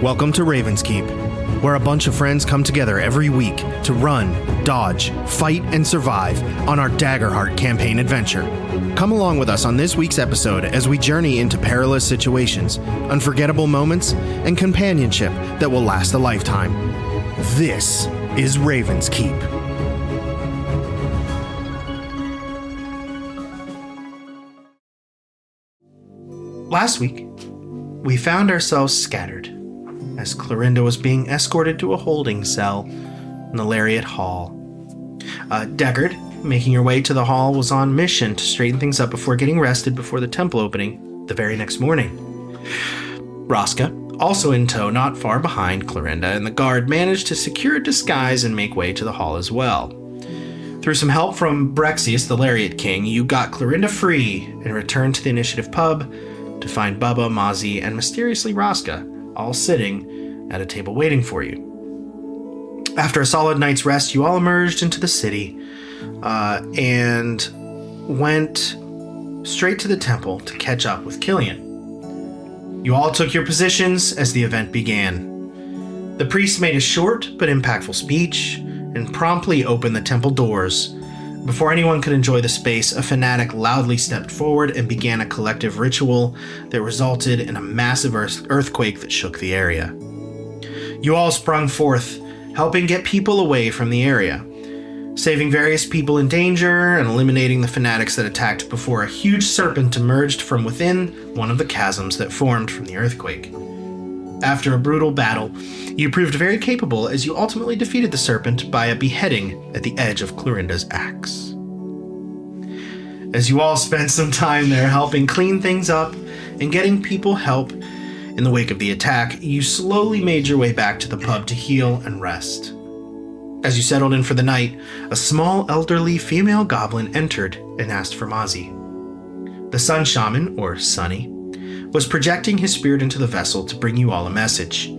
Welcome to Raven's Keep, where a bunch of friends come together every week to run, dodge, fight, and survive on our Daggerheart campaign adventure. Come along with us on this week's episode as we journey into perilous situations, unforgettable moments, and companionship that will last a lifetime. This is Raven's Keep. Last week, we found ourselves scattered as Clorinda was being escorted to a holding cell in the Lariat Hall. Deckard, making her way to the hall, was on mission to straighten things up before getting rested before the temple opening the very next morning. Roska, also in tow not far behind Clorinda, and the guard managed to secure a disguise and make way to the hall as well. Through some help from Brexius, the Lariat King, you got Clorinda free and returned to the Initiative Pub to find Bubba, Mozzie, and mysteriously Roska all sitting at a table waiting for you. After a solid night's rest, you all emerged into the city and went straight to the temple to catch up with Killian. You all took your positions as the event began. The priest made a short but impactful speech and promptly opened the temple doors. Before anyone could enjoy the space, a fanatic loudly stepped forward and began a collective ritual that resulted in a massive earthquake that shook the area. You all sprung forth, helping get people away from the area, saving various people in danger and eliminating the fanatics that attacked before a huge serpent emerged from within one of the chasms that formed from the earthquake. After a brutal battle, you proved very capable as you ultimately defeated the serpent by a beheading at the edge of Clorinda's axe. As you all spent some time there helping clean things up and getting people help in the wake of the attack, you slowly made your way back to the pub to heal and rest. As you settled in for the night, a small elderly female goblin entered and asked for Mozzie. The Sun Shaman, or Sunny, was projecting his spirit into the vessel to bring you all a message.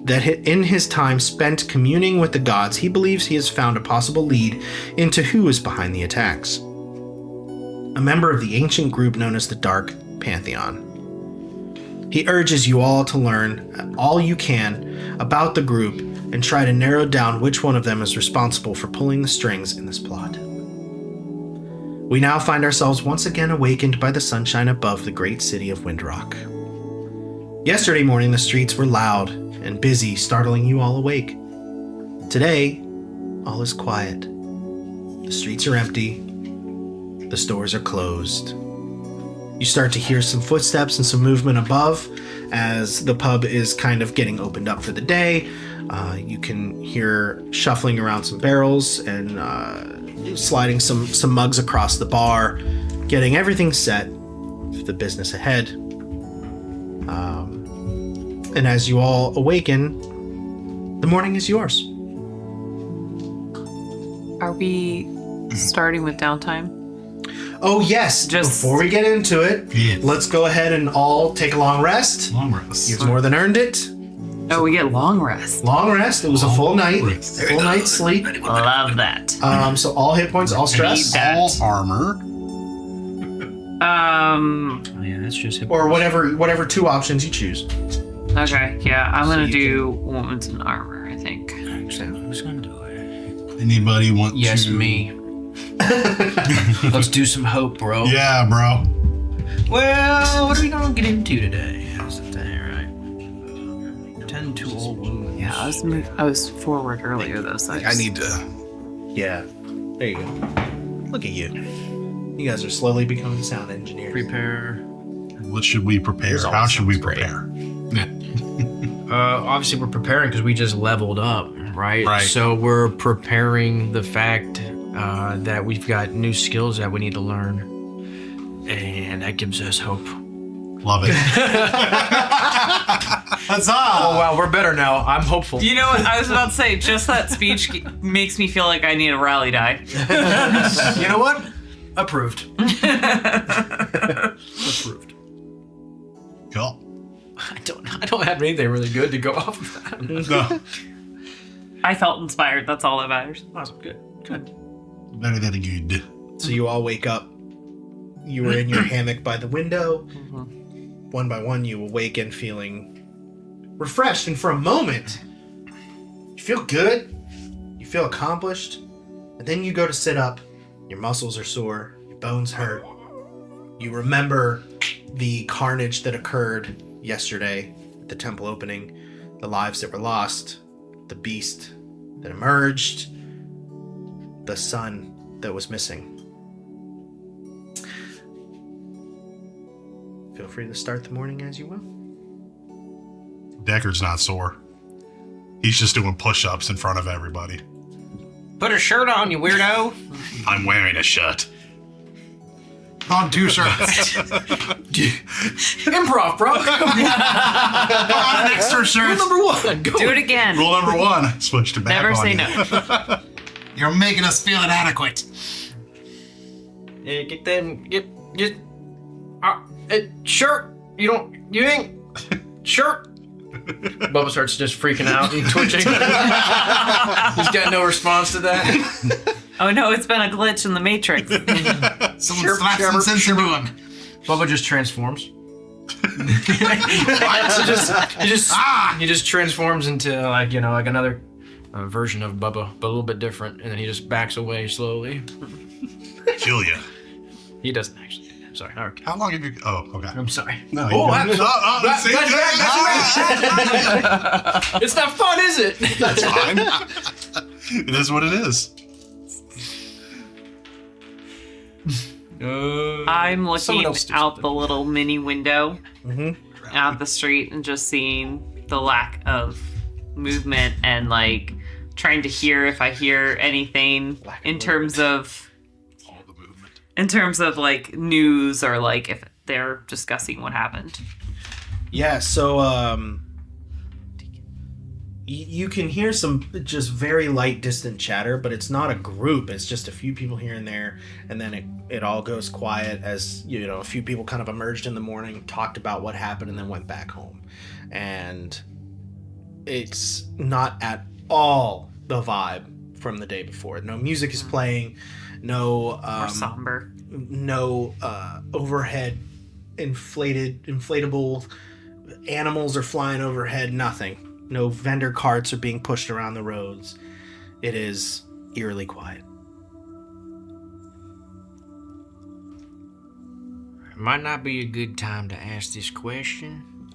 That in his time spent communing with the gods, he believes he has found a possible lead into who is behind the attacks. A member of the ancient group known as the Dark Pantheon. He urges you all to learn all you can about the group and try to narrow down which one of them is responsible for pulling the strings in this plot. We now find ourselves once again awakened by the sunshine above the great city of Windrock. Yesterday morning, the streets were loud and busy, startling you all awake. Today, all is quiet. The streets are empty. The stores are closed. You start to hear some footsteps and some movement above as the pub is kind of getting opened up for the day. You can hear shuffling around some barrels and sliding some mugs across the bar, getting everything set for the business ahead. And as you all awaken, the morning is yours. Are we starting with downtime? Oh, yes. Before we get into it, Let's go ahead and all take a long rest. Long rest. You've more than earned it. Oh, we get long rest. Long rest. It was a full night. Full night's sleep. Love that. So all hit points, all stress. All armor. Yeah, that's just hit Or whatever two options you choose. Okay, yeah, I'm gonna do wounds and armor, I think. Who's gonna do it? Anybody want to? Yes, me. Let's do some hope, bro. Yeah, bro. Well, what are we gonna get into today? That's the thing, right? 10 to all wounds. Yeah, I was forward earlier though, so I need to. Yeah. There you go. Look at you. You guys are slowly becoming sound engineers. Prepare. What should we prepare? How should we prepare? Yeah. Obviously, we're preparing because we just leveled up, right? Right. So we're preparing the fact that we've got new skills that we need to learn, and that gives us hope. Love it. Huzzah! Oh wow, we're better now. I'm hopeful. You know what? I was about to say, just that speech makes me feel like I need a rally die. You know what? Approved. Approved. Cool. I don't have anything really good to go off of that. No. I felt inspired. That's all that matters. Awesome. Good. Very, very good. So you all wake up. You were in your hammock by the window. One by one, you awaken feeling refreshed, and for a moment, you feel good, you feel accomplished, and then you go to sit up, your muscles are sore, your bones hurt. You remember the carnage that occurred yesterday at the temple opening, the lives that were lost, the beast that emerged, the son that was missing. Feel free to start the morning as you will. Deckard's not sore. He's just doing push-ups in front of everybody. Put a shirt on, you weirdo. I'm wearing a shirt. On 2 shirts. Improv, bro. On an extra shirt. Rule number 1. Go. Do it again. Rule number 1, switch to back Never on say you. no. You're making us feel inadequate. Yeah, get them. Get. Shirt. You ain't. Shirt. Bubba starts just freaking out and twitching. He's got no response to that. Oh no, it's been a glitch in the Matrix. Someone slap some sense into him. Bubba just transforms. He just transforms into like another version of Bubba, but a little bit different, and then he just backs away slowly. Kill ya. He doesn't actually. I'm sorry. Okay. How long have you... Oh, okay. I'm sorry. No, It's not fun, is it? That's fine. It is what it is. I'm looking Someone else do out something. the little mini window out the street and just seeing the lack of movement and like trying to hear if I hear anything in terms of like news or like if they're discussing what happened. Yeah, so you can hear some just very light distant chatter, but it's not a group. It's just a few people here and there, and then it all goes quiet as a few people kind of emerged in the morning, talked about what happened, and then went back home. And it's not at all the vibe from the day before. No music is playing, no More somber. no overhead inflatable animals are flying overhead, nothing. No vendor carts are being pushed around the roads. It is eerily quiet. It might not be a good time to ask this question,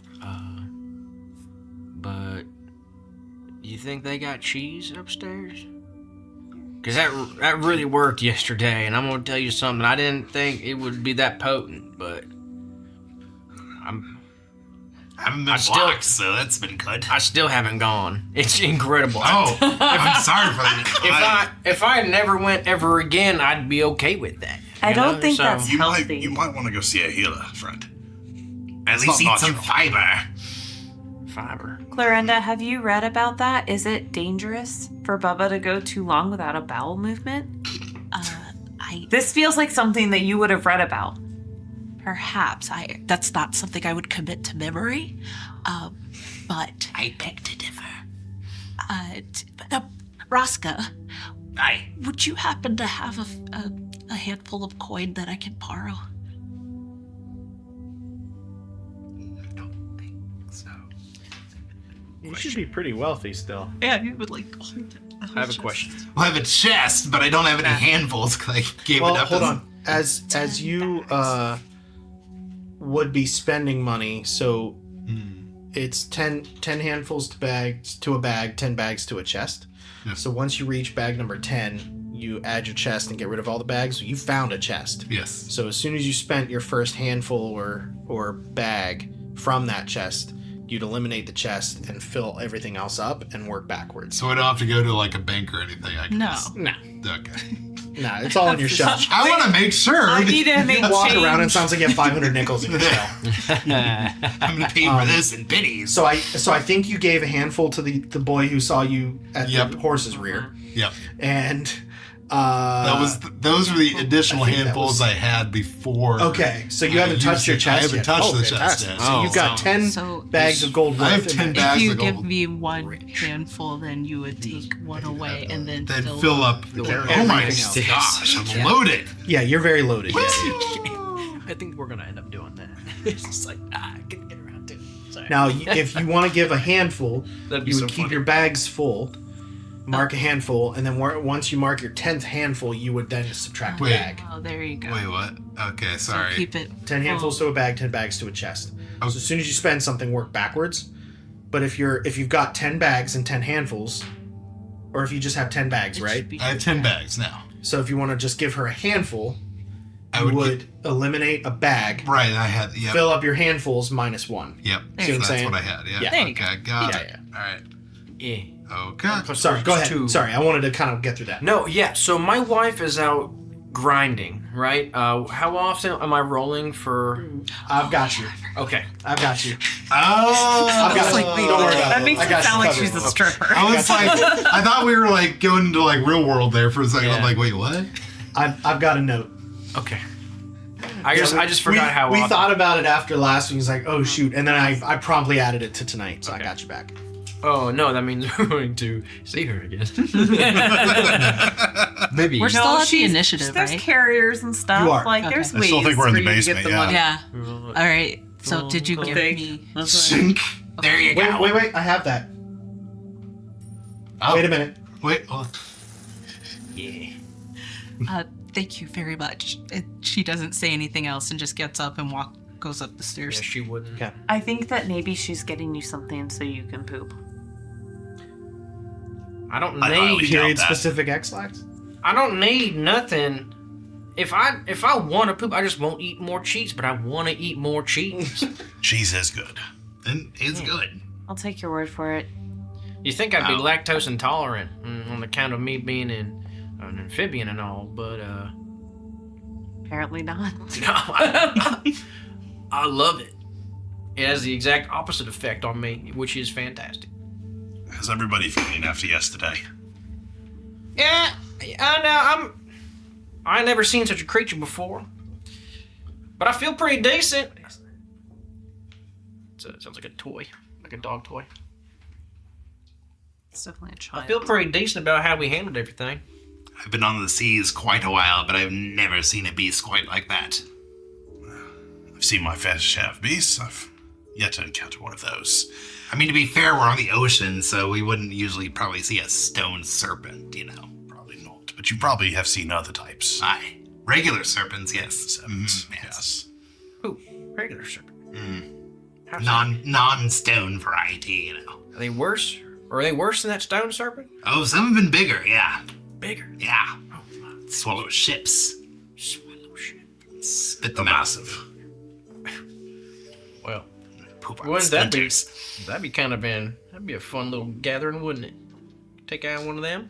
but you think they got cheese upstairs? Because that really worked yesterday, and I'm going to tell you something. I didn't think it would be that potent, but I haven't been blocked, so that's been good. I still haven't gone. It's incredible. Oh, I'm sorry for that. If I never went ever again, I'd be okay with that. I don't think that's You healthy. might want to go see a healer, friend. At least eat some fiber. Fiber. Clorinda, have you read about that? Is it dangerous for Bubba to go too long without a bowel movement? This feels like something that you would have read about. Perhaps that's not something I would commit to memory, but I beg to differ. Rosca, Aye. would you happen to have a handful of coin that I can borrow? I don't think so. You should be pretty wealthy still. Yeah, you would like. I have a question. Well, I have a chest, but I don't have any handfuls because I gave Well, it up. hold on. As you would be spending money, so it's 10 handfuls to a bag, 10 bags to a chest. Yeah. So once you reach bag number 10, you add your chest and get rid of all the bags. You found a chest. Yes. So as soon as you spent your first handful or bag from that chest, you'd eliminate the chest and fill everything else up and work backwards. So I don't have to go to like a bank or anything. I can No. just- No, Okay. no, it's all in your shelf. I want to make sure. I need to make Walk change. around and it sounds like you have 500 nickels in your shell. I'm going to pay for this in pennies. So I think you gave a handful to the boy who saw you at the horse's rear, Yep. and Those were the additional I think that handfuls was- I had before. Okay, so you haven't touched your chest I haven't yet. touched Oh, the chest fantastic. yet. So you've got 10 So- bags of gold I have worth in 10 there. bags If you of give gold. me one handful, then you would take one away and then Fill up. Oh my everything else. gosh, I'm loaded. Yeah, you're very loaded. Yeah. I think we're gonna end up doing that. It's just like, I can get around to it. Now, if you want to give a handful, That'd be you so would keep funny. your bags full, mark a handful, and then once you mark your 10th handful, you would then subtract a Wait. bag. Oh, there you go. Wait, what? Okay, So sorry. keep it 10 handfuls to a bag, 10 bags to a chest. Oh. So as soon as you spend something, work backwards. But if you've got 10 bags and 10 handfuls, or if you just have 10 bags, It right? should be- I have 10 bags now. So if you want to just give her a handful, I you would would eliminate a bag, Right, I had. Yep. fill up your handfuls minus 1. Yep. There you go. That's saying? what I had. Yeah. Yeah. There you Okay, got Yeah, it. All right. Yeah. Okay. Sorry, go ahead. Two. Sorry, I wanted to kind of get through that. No, yeah. So my wife is out grinding, right? How often am I rolling for? I've got you. Okay. I've got you. Oh, I've got like, you. wait, Don't worry about That it. makes I it got sound you like covered. she's a stripper. I was like, I thought we were like going into like real world there for a second. Yeah. I'm like, wait, what? I've got a note. Okay. I just forgot how we often. thought about it after last week. He's like, oh shoot, and then I promptly added it to tonight, so I Okay. got you back. Oh no, that means we're going to see her again. Maybe. We're still at the initiative, There's right? carriers and stuff. You are. Like Okay. there's I ways still think we're in for the you to get basement, the yeah. money. Yeah. All right. So did you give Okay. me? Sink. There you go. Wait, I have that. Oh, Wait a minute. Wait. Oh. Yeah. Thank you very much. She doesn't say anything else and just gets up and goes up the Yeah, stairs. she wouldn't. Okay. I think that maybe she's getting you something so you can poop. I don't I need. doubt Period that. specific X-lax? I don't need nothing. If I want to poop, I just won't eat more cheese. But I want to eat more cheese. Cheese is good. Then it's good. I'll take your word for it. You think I'd be Oh. lactose intolerant on account of me being an amphibian and all, but Apparently not. I love it. It has the exact opposite effect on me, which is fantastic. How's everybody feeling after yesterday? Yeah, I know. I ain't never seen such a creature before, but I feel pretty decent. It sounds like a toy, like a dog toy. It's definitely a child. I feel pretty decent about how we handled everything. I've been on the seas quite a while, but I've never seen a beast quite like that. I've seen my fair share of beasts. I've yet to encounter one of those. I mean, to be fair, we're on the ocean, so we wouldn't usually probably see a stone serpent, you know. Probably not, but you probably have seen other types. Aye. Regular serpents, yes. Serpents, Mhm, yes. Ooh, regular serpent. How's Non-stone variety, you know. Are they worse? Or are they worse than that stone serpent? Oh, some have been bigger, yeah. Bigger. Yeah. Swallow ships. Swallow shit. Spit The them out. massive. Well, Poop on wouldn't that be? splinters. That'd be that'd be a fun little gathering, wouldn't it? Take out one of them.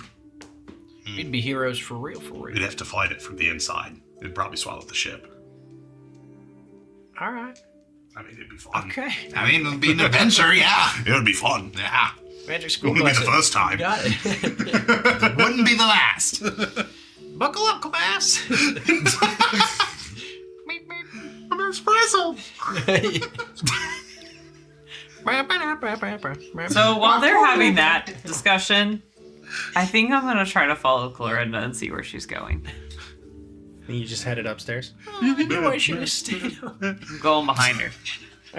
We'd be heroes for real, for We'd real. have to fight it from the inside. It'd probably swallow the ship. All right. I mean, it'd be fun. Okay. I mean, it'll be an adventure, yeah. It would be fun. Yeah. Magic school Wouldn't be class. the first time. Got it. Wouldn't be the last. Buckle up, class. Espresso. So while they're having that discussion, I think I'm gonna try to follow Clorinda and see where she's going. And you just headed upstairs? I should have stayed up. I'm going behind her,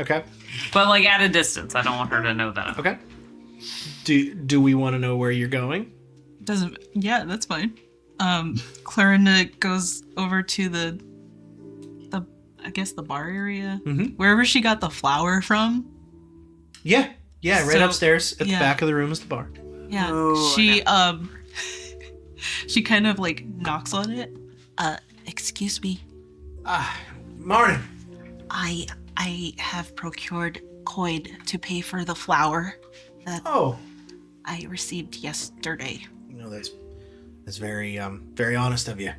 Okay. but like at a distance. I don't want her to know that. I'm Okay. Do we want to know where you're going? Doesn't. Yeah, that's fine. Clarinda goes over to the I guess the bar area, wherever she got the flower from. Yeah. Yeah, right So- upstairs at yeah. the back of the room is the bar. Yeah, Oh, she she kind of like knocks on it. Excuse me. Morning. I have procured coin to pay for the flower that Oh, I received yesterday. that's very very honest of you.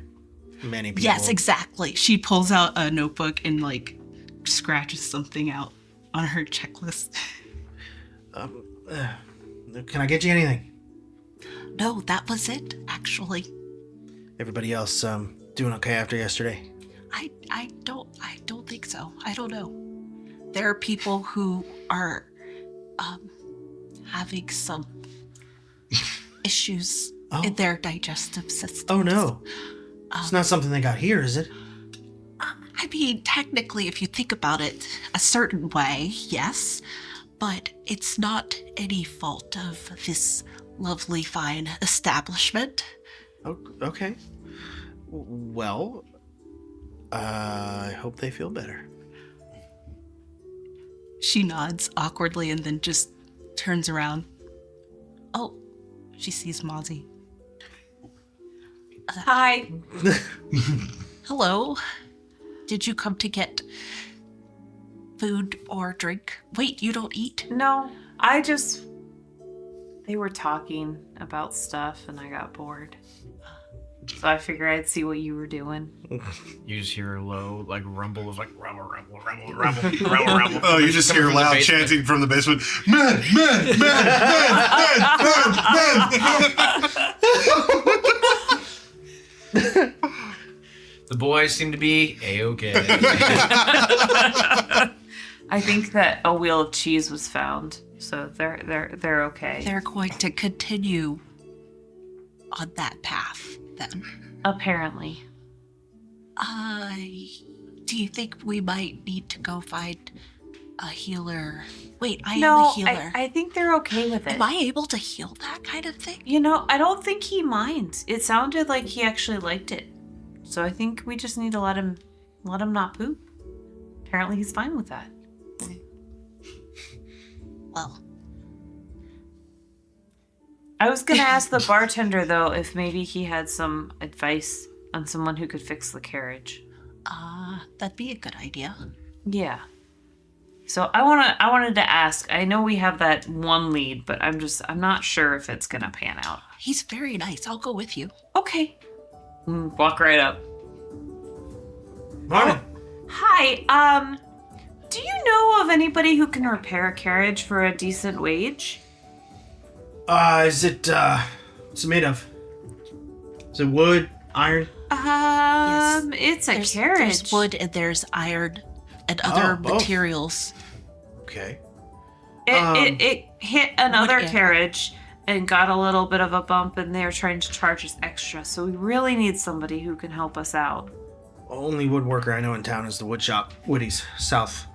Many people. Yes, exactly. She pulls out a notebook and like scratches something out on her checklist. Can I get you anything? No, that was it, actually. Everybody else doing okay after yesterday? I don't think so. I don't know. There are people who are having some issues in their digestive system. Oh no. It's not something they got here, is it? I mean, technically, if you think about it a certain way, yes. but it's not any fault of this lovely, fine establishment. Oh, okay. Well, I hope they feel better. She nods awkwardly and then just turns around. Oh, she sees Mozzie. Hi. Hello. Did you come to get food or drink? Wait, you don't eat? No, they were talking about stuff and I got bored. So I figured I'd see what you were doing. You just hear a low, like, rumble of, like, rumble, rumble, rumble, rumble, rumble, rumble. Oh, you just hear Coming from the loud basement. chanting from the basement. Men, men, men, men, men, men, men. The boys seem to be A-okay. I think that a wheel of cheese was found, so they're okay. They're going to continue on that path, then. Apparently. Do you think we might need to go find a healer? Wait, I am No, a healer. I think they're okay with it. Am I able to heal that kind of thing? You know, I don't think he minds. It sounded like he actually liked it. So I think we just need to let him not poop. Apparently he's fine with that. Well, I was gonna ask the bartender though if maybe he had some advice on someone who could fix the carriage. that'd be a good idea. Yeah. So I wanted to ask. I know we have that one lead, but I'm not sure if it's gonna pan out. He's very nice. I'll go with you. Okay. Walk right up. Morning. Hi. Do you know of anybody who can repair a carriage for a decent wage? What's it made of? Is it wood, iron? It's a carriage. There's wood and there's iron and other both. materials. Okay. It hit another Wood and- carriage and got a little bit of a bump, and they're trying to charge us extra. So we really need somebody who can help us out. Only woodworker I know in town is the wood shop, Woody's, south.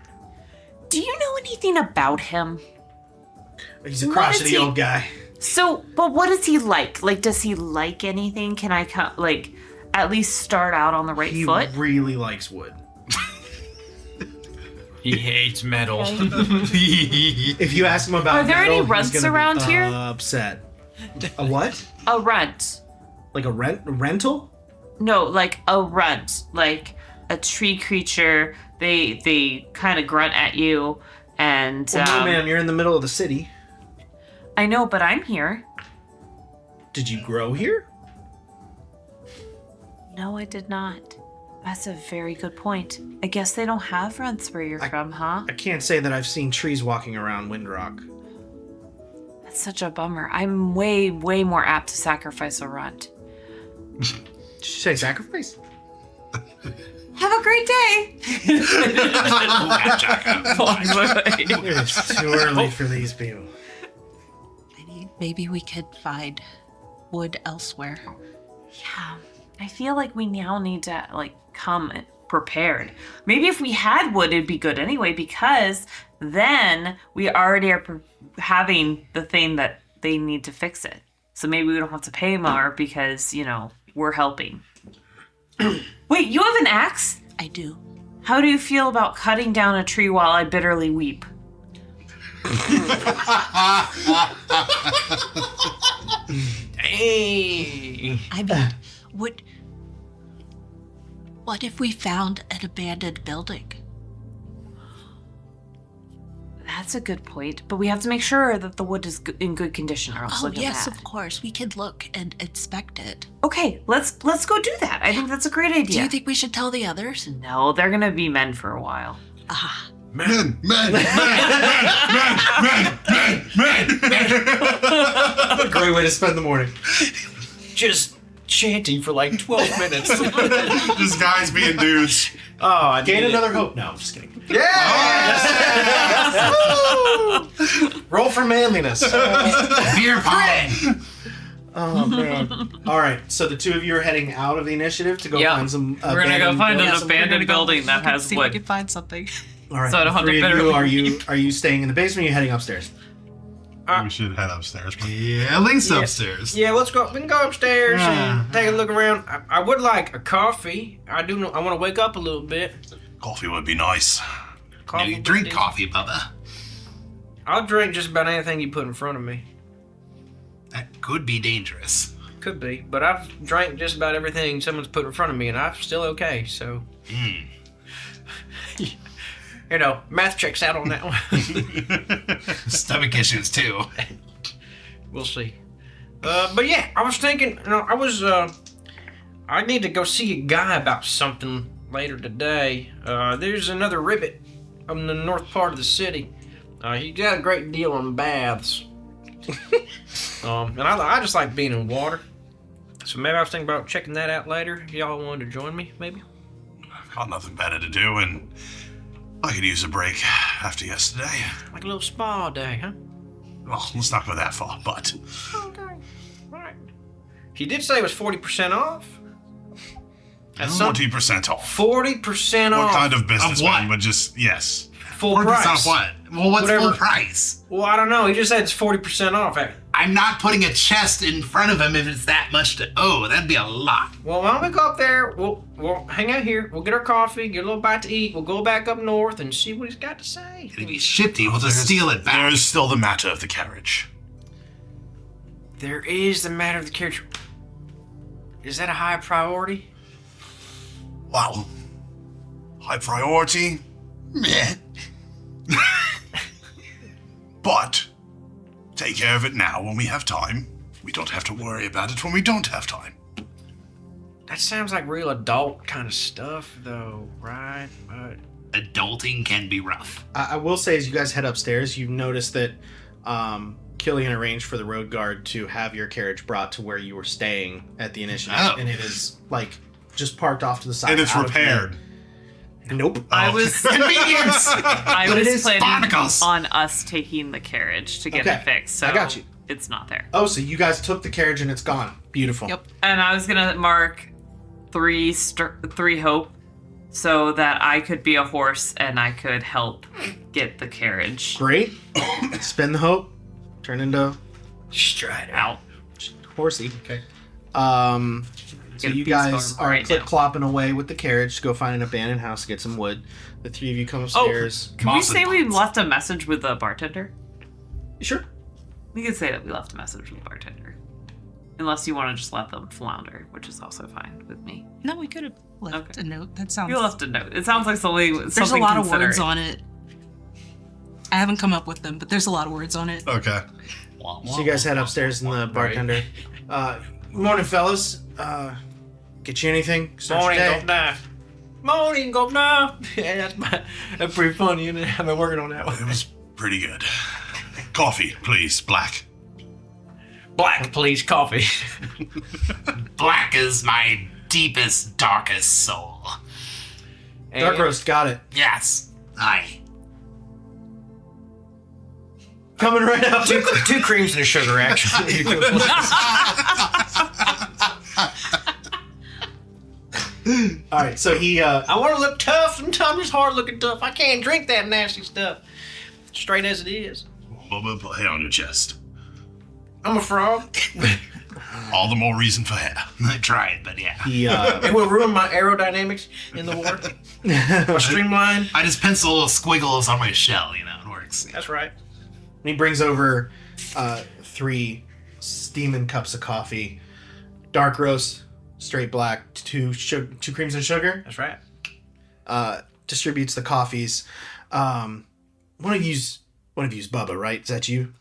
Do you know anything about him? He's a What crotchety is he- old guy. So, but what is he like? Like, does he like anything? Can I at least start out on the right He foot? really likes wood. He hates metal. If you ask him about Are there any metal, he's runts gonna be around here? Upset. A what? A runt. Like a rental? No, like a runt, like a tree creature. They kind of grunt at you, and Well, no, ma'am, you're in the middle of the city. I know, but I'm here. Did you grow here? No, I did not. That's a very good point. I guess they don't have runts where you're from, huh? I can't say that I've seen trees walking around Windrock. That's such a bummer. I'm way, way more apt to sacrifice a runt. Did you say sacrifice? Have a great day. It's too early for these people. Maybe we could find wood elsewhere. Yeah, I feel like we now need to come prepared. Maybe if we had wood, it'd be good anyway, because then we already are having the thing that they need to fix it. So maybe we don't have to pay more because, we're helping. Wait, you have an axe? I do. How do you feel about cutting down a tree while I bitterly weep? Hey. I mean, what if we found an abandoned building? That's a good point, but we have to make sure that the wood is in good condition, or else Oh, look yes, at that. of course. We can look and inspect it. Okay, let's go do that. I think that's a great idea. Do you think we should tell the others? No, they're gonna be men for a while. Ah, Men, men, men, men, men, men, men, men. A great way to spend the morning. Just chanting for like 12 minutes. Just guys being dudes. Oh, I gain another hope. No, I'm just kidding. Roll for manliness. Beer pong. Oh man! All right, so the two of you are heading out of the initiative to go Yep. find some. We're gonna go find buildings. an abandoned building that has See if wood. we can find something. All right, So I don't the have to three of bitterly you, are you staying in the basement or are you heading upstairs? We should head upstairs. Yeah, Link's upstairs. Yeah, let's go. We can go upstairs Yeah. and take a look around. I would like a coffee. I want to wake up a little bit. Coffee would be nice. No, Coffee you would drink be- coffee, Bubba. I'll drink just about anything you put in front of me. That could be dangerous. Could be, but I've drank just about everything someone's put in front of me, and I'm still okay. So, you know, math checks out on that one. Stomach issues, too. We'll see. But yeah, I was thinking, I need to go see a guy about something later today. There's another ribbit in the north part of the city. He got a great deal on baths. And I just like being in water. So maybe I was thinking about checking that out later. If y'all wanted to join me, maybe? I've got nothing better to do, and I could use a break after yesterday. Like a little spa day, huh? Well, let's not go that far, but Okay. Alright. He did say it was 40% off. That's 40% off. 40% What off. kind of businessman what? would just, yes. full 40% price. off what? Well, what's Whatever. full price? Well, I don't know. He just said it's 40% off. I'm not putting a chest in front of him if it's that much to... Oh, that'd be a lot. Well, why don't we go up there? We'll hang out here. We'll get our coffee, get a little bite to eat. We'll go back up north and see what he's got to say. It'd be shifty. We'll just steal it back. There is still the matter of the carriage. There is the matter of the carriage. Is that a high priority? Wow. High priority. Meh. But take care of it now when we have time. We don't have to worry about it when we don't have time. That sounds like real adult kind of stuff, though, right? Adulting can be rough. I will say, as you guys head upstairs, you notice that Killian arranged for the road guard to have your carriage brought to where you were staying at the initiative, Oh. and it is like just parked off to the side. And it's out of repaired. view. Nope. I Oh. was Convenience! I But it was is planning barnacles. on us taking the carriage to get Okay, it fixed. So I got you. It's not there. Oh, so you guys took the carriage and it's gone. Beautiful. Yep. And I was gonna mark three hope, so that I could be a horse and I could help get the carriage Great. Spin the hope. Turn into Stride out. horsey. Okay. So Get a you peace guys farm are right clip now. clopping away with the carriage to go find an abandoned house to get some wood. The three of you come upstairs. Can we Moss and say we Pots. left a message with the bartender? Sure. We could say that we left a message with the bartender. Unless you want to just let them flounder, which is also fine with me. No, we could have left Okay. a note. That sounds. You left a note. It sounds like something. There's a lot of words on it. I haven't come up with them, but there's a lot of words on it. Okay. So you guys head upstairs and the bartender. Morning, fellas. Get you anything? Start your Morning, day. governor. Morning, governor. Yeah, that's pretty funny, isn't it? I've been working on that It one. was pretty good. Coffee, please. Black. Black, please, coffee. Black is my deepest, darkest soul. Dark roast, got it. Yes. Aye. Coming right up. Two creams and a sugar, actually. All right, so he. I want to look tough. Sometimes it's hard looking tough. I can't drink that nasty stuff. Straight as it is. Bubba, put hair on your chest. I'm a frog. All the more reason for hair. I tried, but yeah. He. It will ruin my aerodynamics in the water. My streamline. I just pencil little squiggles on my shell, you know, it works. That's right. And he brings over 3 steaming cups of coffee, dark roast, straight black, 2 creams and sugar. That's right. Distributes the coffees. One of you's Bubba, right? Is that you?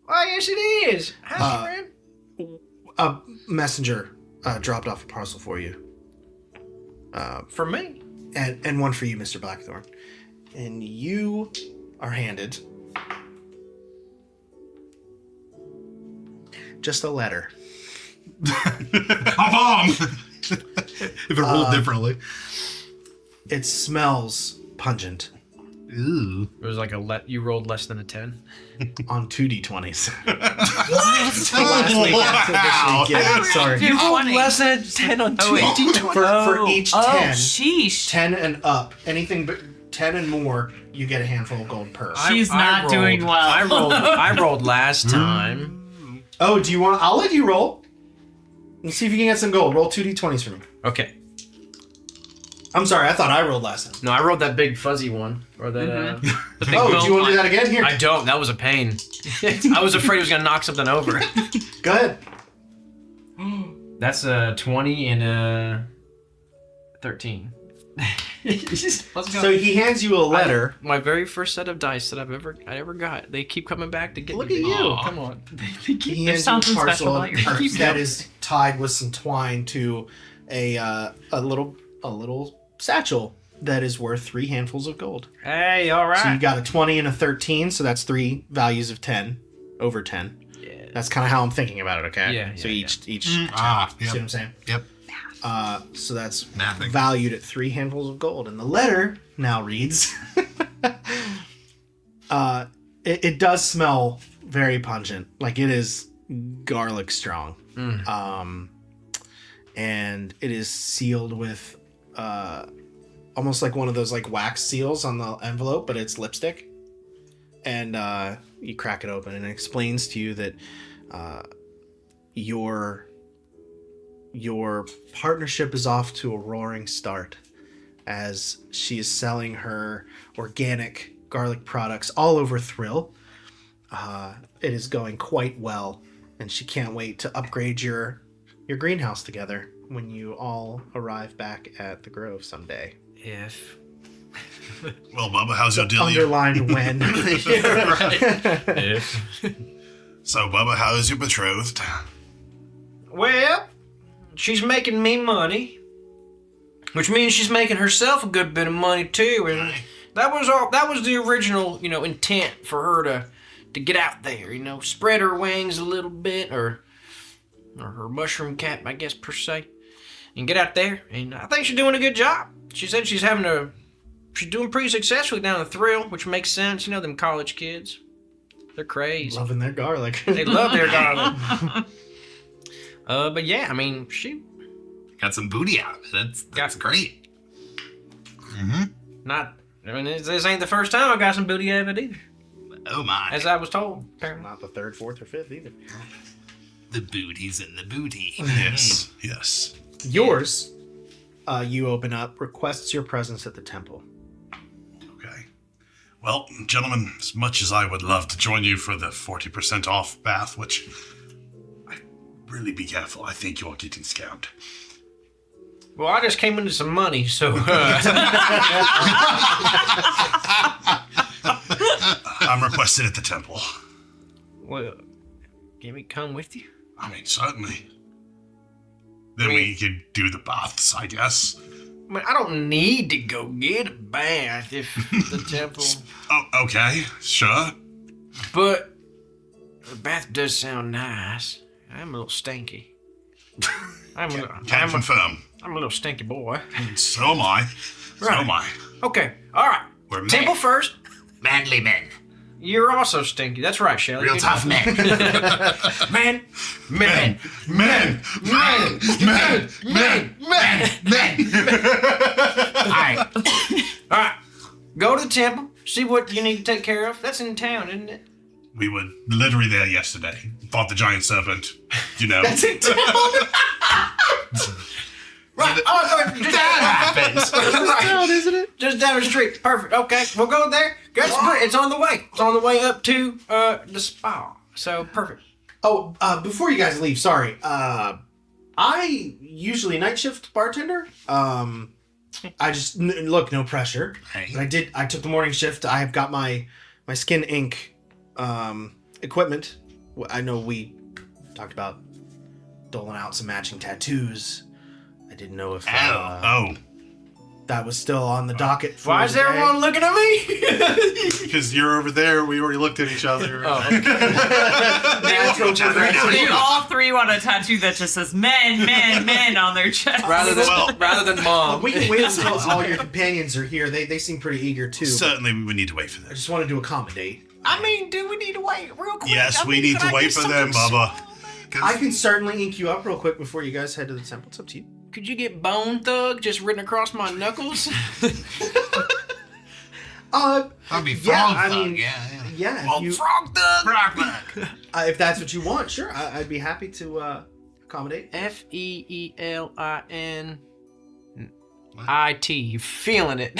Oh, yes, it is. How's your friend? A messenger dropped off a parcel for you, For me. and one for you, Mr. Blackthorn. And you are handed just a letter. A bomb! If it rolled differently. It smells pungent Ooh. It was like you rolled less than a 10. on 2d20s. Wow. Sorry. You rolled Less than a 10 on Oh, wait. For each 10, Sheesh. 10 and up, anything 10 and more, you get a handful of gold per. She's not doing well. I rolled last time. Oh, do you want? I'll let you roll. Let's see if you can get some gold. Roll 2d20s for me. Okay. I'm sorry, I thought I rolled last time. No, I rolled that big fuzzy one. Or that, The big Oh, gold do you want to do one. that again? Here. I don't. That was a pain. I was afraid it was going to knock something over. Go ahead. That's a 20 and a 13. Let's go. So he hands you a letter. My very first set of dice that I ever got. They keep coming back to get Look me. at you. Oh, come on. He There's hands you something a special parcel about your of keep that is tied with some twine to a little satchel that is worth 3 handfuls of gold. Hey, all right. So you got a 20 and a 13, so that's 3 values of 10 over 10. Yeah. That's kind of how I'm thinking about it, okay? Yeah, So yeah, each see what I'm Yep. saying? Yep. So that's Mathing. valued at 3 handfuls of gold. And the letter now reads, it does smell very pungent. Like it is garlic strong. And it is sealed with almost like one of those like wax seals on the envelope, but it's lipstick. And you crack it open and it explains to you that your partnership is off to a roaring start as she is selling her organic garlic products all over Thrill. It is going quite well, and she can't wait to upgrade your greenhouse together when you all arrive back at the Grove someday. If. Well, Bubba, how's your deal? Underlined when. If. So, Bubba, how is your betrothed? Well, she's making me money, which means she's making herself a good bit of money too. And that was the original, intent for her to get out there, spread her wings a little bit, or her mushroom cap, I guess per se, and get out there. And I think she's doing a good job. She said she's doing pretty successfully down the Thrill, which makes sense. Them college kids, they're crazy. Loving their garlic. They love their garlic. But yeah, I mean, she Got some booty out of it. That's great. this ain't the first time I got some booty out of it either, Oh my. as I was told. Apparently. Not the 3rd, 4th, or 5th either. The booty's in the booty. Yes, yes. Yours, you open up, requests your presence at the temple. Okay. Well, gentlemen, as much as I would love to join you for the 40% off bath, which really be careful, I think you're getting scammed. Well, I just came into some money, so I'm requested at the temple. well, can we come with you? I mean, certainly. Then we could do the baths, I guess. I mean, I don't need to go get a bath if the temple, Oh, okay, sure. but the bath does sound nice. I'm a little stinky. I'm Can't confirm. a little stinky boy. So am I. So Right. am I. Okay, all right. We're men. Temple first. Manly men. You're also stinky. That's right, Shelly. Real Good tough job. men. Man. Men! Men! Men! Men! Men! Men! Alright. All right. Go to the temple. See what you need to take care of. That's in town, isn't it? We were literally there yesterday. Fought the giant serpent. That's in town. Right. Oh, that happens. Town, isn't it? Just down the street. Perfect. Okay, we'll go there. It's on the way. It's on the way up to the spa. So perfect. Oh, before you guys leave, sorry. I usually night shift bartender. I just look, no pressure. Hey. But I took the morning shift. I have got my skin ink equipment. I know we talked about doling out some matching tattoos. I didn't know if Oh, that was still on the docket for Why is today. everyone looking at me? because you're over there. We already looked at each other. Natural progression. They all 3 want a tattoo that just says men, men, men on their chest. rather than mom. We can wait until all your companions are here. They seem pretty eager too. Certainly, we would need to wait for I them. just wanted to accommodate. I mean, do we need to wait real quick? Yes, we need to wait for them, Bubba. I can certainly ink you up real quick before you guys head to the temple. It's up to you. Could you get Bone Thug just written across my knuckles? That'd be frog thug. Yeah. Well, frog thug. Frog thug. If that's what you want, sure. I'd be happy to accommodate. FEELINIT. You feeling it?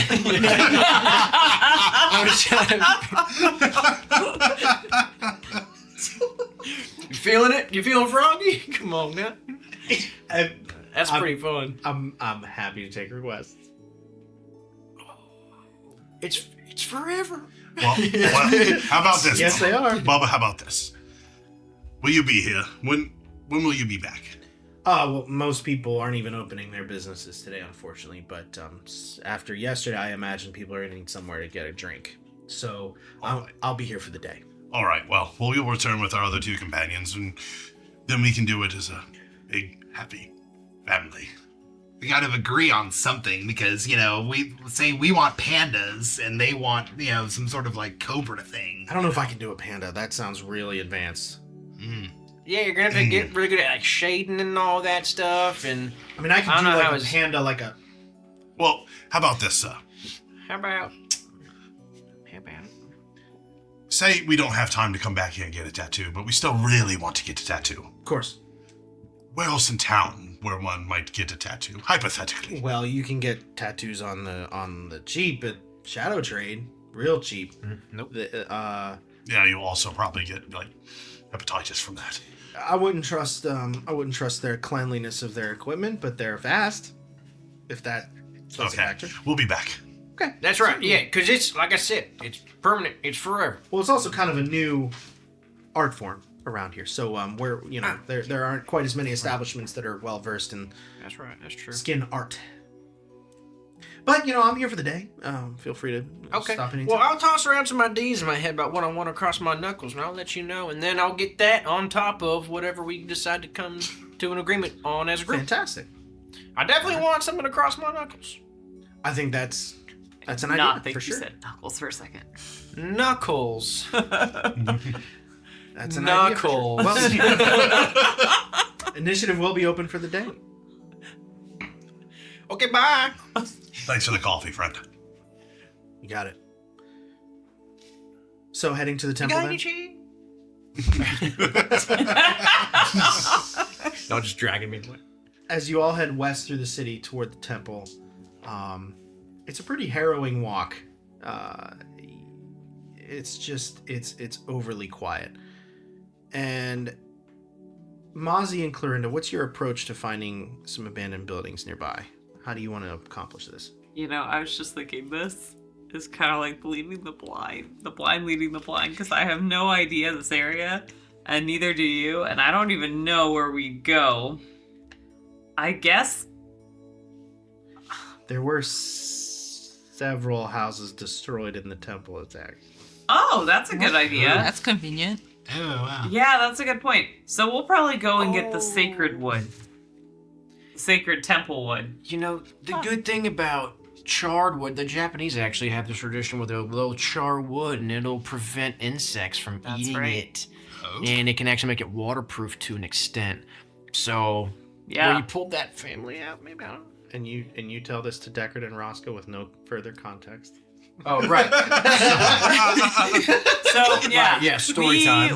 You feeling it? You feeling froggy? Come on now. That's pretty fun. I'm happy to take requests. It's forever. Well, how about this? Yes, they are. Bubba, how about this? Will you be here? When will you be back? Well, most people aren't even opening their businesses today, unfortunately. But after yesterday, I imagine people are going to need somewhere to get a drink. So I'll be here for the day. All right. Well, we'll return with our other 2 companions, and then we can do it as a big, happy family. We gotta agree on something because, we say we want pandas and they want, some sort of like cobra thing. I don't know if I can do a panda. That sounds really advanced. Yeah, you're gonna have to get really good at like shading and all that stuff. And I mean, I can do like a panda, like a. Well, how about this, How about? Say we don't have time to come back here and get a tattoo, but we still really want to get a tattoo. Of course. Where else in town where one might get a tattoo, hypothetically? Well, you can get tattoos on the cheap at Shadow Trade, real cheap. Nope. Yeah, you'll also probably get like hepatitis from that. I wouldn't trust their cleanliness of their equipment, but they're fast. If that's a factor. We'll be back. Okay. That's right. Yeah, because it's like I said, it's permanent. It's forever. Well, it's also kind of a new art form around here. So where there aren't quite as many establishments that are well versed in. That's right. That's true. Skin art. But I'm here for the day. Feel free to stop anytime. Well, I'll toss around some ideas in my head about what I want across my knuckles, and I'll let you know, and then I'll get that on top of whatever we decide to come to an agreement on as a group. Fantastic. I definitely want something across my knuckles. I think that's an idea. Not think for you sure. said knuckles for a second. Knuckles. That's an idea. For sure. Knuckles. Well, initiative will be open for the day. Okay, bye. Thanks for the coffee, friend. You got it. So heading to the temple then? No, just dragging me away. As you all head west through the city toward the temple, it's a pretty harrowing walk. It's overly quiet. And Mozzie and Clorinda, what's your approach to finding some abandoned buildings nearby? How do you want to accomplish this? I was just thinking this is kind of like leading the blind leading the blind, because I have no idea this area, and neither do you, and I don't even know where we go. I guess there were several houses destroyed in the temple attack. Oh, that's a good idea. That's convenient. Oh, wow. Yeah, that's a good point. So we'll probably go and get the sacred wood. Sacred temple wood. The good thing about charred wood, the Japanese actually have this tradition where they'll char wood and it'll prevent insects from eating it. Oh. And it can actually make it waterproof to an extent. So, where you pulled that family out, maybe, I don't know. And you tell this to Deckard and Roscoe with no further context. Oh, right. So, yeah. Yeah, story time.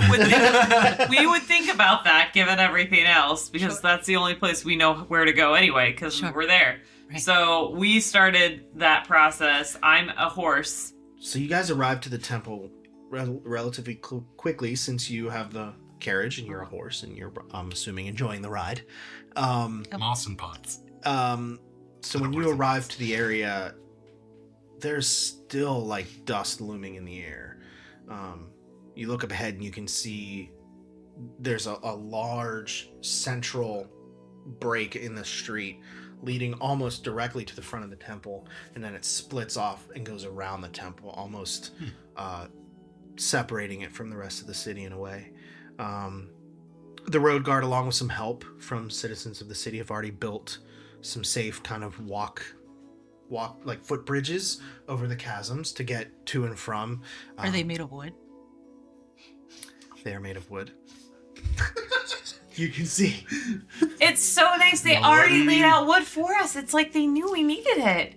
We would think about that given everything else, because that's the only place we know where to go anyway, because we're there. Right. So we started that process. I'm a horse. So you guys arrived to the temple relatively quickly, since you have the carriage and you're a horse and you're, I'm assuming, enjoying the ride. Moss and pots. So when you arrive to the area, there's still like dust looming in the air. You look up ahead and you can see there's a large central break in the street leading almost directly to the front of the temple, and then it splits off and goes around the temple, almost separating it from the rest of the city in a way. The road guard, along with some help from citizens of the city, have already built some safe kind of walk like footbridges over the chasms to get to and from. Are they made of wood? They are made of wood. You can see. It's so nice. They already laid out wood for us. It's like they knew we needed it.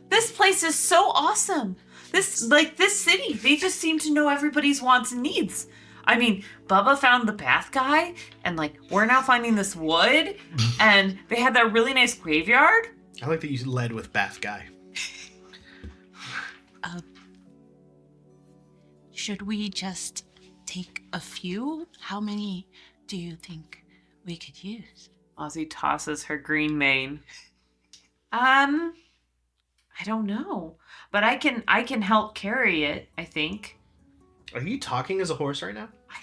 This place is so awesome. This city, they just seem to know everybody's wants and needs. I mean, Bubba found the bath guy, and like we're now finding this wood, and they had that really nice graveyard. I like that you led with bath guy. Should we just take a few? How many do you think we could use? Ozzy tosses her green mane. I don't know, but I can help carry it. I think. Are you talking as a horse right now? I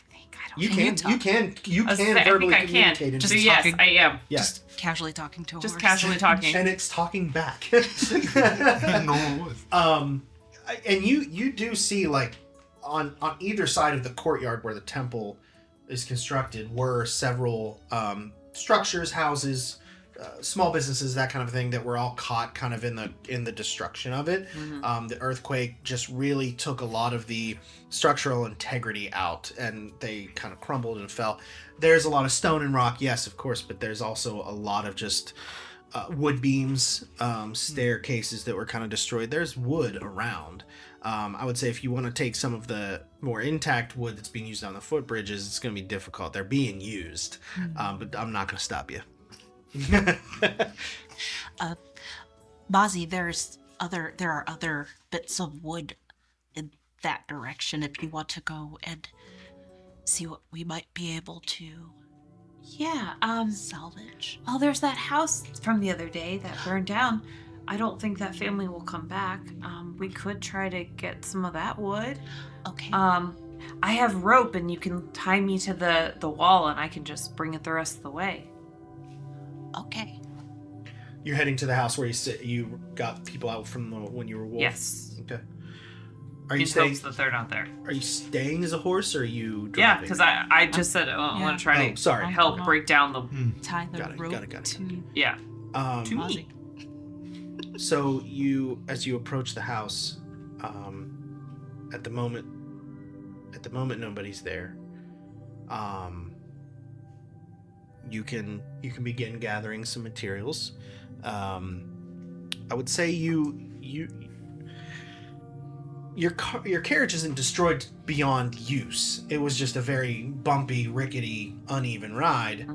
don't. You think can I think verbally I can. communicate. So into yes, talking. I am. Yeah. Just casually talking to a Just horse. casually talking. And it's talking back. No. And you do see like on either side of the courtyard where the temple is constructed were several structures, houses, small businesses, that kind of thing that were all caught kind of in the destruction of it. Mm-hmm. The earthquake just really took a lot of the structural integrity out, and they kind of crumbled and fell. There's a lot of stone and rock, yes, of course, but there's also a lot of just wood beams, staircases that were kind of destroyed. There's wood around. I would say if you want to take some of the more intact wood that's being used on the footbridges, it's going to be difficult. They're being used, but I'm not going to stop you. Bozzy, there are other bits of wood in that direction if you want to go and see what we might be able to Yeah. salvage. Well, there's that house from the other day that burned down. I don't think that family will come back. We could try to get some of that wood. Okay. I have rope, and you can tie me to the wall, and I can just bring it the rest of the way. Okay. You're heading to the house where you got people out from when you were wolf? Yes. Okay. Are you In staying? hopes that they're not there. Are you staying as a horse, or are you dropping? Yeah, because I just said I want to try Oh, sorry. to help break down the. Tie the Got it, rope got it. to Yeah. To Bozzy. me. So as you approach the house, at the moment nobody's there. You can begin gathering some materials. I would say your carriage isn't destroyed beyond use. It was just a very bumpy, rickety, uneven ride.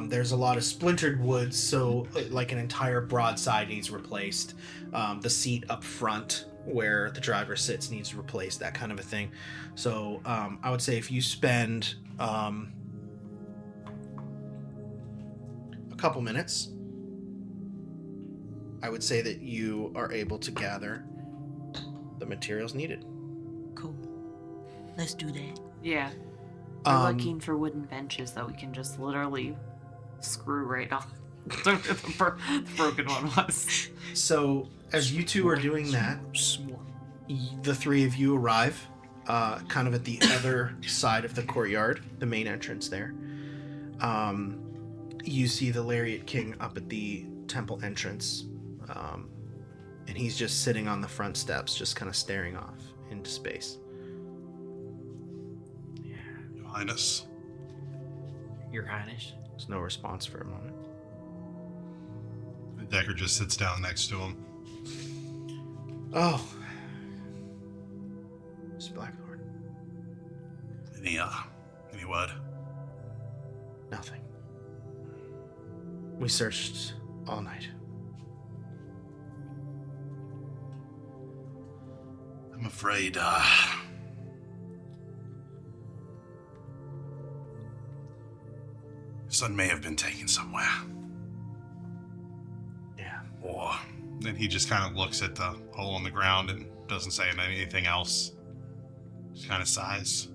There's a lot of splintered wood, so like an entire broadside needs replaced. The seat up front where the driver sits needs replaced, that kind of a thing. So I would say if you spend a couple minutes, I would say that you are able to gather the materials needed. Cool. Let's do that. Yeah. We're looking for wooden benches that we can just literally screw right on. the broken one was. So as you two are doing that, the three of you arrive kind of at the other side of the courtyard, the main entrance there. You see the Lariat King up at the temple entrance, and he's just sitting on the front steps, just kind of staring off into space. Your Highness. Your Highness. There's no response for a moment. Decker just sits down next to him. Oh, Mr. Blackthorn. Any word? Nothing. We searched all night. I'm afraid, son may have been taken somewhere. Yeah. Or then he just kind of looks at the hole in the ground and doesn't say anything else. Just kind of sighs.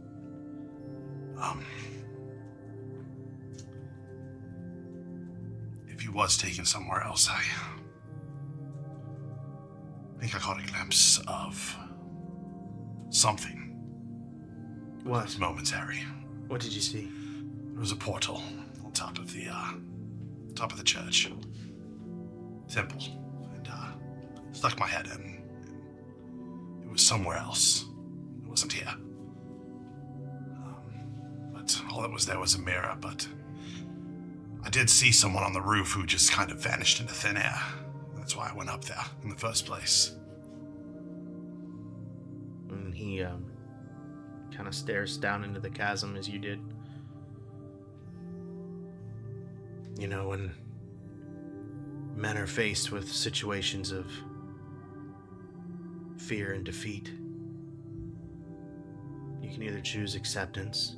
If he was taken somewhere else, I think I caught a glimpse of something. It What? was momentary. What did you see? There was a portal on top of the church temple, and stuck my head in. It was somewhere else. It wasn't here. But all that was there was a mirror. But I did see someone on the roof who just kind of vanished into thin air. That's why I went up there in the first place. And he kind of stares down into the chasm as you did. You know, when men are faced with situations of fear and defeat, you can either choose acceptance,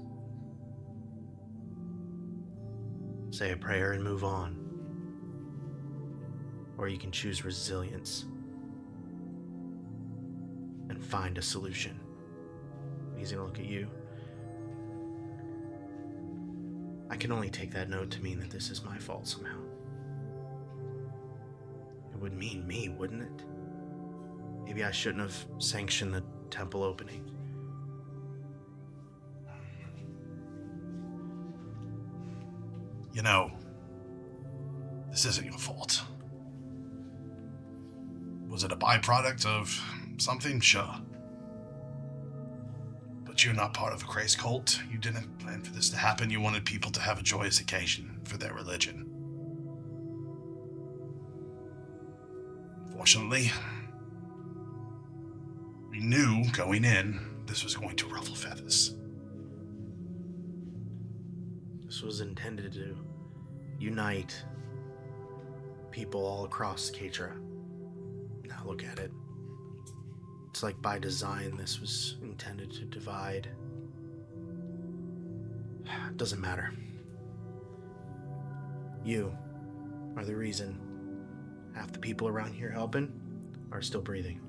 say a prayer and move on, or you can choose resilience and find a solution. He's gonna look at you. I can only take that note to mean that this is my fault somehow. It would mean me, wouldn't it? Maybe I shouldn't have sanctioned the temple opening. You know, this isn't your fault. Was it a byproduct of something? Sure. But you're not part of a crazed cult. You didn't plan for this to happen. You wanted people to have a joyous occasion for their religion. Fortunately, we knew going in this was going to ruffle feathers. This was intended to unite people all across Ketra. Now look at it. It's like by design this was intended to divide. It doesn't matter. You are the reason half the people around here helping are still breathing.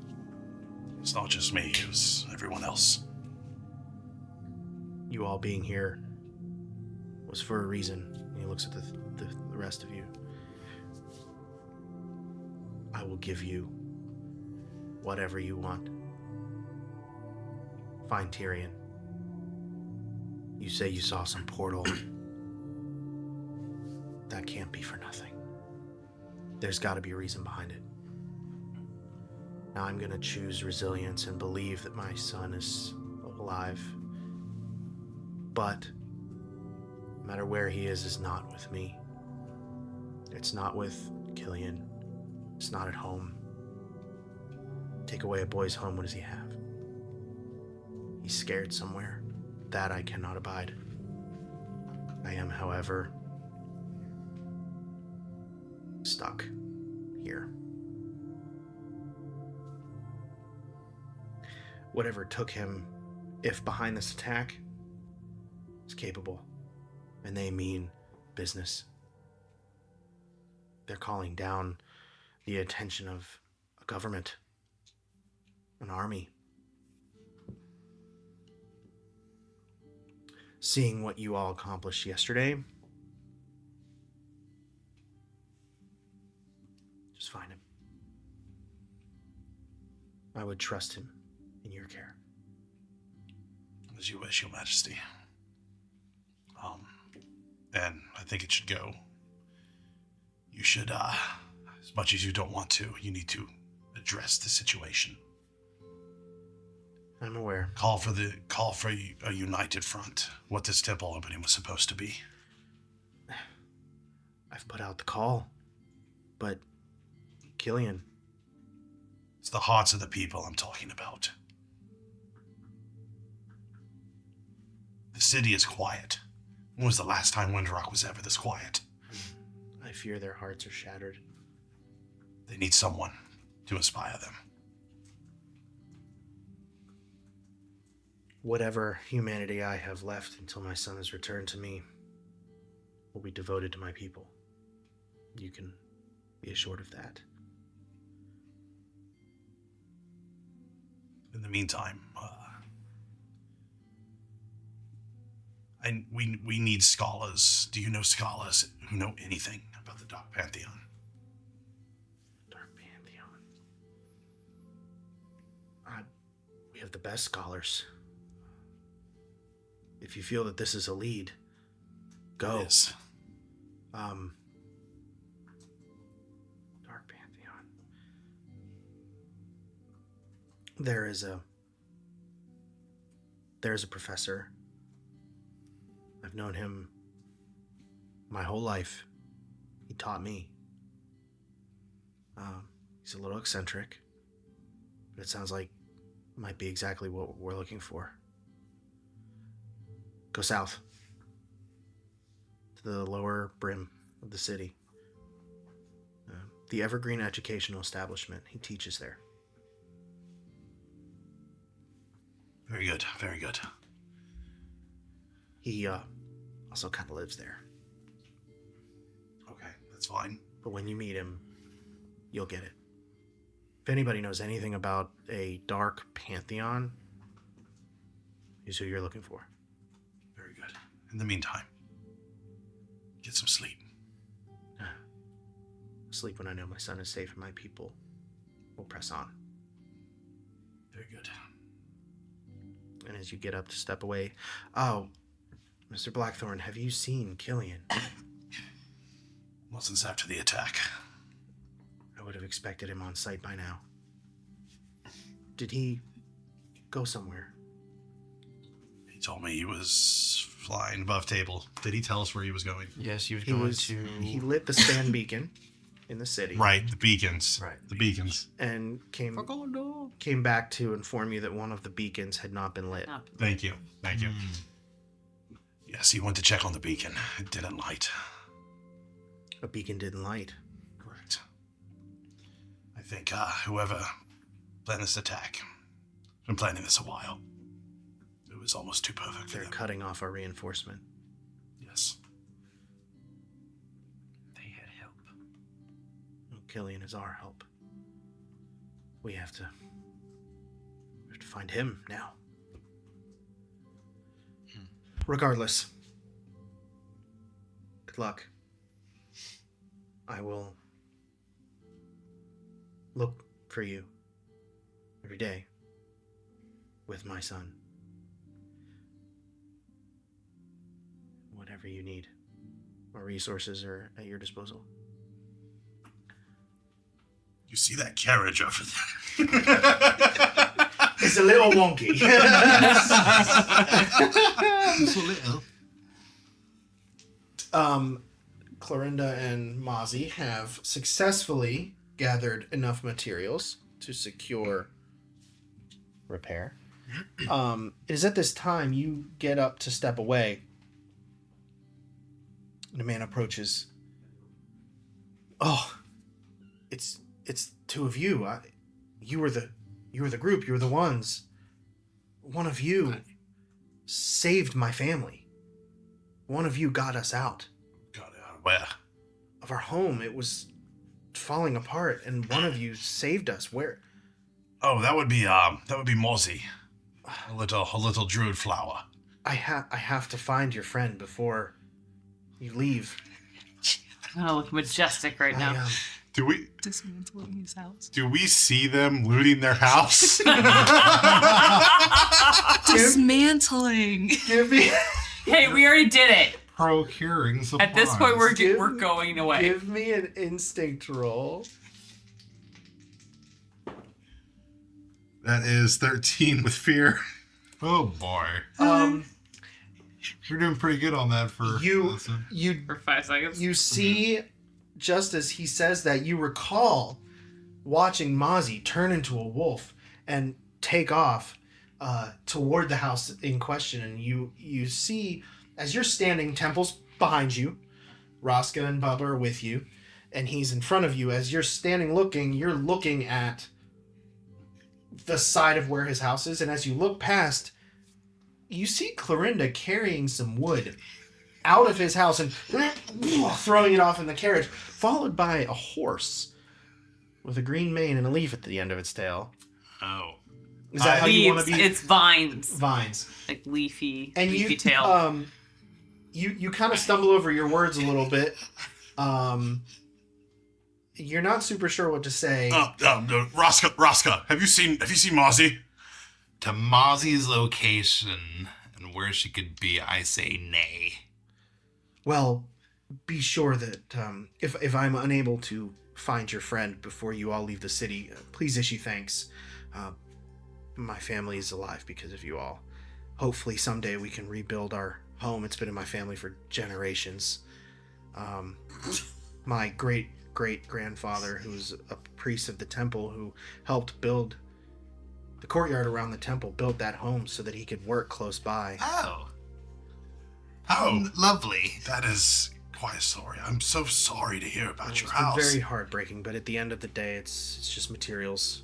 It's not just me, it was everyone else. You all being here was for a reason. And he looks at the rest of you. I will give you whatever you want. Find Tyrion. You say you saw some portal. That can't be for nothing. There's got to be a reason behind it. Now I'm going to choose resilience and believe that my son is alive. But no matter where he is not with me. It's not with Killian. It's not at home. Take away a boy's home, what does he have? He's scared somewhere. That I cannot abide. I am, however, stuck here. Whatever took him, if behind this attack, is capable. And they mean business. They're calling down the attention of a government, an army. Seeing what you all accomplished yesterday, just find him. I would trust him in your care. As you wish, Your Majesty. And I think it should go. You should, as much as you don't want to, you need to address the situation. I'm aware. Call for a united front. What this temple opening was supposed to be. I've put out the call, but Killian. It's the hearts of the people I'm talking about. The city is quiet. When was the last time Windrock was ever this quiet? I fear their hearts are shattered. They need someone to inspire them. Whatever humanity I have left until my son is returned to me will be devoted to my people. You can be assured of that. In the meantime, we need scholars. Do you know scholars who know anything about the Dark Pantheon? Dark Pantheon. We have the best scholars. If you feel that this is a lead, go. It is. Dark Pantheon. There's a professor. I've known him my whole life. He taught me. He's a little eccentric, but it sounds like might be exactly what we're looking for. Go south to the lower brim of the city. The Evergreen Educational Establishment. He teaches there. Very good, very good. He also kind of lives there. Okay, that's fine. But when you meet him, you'll get it. If anybody knows anything about a dark pantheon, he's who you're looking for. Very good. In the meantime, get some sleep. Sleep when I know my son is safe and my people will press on. Very good. And as you get up to step away, oh, Mr. Blackthorn, have you seen Killian? Well, since after the attack. I would have expected him on site by now. Did he go somewhere? He told me he was flying above table. Did he tell us where he was going? Yes, he was He going was. to. He lit the span beacon in the city. Right, the beacons. Right. The beacons. And came back to inform you that one of the beacons had not been lit. Thank you. Thank you. Yes, he went to check on the beacon. It didn't light. A beacon didn't light. Correct. I think whoever planned this attack has been planning this a while. It was almost too perfect for They're them. cutting off our reinforcement. Yes. They had help. Well, Killian is our help. We have to find him now. Regardless, good luck. I will look for you every day with my son. Whatever you need, our resources are at your disposal. You see that carriage over there? It's a little wonky. Just a little. Clorinda and Mozzie have successfully gathered enough materials to secure repair. It is at this time you get up to step away. And a man approaches. Oh, it's two of you. You were the group. You were the ones. One of you saved my family. One of you got us out God, where? of our home. It was falling apart, and one of you saved us. Where? Oh, that would be Mozzie. A little druid flower. I have to find your friend before you leave. I'm gonna look majestic right now. Do we Dismantling his house. see them looting their house? Dismantling. Give me Hey, we already did it. Procuring supplies. At this point, we're Give- going away. Give me an instinct roll. That is 13 with fear. Oh boy. We're doing pretty good on that for You listen. you For 5 seconds. you see, just as he says that, you recall watching Mozzie turn into a wolf and take off toward the house in question, and you see, as you're standing, Temple's behind you, Rosca and Bubba are with you, and he's in front of you. As you're standing looking, you're looking at the side of where his house is, and as you look past, you see Clorinda carrying some wood out of his house and throwing it off in the carriage, followed by a horse with a green mane and a leaf at the end of its tail. Oh. Is that how you want Leaves. to be? It's vines. Vines. Like leafy And leafy you tail. You kind of stumble over your words a little bit. You're not super sure what to say. Rosca, have you seen Mozzie? To Mozzie's location and where she could be, I say nay. Well, be sure that if I'm unable to find your friend before you all leave the city, please issue thanks. My family is alive because of you all. Hopefully someday we can rebuild our home. It's been in my family for generations. My great-great-grandfather, who's a priest of the temple, who helped build the courtyard around the temple, built that home so that he could work close by. Oh, Oh, lovely. that is quite a story. I'm so sorry to hear about It's your been house. very heartbreaking, but at the end of the day, it's just materials.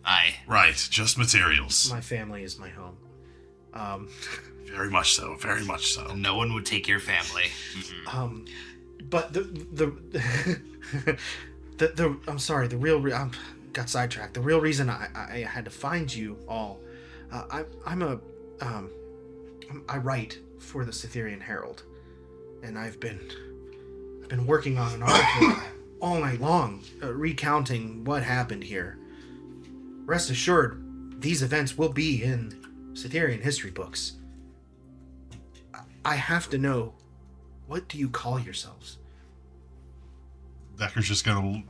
Aye. Right, just materials. My family is my home. Very much so, very much so. No one would take your family. But the I'm sorry. The real got sidetracked. The real reason I had to find you all, I write for the Cytherian Herald, and I've been working on an article all night long, recounting what happened here. Rest assured, these events will be in Cytherian history books. I have to know, what do you call yourselves? Decker's just gonna,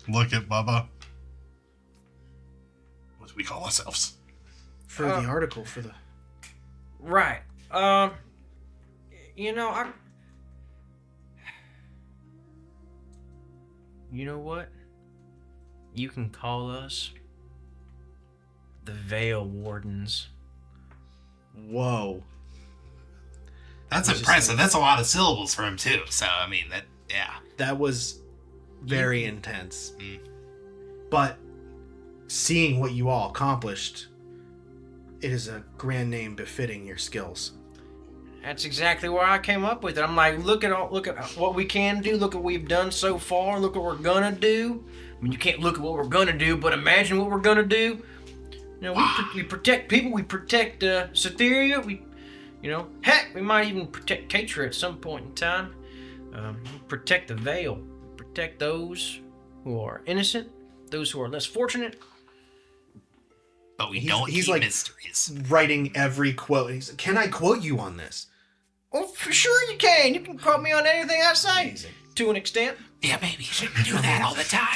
look at Bubba. What do we call ourselves? For the article, for the... Right. You know, You know what? You can call us the Veil Wardens. Whoa. That's Just impressive. like- That's a lot of syllables for him too. So I mean, yeah. That was very intense. But seeing what you all accomplished, it is a grand name befitting your skills. That's exactly where I came up with it. I'm like, look at what we can do. Look at what we've done so far. Look what we're gonna do. I mean, you can't look at what we're gonna do, but imagine what we're gonna do. You know, we protect people. We protect Cytheria. Heck, we might even protect Katra at some point in time. We protect the Veil. We protect those who are innocent, those who are less fortunate. But we He's- don't he's keep like- mysteries. Writing every quote. He's like, can I quote you on this? Oh, for sure you can. You can quote me on anything I say. Amazing. To an extent. Yeah, maybe you shouldn't do that all the time.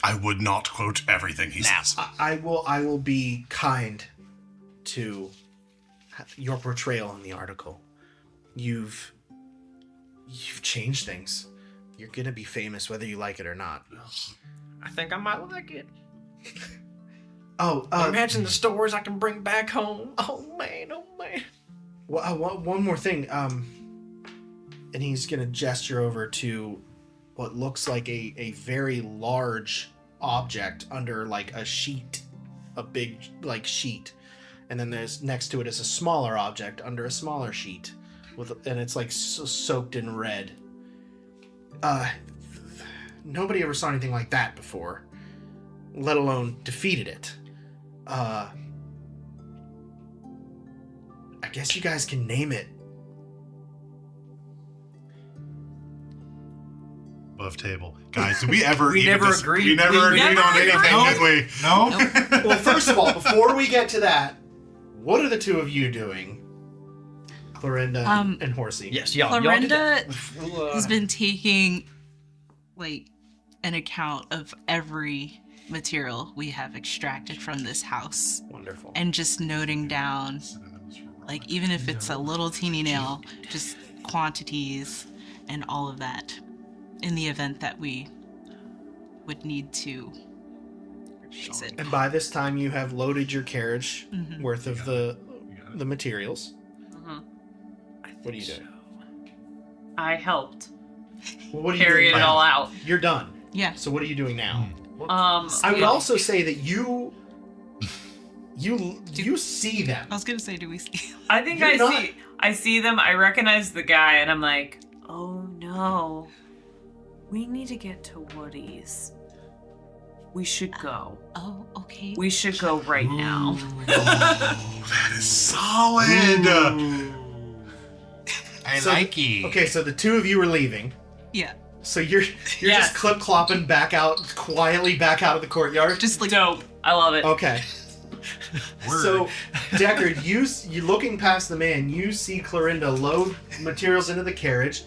I would not quote everything he says. I will be kind to your portrayal in the article. You've changed things. You're gonna be famous whether you like it or not. I think I might like it. Oh, Imagine the stories I can bring back home. Oh man, oh man. one more thing. And he's gonna gesture over to what looks like a very large object under like a sheet, a big like sheet, and then there's next to it is a smaller object under a smaller sheet, and it's like soaked in red. Nobody ever saw anything like that before, let alone defeated it. I guess you guys can name it. Above table. Guys, did we ever We even never dis- agreed. We never We agreed never on anything, agreed. did we? No. Well, first of all, before we get to that, what are the two of you doing? Clorinda and Horsey. Yes, y'all do that. Clorinda has been taking like an account of every material we have extracted from this house Wonderful. and just noting down, like, even if it's a little teeny nail, just quantities and all of that in the event that we would need to purchase it. And by this time, you have loaded your carriage worth of the materials. What are you doing? I helped Well, what are you carry doing it now? all out. You're done. Yeah. So what are you doing now? I I would also say that you see them. I was gonna say, do we see? I think You're not- I see them. I recognize the guy, and I'm like, oh no, we need to get to Woody's. We should go. Oh, okay. We should go right now. That is solid. I So- like you. Okay, so the two of you are leaving. Yeah. So you're Yes. just clip-clopping quietly back out of the courtyard. Just like Dope. I love it. Okay. Word. So, Deckard, you looking past the man, you see Clorinda load materials into the carriage,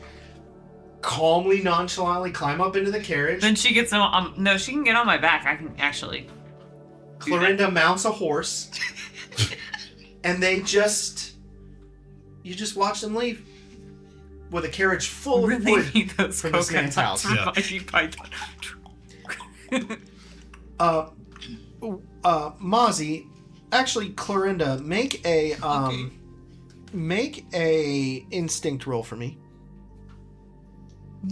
calmly, nonchalantly climb up into the carriage. Then she gets on. No, she can get on my back. I can actually. Clorinda mounts a horse, and you just watch them leave with a carriage full of Really wood need those from this man's coconuts house. Yeah. reviving Python. Mozzie, actually, Clorinda, make a instinct roll for me.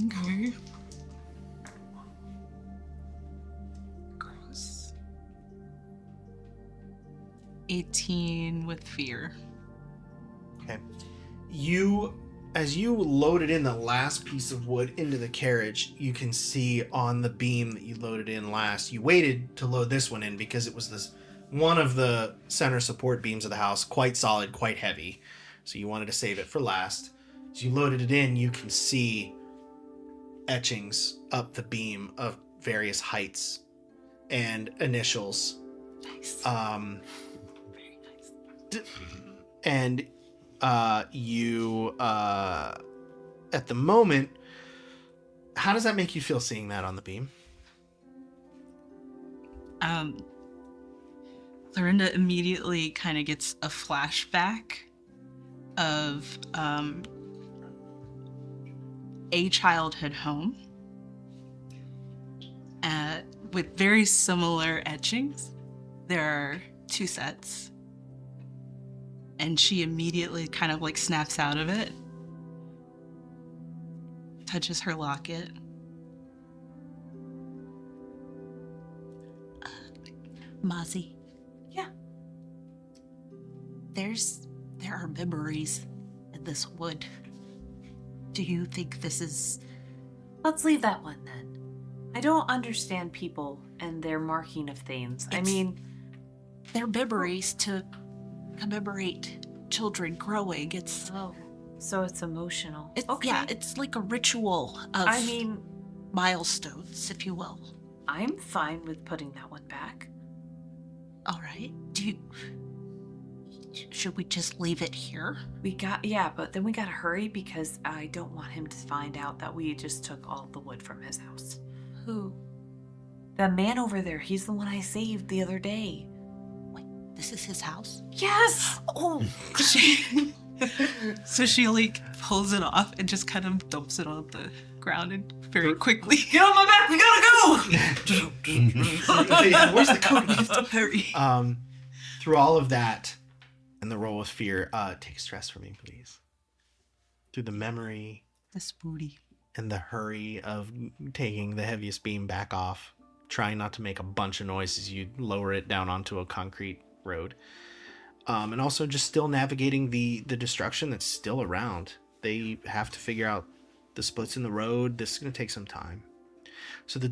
Okay. Gross. 18 with fear. Okay. As you loaded in the last piece of wood into the carriage, you can see on the beam that you loaded in last, you waited to load this one in because it was this one of the center support beams of the house, quite solid, quite heavy. So you wanted to save it for last. As you loaded it in, you can see etchings up the beam of various heights and initials. Nice. Very nice. And you at the moment, how does that make you feel seeing that on the beam? Clorinda immediately kind of gets a flashback of a childhood home with very similar etchings. There are 2 sets. And she immediately kind of like snaps out of it, touches her locket. Mozzie, Yeah. there are memories in this wood. Do you think this is... Let's leave that one then. I don't understand people and their marking of things. I It's- mean, They're memories to commemorate children growing. oh, so it's emotional. It's okay. yeah, it's like a ritual of I mean, milestones, if you will. I'm fine with putting that one back. All right. Should we just leave it here? But then we gotta hurry because I don't want him to find out that we just took all the wood from his house. Who? The man over there, he's the one I saved the other day. Wait, this is his house? Yes! Oh, So she like pulls it off and just kind of dumps it on the ground and very quickly. Get on my back, we gotta go! Where's the code? Hurry. Through all of that and the roll with fear, take stress for me, please. Through the memory This booty. and the hurry of taking the heaviest beam back off, trying not to make a bunch of noise as you lower it down onto a concrete road. And also just still navigating the destruction that's still around. They have to figure out the splits in the road. This is going to take some time. So the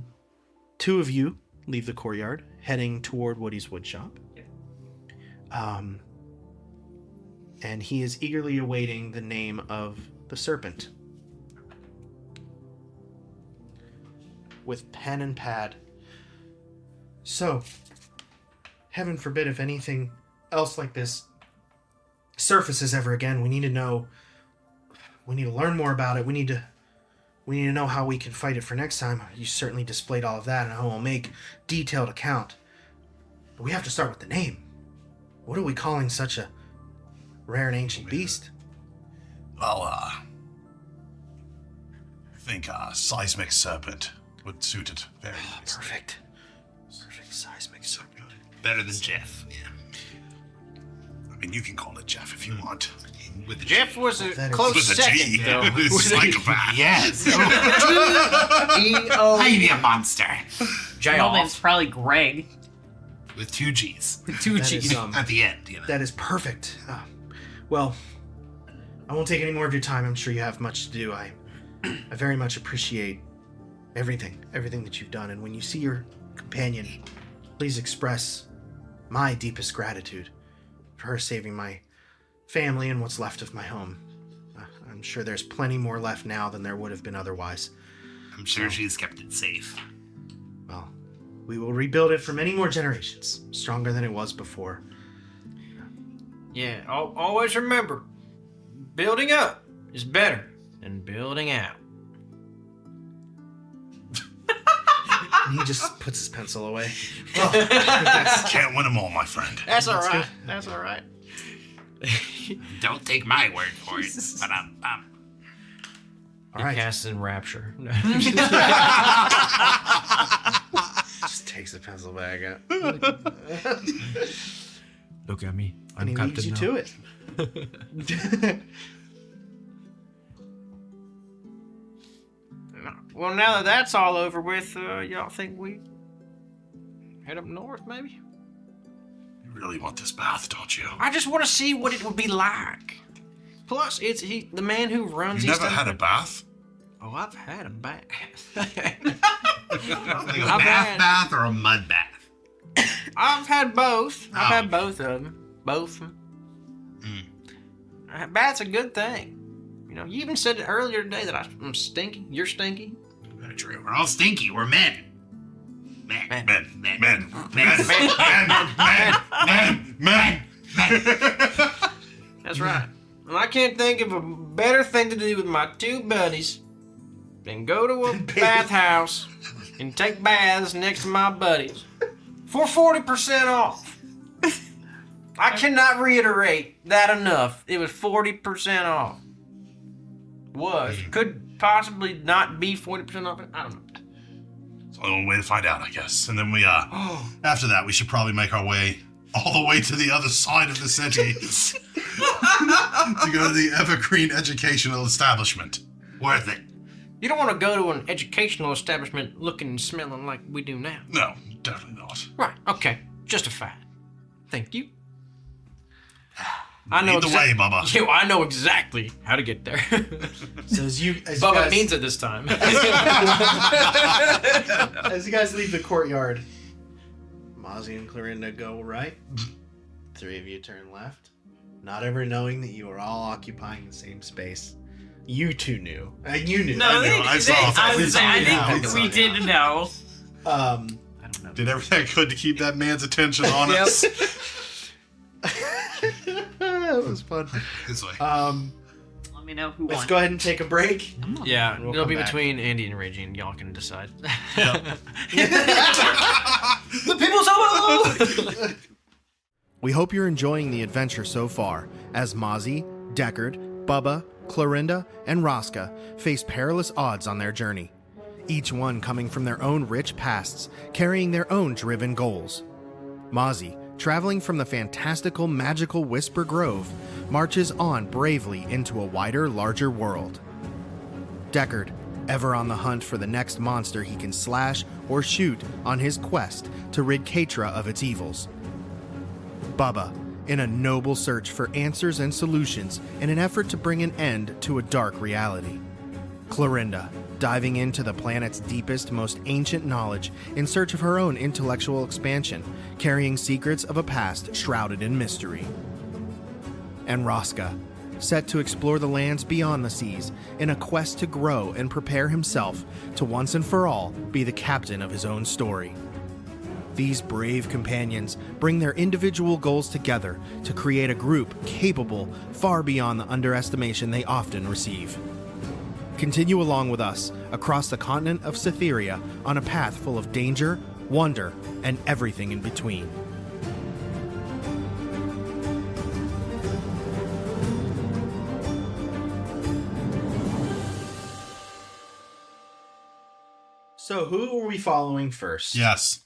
2 of you leave the courtyard, heading toward Woody's woodshop. And he is eagerly awaiting the name of the serpent. With pen and pad. So, heaven forbid if anything else like this surfaces ever again, we need to know. We need to learn more about it. We need to know how we can fight it for next time. You certainly displayed all of that, and I will make detailed account. But we have to start with the name. What are we calling such a rare and ancient beast? Well, I think seismic serpent would suit it very nicely. Perfect. Perfect seismic serpent. Better than Jeff. Yeah. I mean, you can call it Jeff if you want. With the Jeff was a That is- close With a second, G. though. Psychopath. Yes. E-O. Baby a monster. J Real off. name's probably Greg. With 2 G's. Two That G's. is, At the end, you know. that is perfect. Well, I won't take any more of your time. I'm sure you have much to do. I very much appreciate everything that you've done. And when you see your companion, please express my deepest gratitude for her saving my family and what's left of my home. I'm sure there's plenty more left now than there would have been otherwise. I'm sure she's kept it safe. Well, we will rebuild it for many more generations, stronger than it was before. Yeah, always remember, building up is better than building out. And he just puts his pencil away. Can't win them all, my friend. That's all right. good. That's all right. Don't take my word for it. But All right. Casts in rapture. Just takes the pencil bag out. Look at me. I'm And he leads you to it. Well, now that that's all over with, y'all think we head up north, maybe? You really want this bath, don't you? I just want to see what it would be like. Plus, it's the man who runs. You never had a bath? Oh, I've had a bath. Like a I've bath or a mud bath? I've had both. I've Oh. had both of them. Both. Bath's a good thing. You know, you even said it earlier today that I'm stinky. You're stinky. Very true. We're all stinky. We're men. Men. Men. Men. Men. Men. Men. That's right. And I can't think of a better thing to do with my two buddies than go to a bathhouse and take baths next to my buddies for 40% off. I cannot reiterate that enough. It was 40% off. Could possibly not be 40% off. I don't know. It's the only way to find out, I guess. And then we, after that, we should probably make our way all the way to the other side of the city to go to the Evergreen Educational Establishment. Worth it. You don't want to go to an educational establishment looking and smelling like we do now. No, definitely not. Right, okay. Justified. Thank you. I know Lead the way, Bubba. Yeah, I know exactly how to get there. So as you Bubba guys, means it this time. as you guys leave the courtyard, Mozzie and Clorinda go right. Three of you turn left, not ever knowing that you are all occupying the same space. You two knew. You knew. No, I saw. I We was saw saying, now. I think we did know. Did everything I could to keep that man's attention on us. That was fun. This way. Let me know who Let's won. go ahead and take a break. Yeah, We'll it'll come be back. between Andy and Reggie, and y'all can decide. The people's elbow! We hope you're enjoying the adventure so far, as Mozzie, Deckard, Bubba, Clorinda, and Rosca face perilous odds on their journey. Each one coming from their own rich pasts, carrying their own driven goals. Mozzie, traveling from the fantastical magical Whisper Grove, marches on bravely into a wider, larger world. Deckard, ever on the hunt for the next monster he can slash or shoot on his quest to rid Katra of its evils. Bubba, in a noble search for answers and solutions in an effort to bring an end to a dark reality. Clorinda, diving into the planet's deepest, most ancient knowledge in search of her own intellectual expansion, carrying secrets of a past shrouded in mystery. And Rosca, set to explore the lands beyond the seas in a quest to grow and prepare himself to once and for all be the captain of his own story. These brave companions bring their individual goals together to create a group capable far beyond the underestimation they often receive. Continue along with us across the continent of Cytheria on a path full of danger, wonder, and everything in between. So who are we following first? Yes,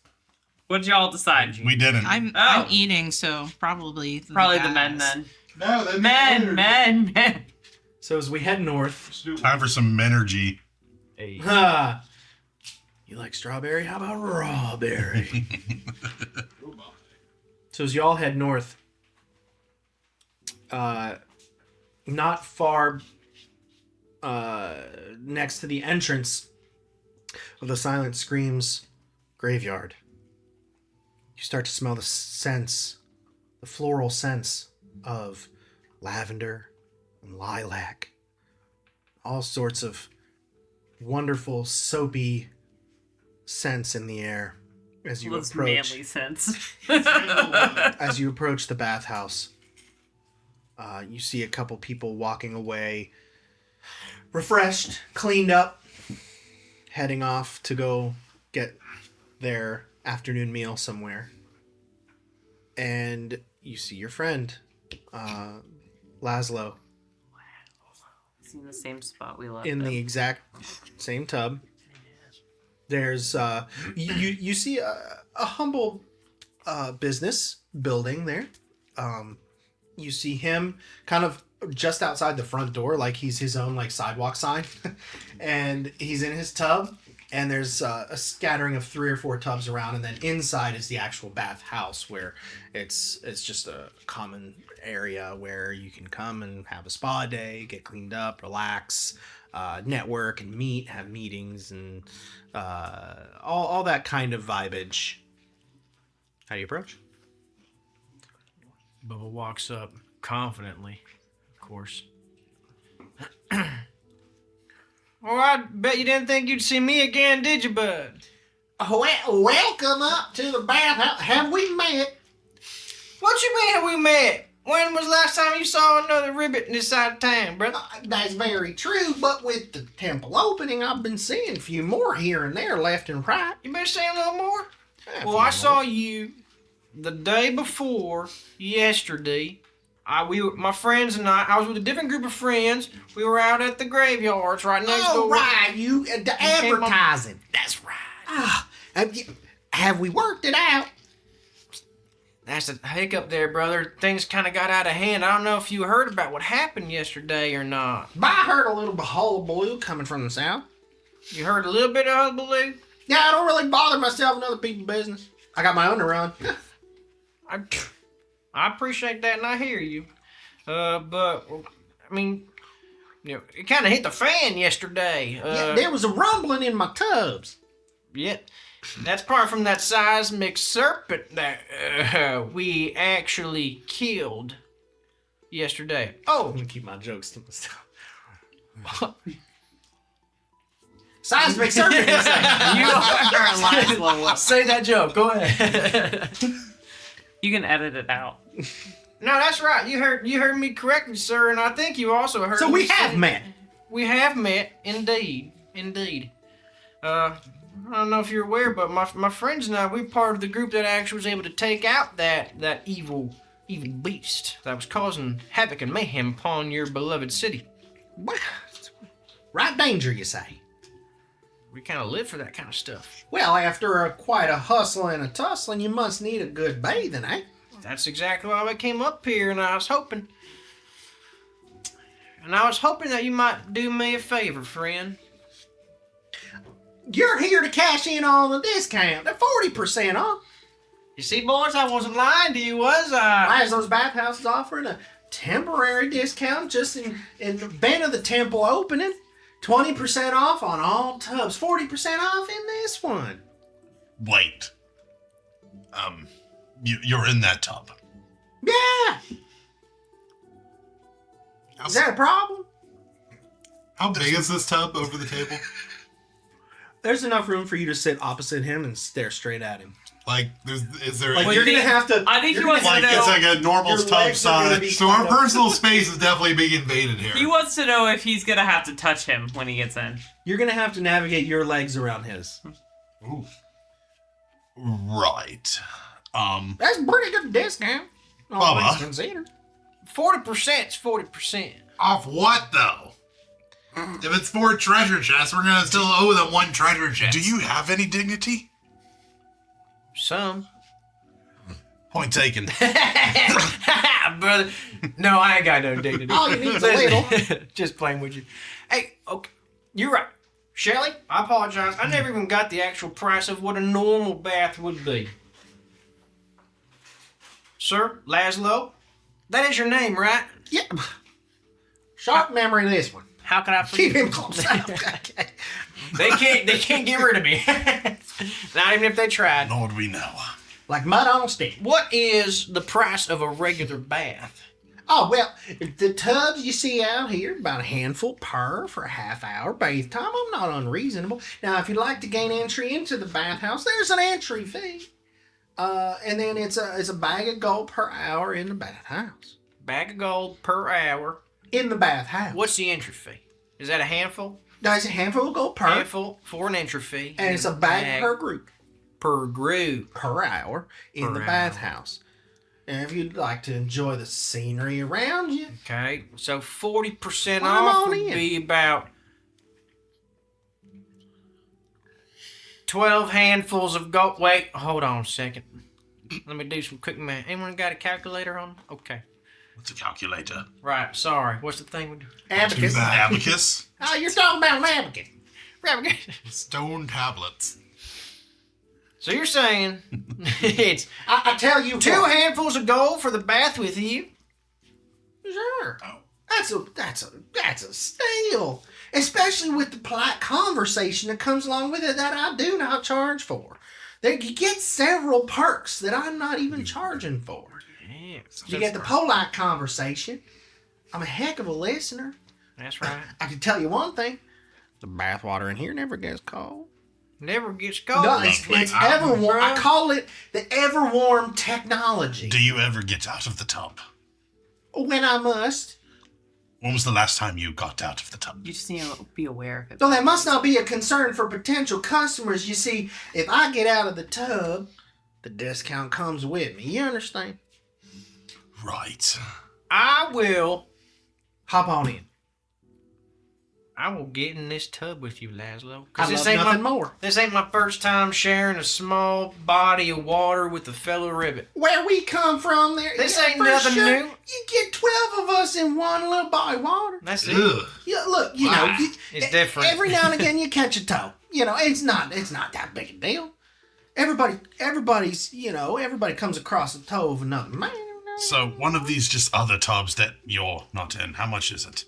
What'd y'all decide? we didn't. I'm eating, so probably the men guys. then. No, that'd be Men. So as we head north, Time for some energy. ha! You like strawberry? How about raw berry? So as y'all head north, not far next to the entrance of the Silent Screams graveyard, you start to smell the floral scents of lavender and lilac, all sorts of wonderful soapy scents in the air as you Those approach. manly sense. As you approach the bathhouse, you see a couple people walking away, refreshed, cleaned up, heading off to go get their afternoon meal somewhere. And you see your friend, Laszlo, It's in the same spot we left in him. the exact same tub. There's you see a humble business building there. You see him kind of just outside the front door, like he's his own like sidewalk sign, and he's in his tub. And there's a scattering of 3 or 4 tubs around, and then inside is the actual bathhouse where it's just a common area where you can come and have a spa day, get cleaned up, relax, network and meet, have meetings, and all that kind of vibage. How do you approach? Bubba walks up confidently, of course. Oh, I bet you didn't think you'd see me again, did you, bud? Welcome up to the bathhouse. Have we met? What you mean have we met? When was the last time you saw another ribbit in this side of town, brother? That's very true, but with the temple opening, I've been seeing a few more here and there, left and right. You been seeing a little more? A Well, few I more. saw you the day before yesterday. My friends and I was with a different group of friends. We were out at the graveyards right next Oh, door. right, the came up- advertising. That's right. Ah, have we worked it out? That's a hiccup there, brother. Things kind of got out of hand. I don't know if you heard about what happened yesterday or not. But I heard a little hullabaloo coming from the south. You heard a little bit of hullabaloo? Yeah, I don't really bother myself in other people's business. I got my own to run. I appreciate that, and I hear you. But I mean, it kind of hit the fan yesterday. Yeah, there was a rumbling in my tubs. Yeah, that's probably from that seismic serpent that we actually killed yesterday. I'm gonna keep my jokes to myself. Seismic serpent. You are lying slow. Say that joke. Go ahead. You can edit it out. No, that's right. You heard me correctly, sir, and I think you also heard. So me we say- have met. We have met, indeed. I don't know if you're aware, but my friends and I, we're part of the group that actually was able to take out that evil beast that was causing havoc and mayhem upon your beloved city. What? Right danger, you say? We kind of live for that kind of stuff. Well, after quite a hustle and a tussling, you must need a good bathing, eh? That's exactly why I came up here, and I was hoping that you might do me a favor, friend. You're here to cash in on the discount. They're 40% off. You see, boys, I wasn't lying to you, was I? As those bathhouses offering a temporary discount just in the event of the temple opening. 20% off on all tubs. 40% off in this one. Wait. You're in that tub. Yeah. Is that a problem? How big is this tub over the table? There's enough room for you to sit opposite him and stare straight at him. Like, is there Like, any, you're going to have to... I think he you're wants gonna to like know. it's like a normal Your tub legs are gonna be size? So our kind of- personal space is definitely being invaded here. He wants to know if he's gonna have to touch him when he gets in. You're going to have to navigate your legs around his. Ooh. Right. That's a pretty good discount. All Bubba. things considered. 40% is 40%. Off what though? If it's 4 treasure chests, we're gonna still owe them 1 treasure chest. Do you have any dignity? Some. Point taken. Brother. No, I ain't got no dignity. All you need is a little. Just playing with you. Hey, okay. You're right. Shelly, I apologize. I never even got the actual price of what a normal bath would be. Sir, Laszlo, that is your name, right? Yeah. Short memory this one. How can I Keep forget? him close. Okay. They can't get rid of me. Not even if they tried. Nor do we know. Like mud on a stick. What is the price of a regular bath? Oh, well, the tubs you see out here, about a handful per for a half-hour bathe time. I'm not unreasonable. Now, if you'd like to gain entry into the bathhouse, there's an entry fee. And then it's a bag of gold per hour in the bathhouse. Bag of gold per hour. In the bathhouse. What's the entry fee? Is that a handful? There's a handful of gold per, Handful for an entry fee. and it's a bag per group. per group. Per hour in Per the hour. bathhouse. And if you'd like to enjoy the scenery around you, Okay, so 40% Come off on would in. be about 12 handfuls of gold. Wait, hold on a second. Let me do some quick math. Anyone got a calculator on? Okay. What's a calculator? Right, sorry. What's the thing we do? Abacus. Abacus? Oh, you're talking about an abacus. Stone tablets. So you're saying it's I tell you two what. handfuls of gold for the bath with you? Sure. That's a steal. Especially with the polite conversation that comes along with it that I do not charge for. You get several perks that I'm not even charging for. Yeah. You get the polite conversation. I'm a heck of a listener. That's right. I can tell you one thing. The bathwater in here never gets cold. Never gets cold. No, it's ever warm. I call it the ever warm technology. Do you ever get out of the tub? When I must. When was the last time you got out of the tub? You just need to be aware of it. So that must not be a concern for potential customers. You see, if I get out of the tub, the discount comes with me. You understand? Right. I will Hop on in. get in this tub with you, Laszlo. I This love ain't nothing my more. This ain't my first time sharing a small body of water with a fellow ribbit. Where we come from, there. This yeah, ain't for nothing sure, new. You get 12 of us in one little body of water. That's it. Ugh. Yeah, look, you Wow. know, It's different. Every now and again, you catch a toe. You know, it's not that big a deal. Everybody's, everybody comes across the toe of another man. So one of these just other tubs that you're not in, how much is it?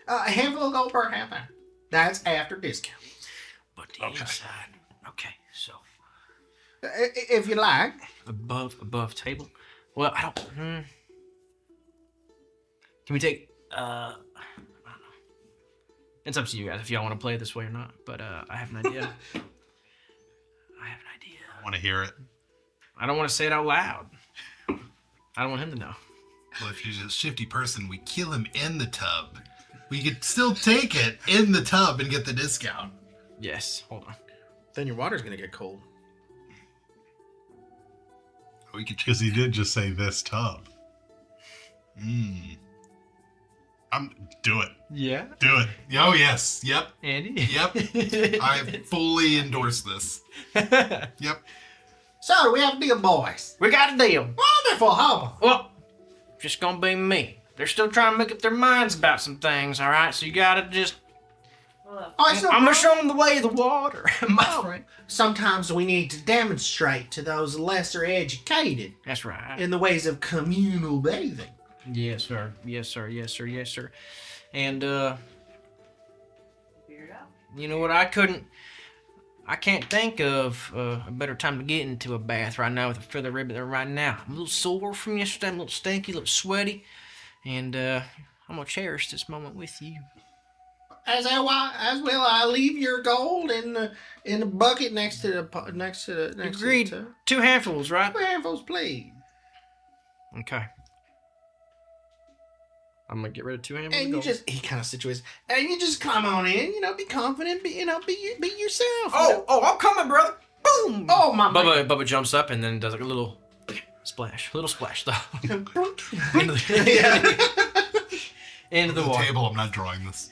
A handful of gold per half hour. That's after discount. But the inside. Okay, so If you like. above table. Well, I don't. Can we take? I don't know. It's up to you guys if y'all want to play it this way or not. But I have an idea. I want to hear it. I don't want to say it out loud. I don't want him to know. Well, if he's a shifty person, we kill him in the tub. We could still take it in the tub and get the discount. Yes. Hold on. Then your water's going to get cold. We could Because he did just say this tub. Do it. Yeah. Do it. Oh, yes. Yep. Andy. Yep. I fully endorse this. Yep. So, we have a deal, boys. We got a deal. Wonderful, hubble. Well, just gonna be me. They're still trying to make up their minds about some things, all right? So you gotta just. Oh, it's no I'm gonna problem. show them the way of the water, my friend. Sometimes we need to demonstrate to those lesser educated That's right. in the ways of communal bathing. Yes, sir. Yes, sir. Yes, sir. Yes, sir. And you know what? I can't think of a better time to get into a bath right now with a feather ribbon than right now. I'm a little sore from yesterday. I'm a little stinky, a little sweaty, and I'm gonna cherish this moment with you. As will I leave your gold in the bucket next to the Agreed. To 2 handfuls, right? the handfuls, please. Okay. I'm gonna get rid of 2 handfuls. And of you gold. he kind of situates, and you just come on in, be confident, be yourself. I'm coming, brother. Boom. Oh, my man. Bubba jumps up and then does like a little splash though. Yeah. Into the The water. table, I'm not drawing this.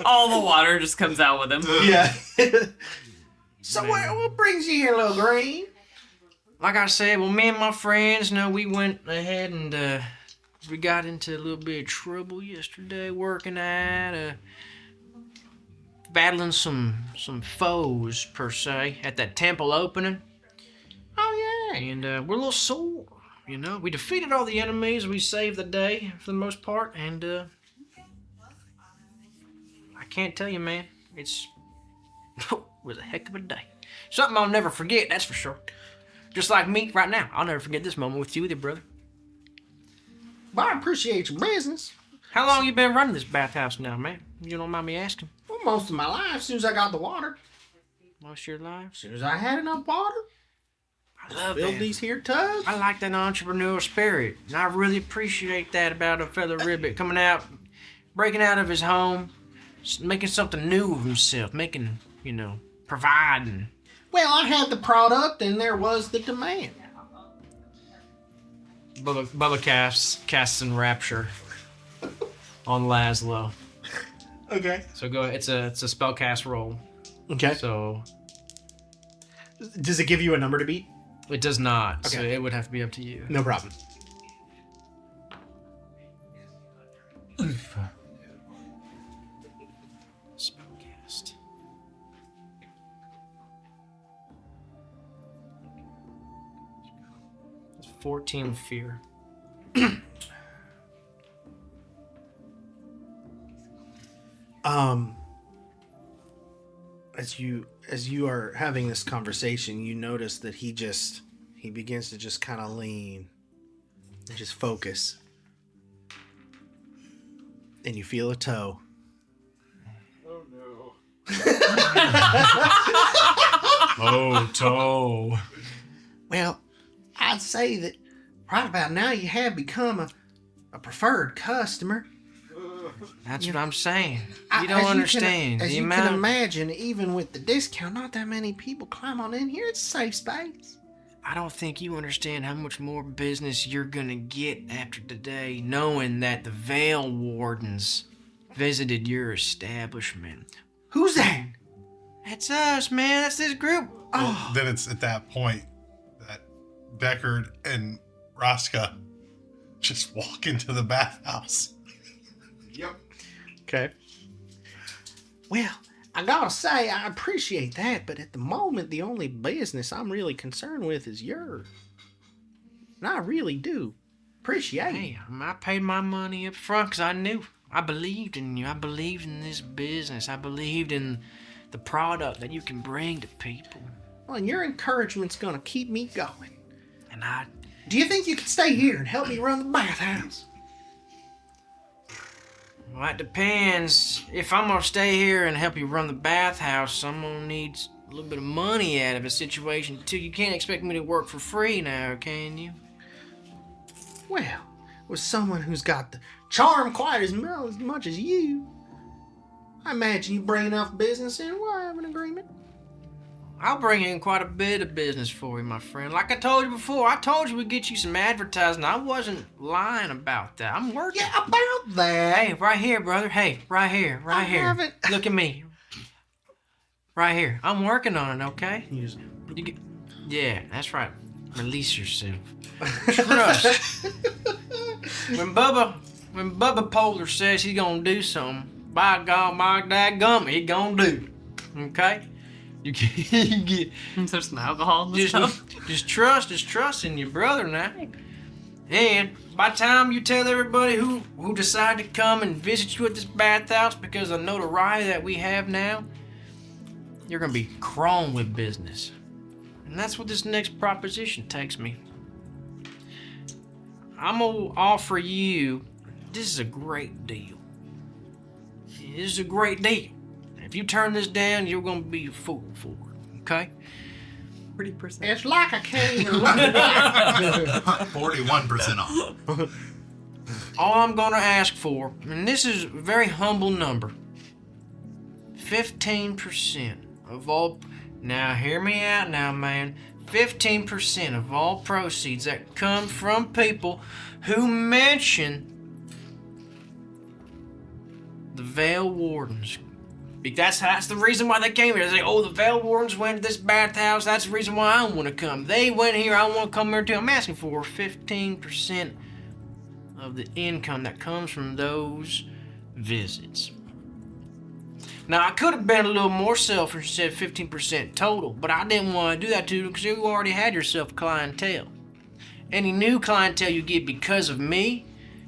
All the water just comes out with him. Yeah. So what brings you here, little green? Like I said, well, me and my friends, we went ahead and we got into a little bit of trouble yesterday working at battling some foes per se at that temple opening. Oh yeah. And we're a little sore, We defeated all the enemies. We saved the day for the most part, and I can't tell you, man. It was a heck of a day. Something I'll never forget, that's for sure. Just like me right now, I'll never forget this moment with you, brother. Well, I appreciate your business. How long you been running this bathhouse now, man? You don't mind me asking? Well, most of my life, as soon as I got the water, Most of your life? as soon as I had enough water, I love build that. these here tubs. I like that entrepreneurial spirit, and I really appreciate that about a feather ribbit coming out, breaking out of his home, making something new of himself, making, providing. Well, I had the product, and there was the demand. Bubba casts Enrapture on Laszlo. Okay. So go ahead. It's a spell cast roll. Okay. So Does it give you a number to beat? It does not, so Okay. it would have to be up to you. No problem. Spellcast. 14 fear. As you are having this conversation, you notice that he begins to just kind of lean and just focus. And you feel a toe. Oh, toe. Well, I'd say that right about now you have become a preferred customer. That's what I'm saying. As You don't understand. As The you amount can of- imagine, even with the discount, not that many people climb on in here. It's a safe space. I don't think you understand how much more business you're gonna get after today, knowing that the Veil Wardens visited your establishment. Who's that? That's us, man. That's this group. Well, then it's at that point that Deckard and Raska just walk into the bathhouse. Okay. Well, I gotta say, I appreciate that, but at the moment, the only business I'm really concerned with is yours. And I really do appreciate it. Hey, I paid my money up front because I knew. I believed in you. I believed in this business. I believed in the product that you can bring to people. Well, and your encouragement's gonna keep me going. And I Do you think you could stay here and help me run the bathhouse? Well, it depends. If I'm gonna stay here and help you run the bathhouse, I'm gonna need a little bit of money out of a situation too. You can't expect me to work for free now, can you? Well, with someone who's got the charm quite as much as you, I imagine you bring enough business in, we'll have an agreement. I'll bring in quite a bit of business for you, my friend. Like I told you before, I told you we'd get you some advertising. I wasn't lying about that. I'm working. Yeah, about that. Hey, right here, brother. Hey, right here, right I here. haven't- Look at me. Right here. I'm working on it, okay? You You get, yeah, that's right. Release yourself. Trust. When Bubba Polar says he's gonna do something, by God, my dadgummit, he gonna do it. Okay? You get Is there some alcohol in this stuff? just trust in your brother now. And by the time you tell everybody who decided to come and visit you at this bathhouse because of the notoriety that we have now, you're gonna be crawling with business. And that's what this next proposition takes me. I'm gonna offer you, this is a great deal. This is a great deal. If you turn this down, you're gonna be a fool for it, okay? 30%. It's like I can't even look it up. 41% off. All I'm gonna ask for, and this is a very humble number, 15% of all, now hear me out now, man, 15% of all proceeds that come from people who mention the Veil Wardens. That's the reason why they came here. They say, oh, the Veil Wardens went to this bathhouse. That's the reason why I want to come. They went here. I want to come here too. I'm asking for 15% of the income that comes from those visits. Now, I could have been a little more selfish and said 15% total, but I didn't want to do that to you because you already had yourself clientele. Any new clientele you get because of me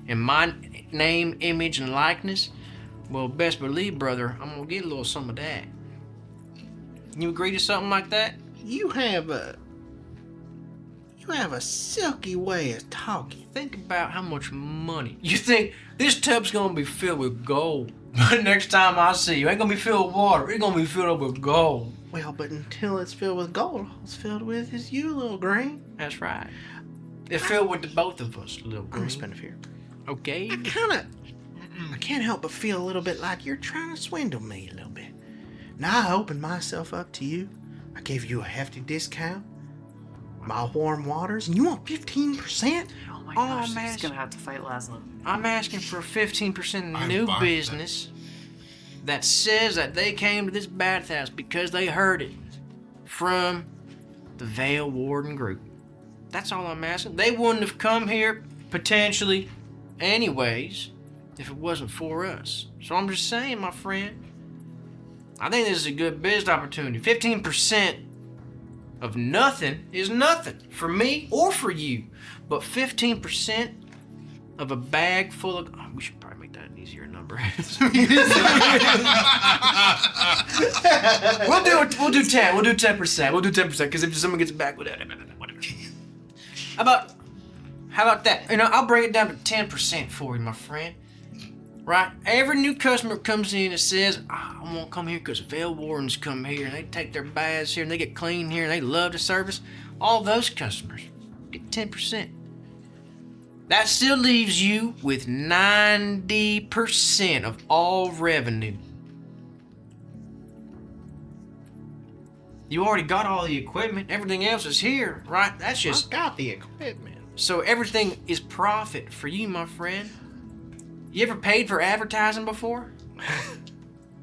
and my name, image, and likeness, well, best believe, brother, I'm gonna get a little some of that. You agree to something like that? You have a silky way of talking. Think about how much money. You think this tub's gonna be filled with gold. But next time I see you, it ain't gonna be filled with water. It's gonna be filled up with gold. Well, but until it's filled with gold, all it's filled with is you, little green. That's right. It's filled with the both of us, little I'm green. gonna spend a fear. Okay. I can't help but feel a little bit like you're trying to swindle me a little bit. Now I opened myself up to you. I gave you a hefty discount. My warm waters, and you want 15%? Oh my Oh, gosh, man. he's gonna have to fight Laszlo. I'm asking for 15% I'm new fine with business that says that they came to this bathhouse because they heard it from the Veil Warden group. That's all I'm asking. They wouldn't have come here, potentially, anyways, if it wasn't for us. So I'm just saying, my friend, I think this is a good business opportunity. 15% of nothing is nothing for me or for you. But 15% of a bag full of... Oh, we should probably make that an easier number. We'll do 10. We'll do 10%. We'll do 10% because if someone gets it back with that, whatever. How about that? I'll bring it down to 10% for you, my friend. Right? Every new customer comes in and says, I want to come here because Veil Wardens come here and they take their baths here and they get clean here and they love the service. All those customers get 10%. That still leaves you with 90% of all revenue. You already got all the equipment. Everything else is here, right? That's just... I got the equipment. So everything is profit for you, my friend. You ever paid for advertising before?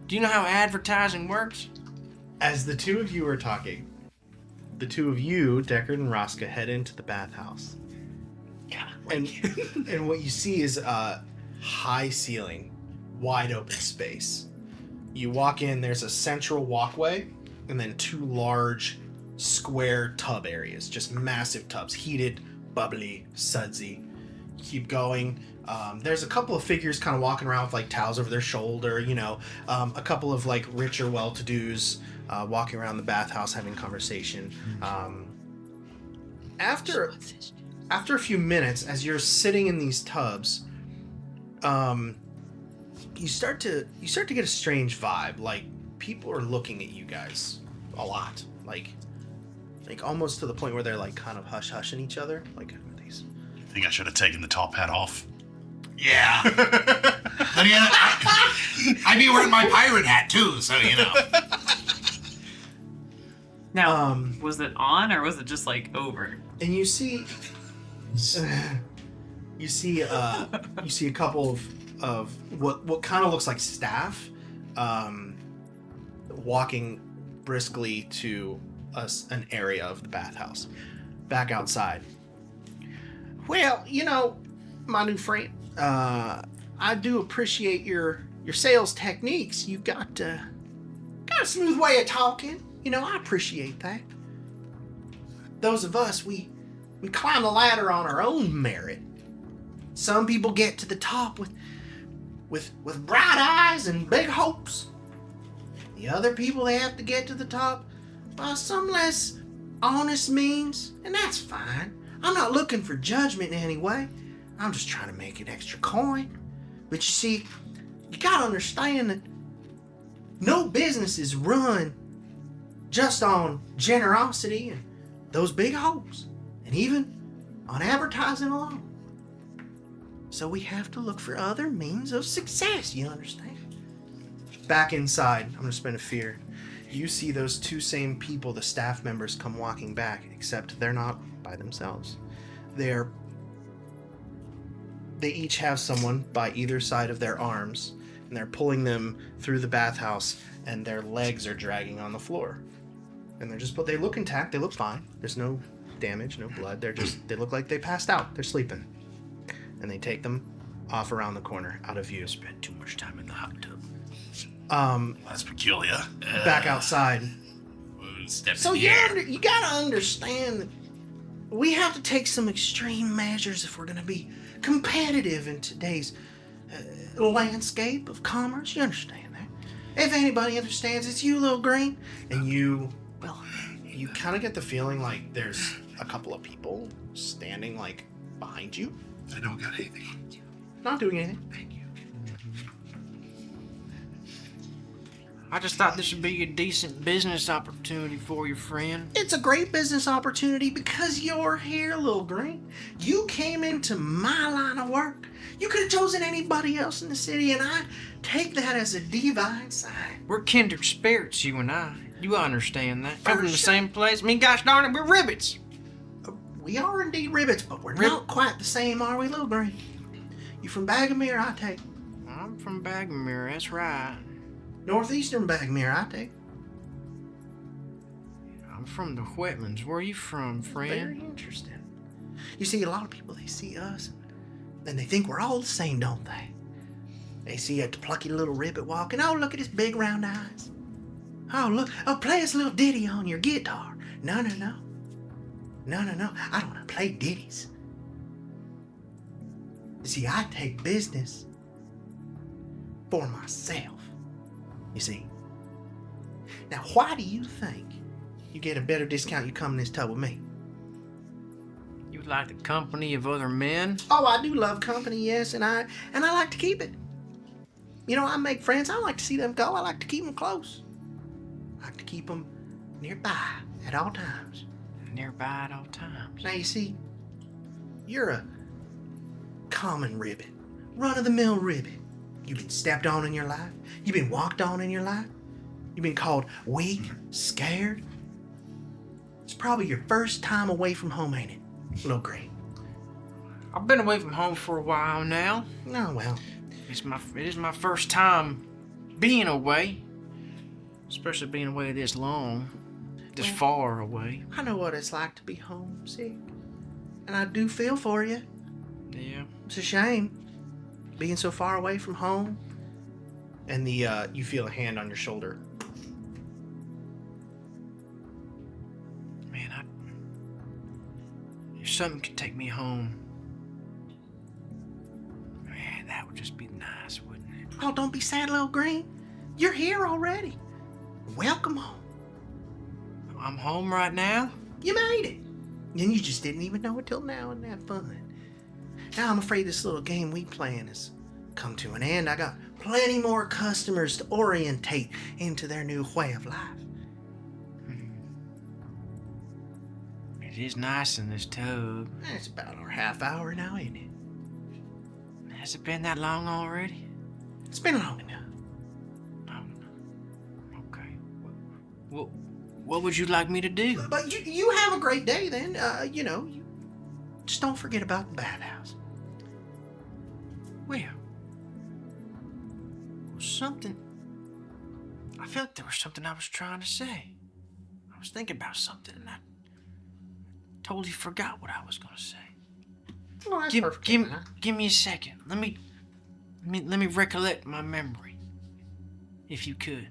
Do you know how advertising works? As the two of you are talking, the two of you, Deckard and Rosca, head into the bathhouse. Yeah. And what you see is a high ceiling, wide open space. You walk in, there's a central walkway, and then two large square tub areas, just massive tubs, heated, bubbly, sudsy. Keep going. There's a couple of figures kind of walking around with like towels over their shoulder, a couple of like richer well-to-dos walking around the bathhouse having conversation. After a few minutes, as you're sitting in these tubs, you start to get a strange vibe. Like people are looking at you guys a lot, like almost to the point where they're like kind of hushing each other. Like, who are these? I think I should have taken the top hat off. Yeah. Then again, I'd be wearing my pirate hat too, so Now, was it on or was it just like over? And you see a couple of what kind of looks like staff walking briskly to an area of the bathhouse back outside. Well, my new friend, I do appreciate your sales techniques. You got a smooth way of talking. I appreciate that. Those of us, we climb the ladder on our own merit. Some people get to the top with bright eyes and big hopes. The other people, they have to get to the top by some less honest means, and that's fine. I'm not looking for judgment in any way. I'm just trying to make an extra coin. But you see, you gotta understand that no business is run just on generosity and those big hopes, and even on advertising alone. So we have to look for other means of success, you understand? Back inside, I'm gonna spend a fear. You see those two same people, the staff members, come walking back, except they're not by themselves. They each have someone by either side of their arms, and they're pulling them through the bathhouse, and their legs are dragging on the floor. And but they look intact, they look fine. There's no damage, no blood. They look like they passed out. They're sleeping. And they take them off around the corner, out of view. Spent too much time in the hot tub. That's peculiar. Back outside. So in the air. you gotta understand that we have to take some extreme measures if we're gonna be competitive in today's landscape of commerce. You understand that? If anybody understands, it's you, Little Green. And you kind of get the feeling like there's a couple of people standing like behind you. I don't got anything. Not doing anything. Thank you. I just thought this would be a decent business opportunity for your friend. It's a great business opportunity because you're here, Little Green. You came into my line of work. You could have chosen anybody else in the city, and I take that as a divine sign. We're kindred spirits, you and I. You understand that. Come from the same place. I mean, gosh darn it, we're ribbits. We are indeed ribbits, but we're not quite the same, are we, Little Green? You from Bagomere, I take. I'm from Bagomere, that's right. Northeastern Bagomere, I take. I'm from the wetlands. Where are you from, Very friend? interesting. You see, a lot of people, they see us, and they think we're all the same, don't they? They see a plucky little ribbit walking. Oh, look at his big round eyes. Oh, look. Oh, play us a little ditty on your guitar. No. No. I don't want to play ditties. You see, I take business for myself. You see. Now, why do you think you get a better discount you come in this tub with me? You like the company of other men? Oh, I do love company, yes, and I like to keep it. You know, I make friends. I don't like to see them go. I like to keep them close. I like to keep them nearby at all times. Nearby at all times. Now, you see, you're a common ribbit, run-of-the-mill ribbit. You've been stepped on in your life. You've been walked on in your life. You've been called weak, scared. It's probably your first time away from home, ain't it, little Green? I've been away from home for a while now. Oh, well. It is my first time being away. Especially being away this long. This far away. I know what it's like to be homesick. And I do feel for you. Yeah. It's a shame being so far away from home. And you feel a hand on your shoulder. Man, if something could take me home, man, that would just be nice, wouldn't it? Oh, don't be sad, little Green. You're here already. Welcome home. I'm home right now? You made it. And you just didn't even know it till now and have fun. Now I'm afraid this little game we playing has come to an end. I got plenty more customers to orientate into their new way of life. It is nice in this tub. It's about our half hour now, ain't it? Has it been that long already? It's been long enough. Okay. Well, what would you like me to do? But you have a great day then. You just don't forget about the bathhouse. Well, something. I felt there was something I was trying to say. I was thinking about something and I totally forgot what I was going to say. Well, that's perfectly fine. Give me a second. Let me recollect my memory, if you could.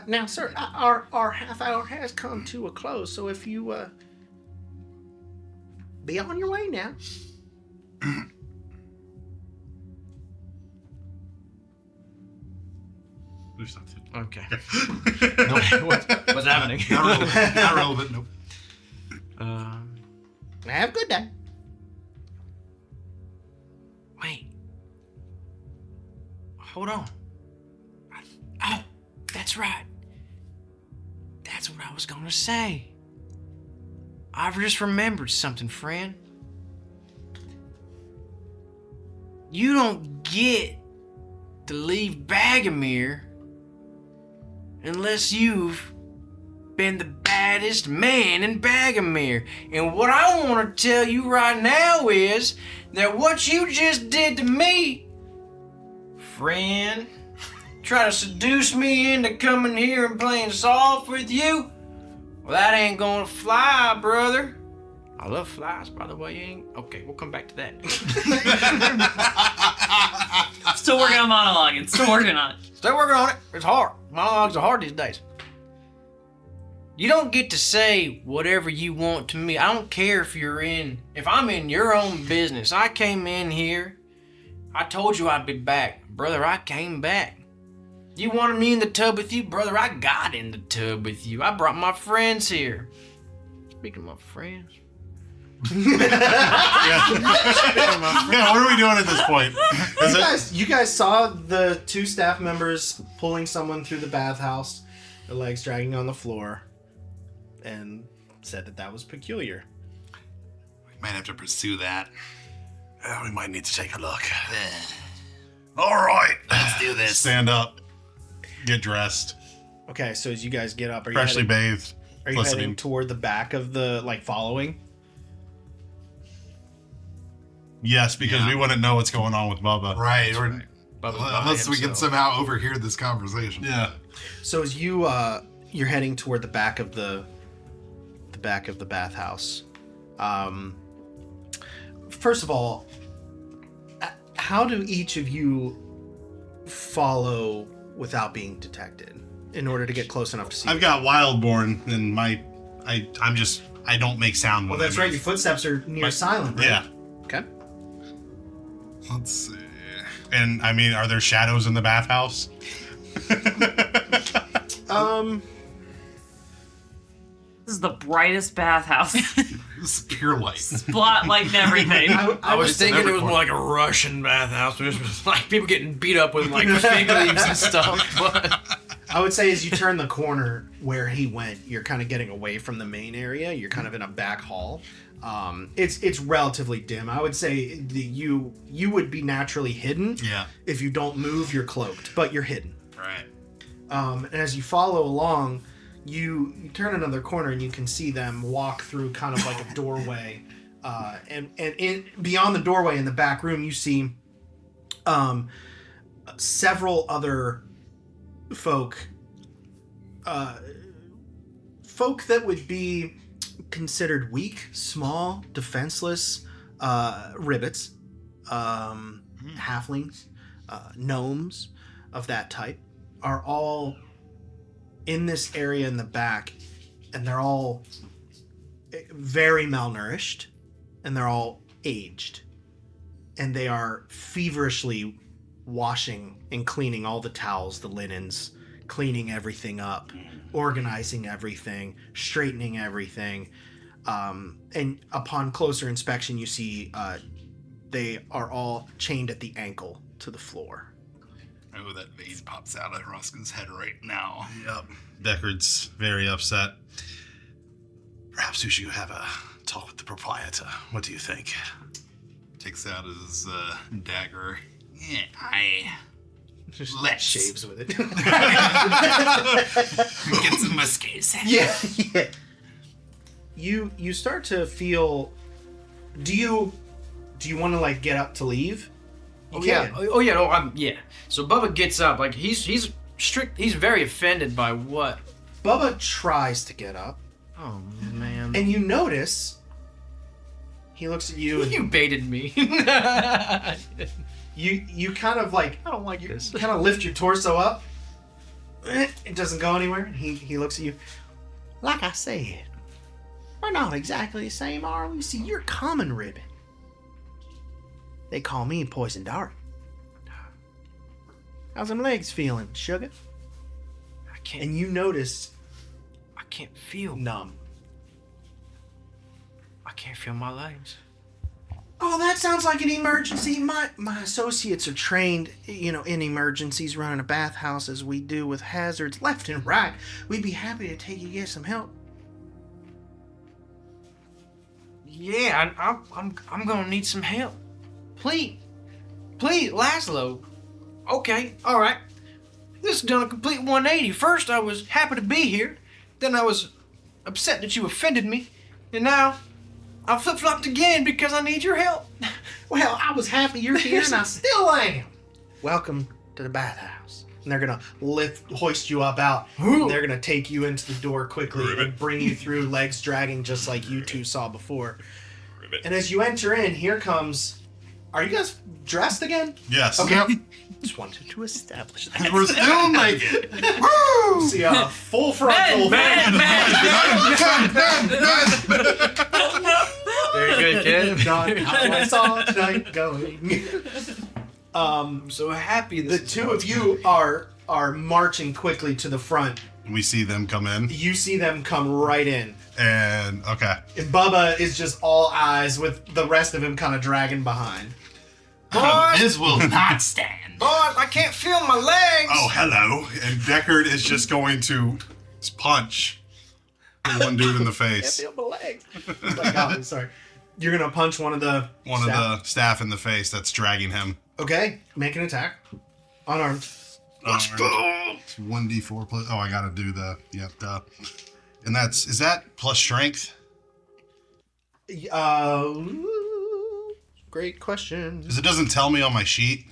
Now, sir, our half hour has come to a close, so if you be on your way now. Do something. Okay. What's happening? Not relevant. Nope. Have a good day. Wait. Hold on. Oh, that's right. That's what I was gonna say. I've just remembered something, friend. You don't get to leave Bagomere unless you've been the baddest man in Bagomere. And what I want to tell you right now is that what you just did to me, friend, try to seduce me into coming here and playing soft with you, well, that ain't gonna fly, brother. I love flies, by the way. Okay, we'll come back to that. Still working on monologuing. Still working on it. Still working on it. It's hard. Monologues are hard these days. You don't get to say whatever you want to me. I don't care if I'm in your own business. I came in here. I told you I'd be back. Brother, I came back. You wanted me in the tub with you? Brother, I got in the tub with you. I brought my friends here. Speaking of my friends. Yeah, what are we doing at this point? You guys saw the two staff members pulling someone through the bathhouse, their legs dragging on the floor, and said that was peculiar. We might have to pursue that. We might need to take a look. All right. Let's do this. Stand up. Get dressed. Okay, so as you guys get up, are you Freshly heading, bathed. are you listening. heading toward the back of the, following? Yes, because we wouldn't know what's going on with Bubba. Right. Bubba's Well, by unless we can himself. somehow overhear this conversation. Yeah. So as you're heading toward the back of the bathhouse. First of all, how do each of you follow without being detected in order to get close enough to see? I've got Wildborn, and I don't make sound. Well, when I that's right. move. Your footsteps are near silent, right? Yeah. Okay. Let's see. And I mean, are there shadows in the bathhouse? This is the brightest bathhouse. It's pure light. Spotlight and everything. I was thinking it was everyone. more like a Russian bathhouse, which was like people getting beat up with like fig leaves and stuff. But I would say as you turn the corner where he went, you're kind of getting away from the main area. You're kind of in a back hall. It's relatively dim. I would say that you would be naturally hidden. Yeah. If you don't move, you're cloaked, but you're hidden. Right. And as you follow along, you turn another corner and you can see them walk through kind of like a doorway. And beyond the doorway in the back room, you see several other folk that would be considered weak, small, defenseless, ribbits, halflings, gnomes of that type are all in this area in the back, and they're all very malnourished, and they're all aged, and they are feverishly washing and cleaning all the towels, the linens, cleaning everything up, organizing everything, straightening everything. And upon closer inspection, you see they are all chained at the ankle to the floor. Oh, that vein pops out of Ruska's head right now. Yep. Deckard's very upset. Perhaps we should have a talk with the proprietor. What do you think? Takes out his dagger. Just Let's. shaves with it. Get some muskies. yeah. You start to feel. Do you want to like get up to leave? You can. yeah. So Bubba gets up, like he's strict. He's very offended by what. Bubba tries to get up, Oh man. and you notice he looks at you, and You baited me. you kind of like I don't like this. kind of lift your torso up. It doesn't go anywhere. And he looks at you. Like I said, we're not exactly the same, are we? See, you're common ribbon. They call me Poison Dart. How's them legs feeling, sugar? I can't. And you notice I can't feel. numb. I can't feel my legs. Oh, that sounds like an emergency. My associates are trained, in emergencies, running a bathhouse as we do with hazards left and right. We'd be happy to take you to get some help. Yeah, I'm gonna need some help. Please, Laszlo. Okay, all right. This has done a complete 180. First, I was happy to be here. Then I was upset that you offended me, and now I flip-flopped again because I need your help. Well, I was happy you're here, and I still am. Welcome to the bathhouse. And they're gonna hoist you up out. And they're gonna take you into the door quickly and bring you through, legs dragging, just like you two saw before. And as you enter in, here comes. Are you guys dressed again? Yes. Okay. Just wanted to establish that. We're still naked. See a full frontal. Very good, kid. Not how I saw tonight going. I'm so happy. The two of you are marching quickly to the front. We see them come in, You see them come right in. and okay. And Bubba is just all eyes with the rest of him kind of dragging behind. This will not stand. Boss, I can't feel my legs. Oh, hello. And Deckard is just going to punch the one dude in the face. Feel my leg. Like, oh, sorry. You're gonna punch one of the One of the staff in the face that's dragging him. Okay, make an attack. Unarmed. It's 1d4 plus. Oh, I gotta do the. Yep, duh. And is that plus strength? Great question. Because it doesn't tell me on my sheet.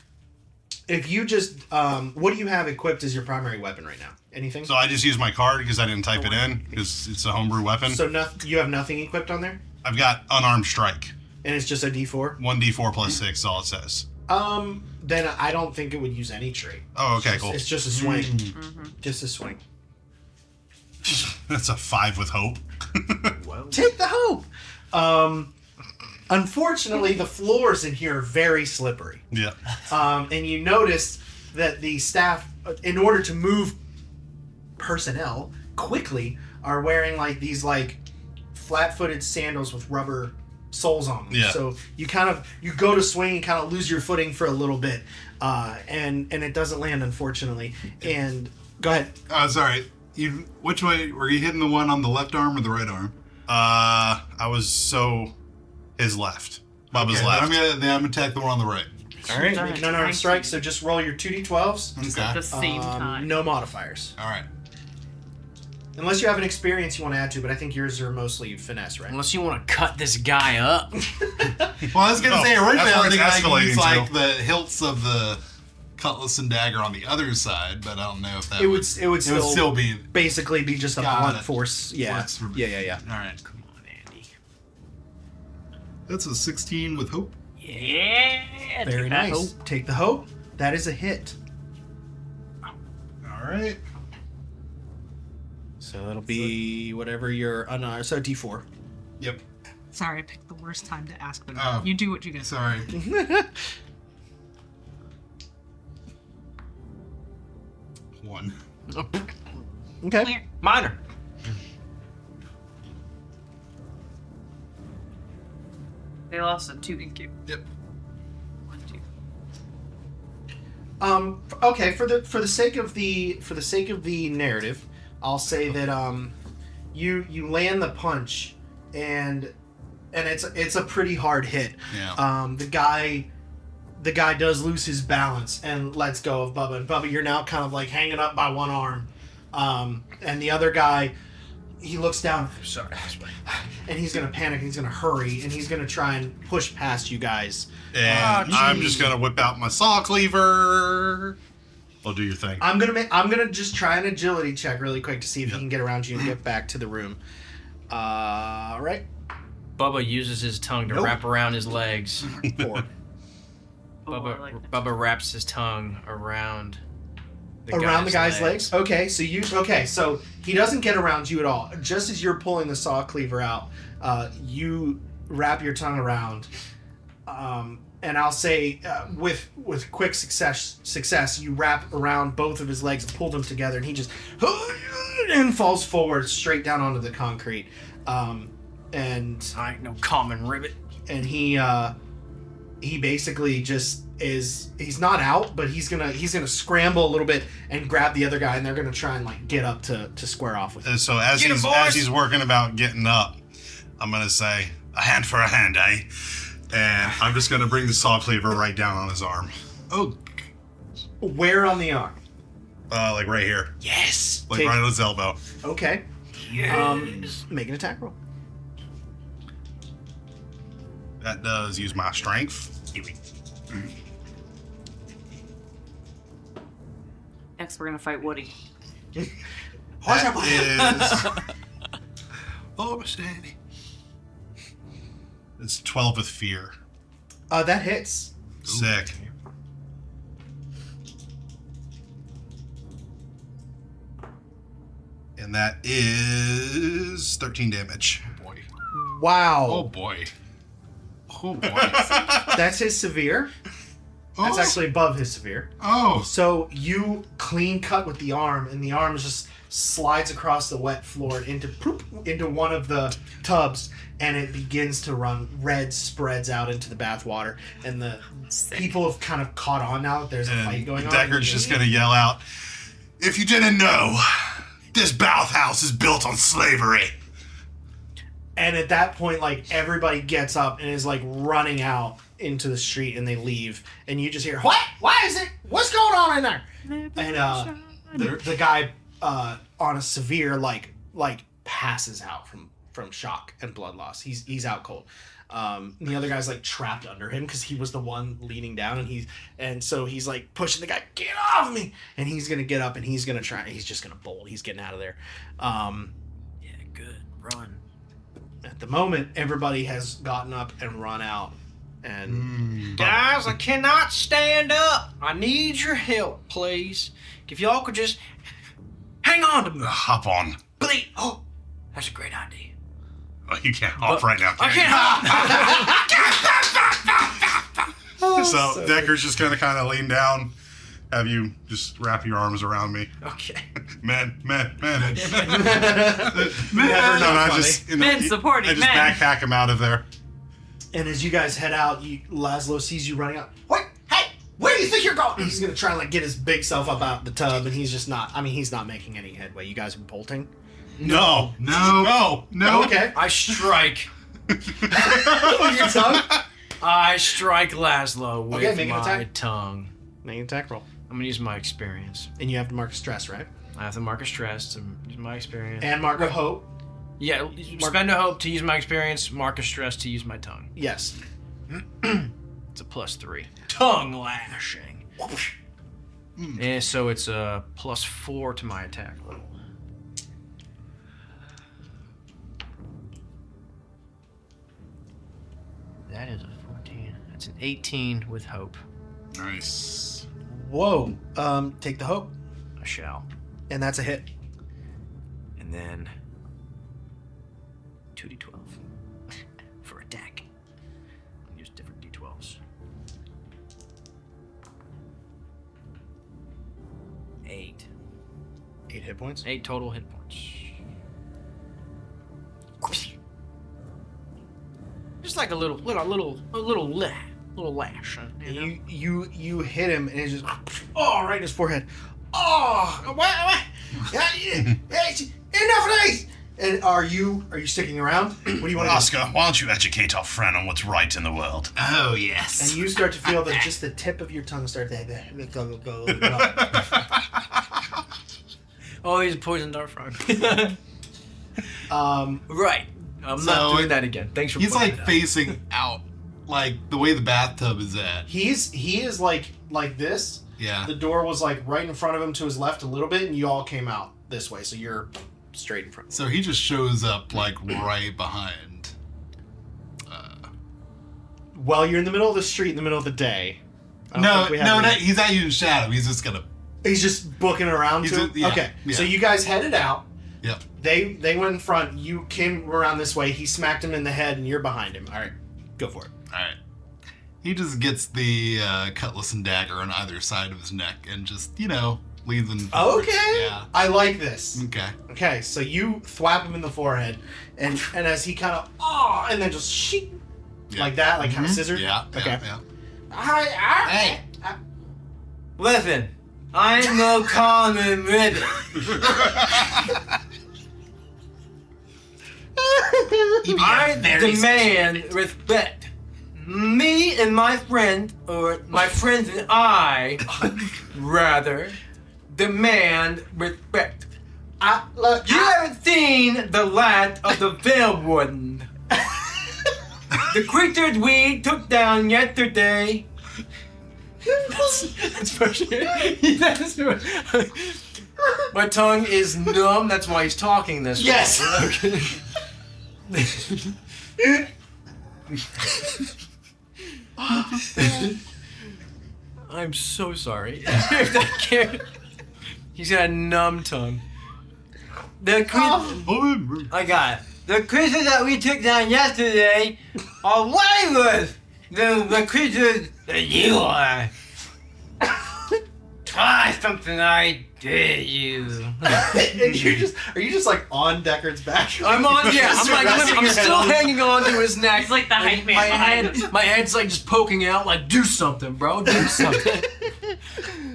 if you just, what do you have equipped as your primary weapon right now? Anything? So I just used my card because I didn't type it in because it's a homebrew weapon. So you have nothing equipped on there, I've got unarmed strike. and it's just a D4. 1d4 plus 6 is all it says. Then I don't think it would use any trait. Oh, okay, cool. It's just a swing. Just a swing. That's a 5 with hope. Take the hope. Unfortunately, the floors in here are very slippery. Yeah. And you notice that the staff, in order to move personnel quickly, are wearing like these like flat-footed sandals with rubber soles on them. Yeah. So you go to swing and kind of lose your footing for a little bit, and it doesn't land, unfortunately. And go ahead. Sorry. Which way were you hitting? The one on the left arm or the right arm? I was his left. Bubba's Okay, left. then I'm gonna attack the one on the right. All right, Done make it. an unarmed strike. So just roll your 2d12s. At the Okay. same time. No modifiers. All right. Unless you have an experience you want to add to, but I think yours are mostly finesse, right? Unless you want to cut this guy up. Well, I was gonna say No, originally that's I where was it's thinking I could use escalating like to. the hilts of the cutlass and dagger on the other side, but I don't know if that It would still be. basically be just a Got blunt it. force. Yeah. Flex for me. Yeah. All right. Come on, Andy. That's a 16 with hope. Yeah. Very take that nice. hope. Take the hope. That is a hit. All right. So that'll be whatever your so D4. Yep. Sorry, I picked the worst time to ask, but Oh. you do what you gotta say. Sorry. One. Okay. Minor. They lost a 2. Thank you. Yep. 1, 2. Okay. For the sake of the narrative, I'll say that you land the punch, and it's a pretty hard hit. Yeah. The guy does lose his balance and lets go of Bubba. And Bubba, you're now kind of like hanging up by one arm. And the other guy, he looks down. Sorry. And he's gonna panic. He's gonna hurry, and he's gonna try and push past you guys. And I'm just gonna whip out my saw cleaver. Well, do your thing. I'm gonna just try an agility check really quick to see if he can get around you and get back to the room. Right. Bubba uses his tongue to Nope. wrap around his legs. 4. Oh, I like that. Bubba wraps his tongue around Around the guy's legs. Okay, so so he doesn't get around you at all. Just as you're pulling the saw cleaver out, you wrap your tongue around, and I'll say with quick success, you wrap around both of his legs and pull them together, and he just and falls forward straight down onto the concrete, and I ain't no common ribbit. and he basically just he's not out, but he's gonna scramble a little bit and grab the other guy, and they're gonna try and like get up to square off with him. So as Get him, boys! as he's working about getting up, I'm gonna say a hand for a hand, eh? And I'm just gonna bring the saw cleaver right down on his arm. Oh. Where on the arm? Like right here, Yes. like right on his elbow. Okay. Make an attack roll. That does use my strength. Next, we're gonna fight Woody. That is. Oh, Mr. Andy. It's 12 with fear. That hits. Sick. And that is 13 damage. Boy. Wow. Oh boy. Oh boy. That's his severe. That's Oh. actually above his severe. Oh. So you clean cut with the arm, and the arm just slides across the wet floor into one of the tubs, and it begins to run. Red spreads out into the bathwater, and the people have kind of caught on now that there's a fight going on. Deckard's just gonna yell out, "If you didn't know, this bathhouse is built on slavery." And at that point, like, everybody gets up and is like running out into the street, and they leave, and you just hear, "What? Why is it? What's going on in there?" And the guy on a severe like passes out from shock and blood loss. He's out cold. The other guy's like trapped under him because he was the one leaning down, and so he's like pushing the guy, get off me, and he's gonna get up and he's just gonna bolt. He's getting out of there. Yeah, good. Run. At the moment, everybody has gotten up and run out, and Guys, I cannot stand up. I need your help, please. If y'all could just hang on to me. Hop on. Please. Oh, that's a great idea. Oh, you can't hop right now. I can't hop. So Decker's just gonna kind of lean down, have you just wrap your arms around me. Okay. Man. never No, not I funny. just Men supporting I just men. backpack him out of there. And as you guys head out, Laszlo sees you running out. Wait, hey, where do you think you're going? He's gonna try and like get his big self up out the tub, and he's just not. I mean, he's not making any headway. You guys are bolting. No. Okay. I strike. With your tongue. I strike Laszlo with Okay, make an my attack. tongue. Make an attack roll, I'm gonna use my experience. and you have to mark a stress, right? I have to mark a stress to use my experience. And mark a hope. Yeah, spend a hope to use my experience, mark a stress to use my tongue. Yes. It's a +3. Tongue lashing. And so it's a +4 to my attack roll. That is a 14. That's an 18 with hope. Nice. Whoa. Take the hope, I shall. and that's a hit. And then 2d12 for attack. Use different d12s. 8. 8 hit points. 8 total hit points. Just like a little lash. You know? You hit him, and it's just right in his forehead. Oh, what? Enough of this! And are you sticking around? What do you want to do? Oscar, why don't you educate our friend on what's right in the world? Oh, And yes. you start to feel that just the tip of your tongue starts to go. Oh, he's a poison dart frog. Right. I'm So not doing that again. Thanks for He's pointing like that out. facing out, like the way the bathtub is at. He is like this. Yeah. The door was like right in front of him to his left a little bit, and you all came out this way, so you're straight in front. So he just shows up like right behind. Well, you're in the middle of the street in the middle of the day. I don't No, think we have any- he's not using shadow. He's just gonna. He's just booking around He's to a- him? yeah, Okay, yeah. so you guys headed out. Yep. They went in front. You came around this way. He smacked him in the head, and you're behind him. All right, go for it. All right. He just gets the cutlass and dagger on either side of his neck and just leads them. forward. Okay. Yeah. I like this. Okay. Okay, so you thwap him in the forehead, and as he kind of and then just sheep Yeah. like that, like kind of scissor. Yeah. Okay. Yeah. Hey. Listen, I'm no common ribbon. I demand respect. Me and my friend, or my friends and I, rather, demand respect. Look. You haven't seen the last of the Veil Warden. The creatures we took down yesterday. That's my tongue is numb. That's why he's talking this way. Yes. I'm so sorry. If that can't- He's got a numb tongue. The I got it. The creatures that we took down yesterday are way worse than the creatures that you are. Try something I dare you. And are you just like on Deckard's back? I'm on, yeah. Just I'm resting I'm your head still on- hanging on to his neck. He's like the hype man my behind him. my head's like just poking out. Like, do something, bro. Do something.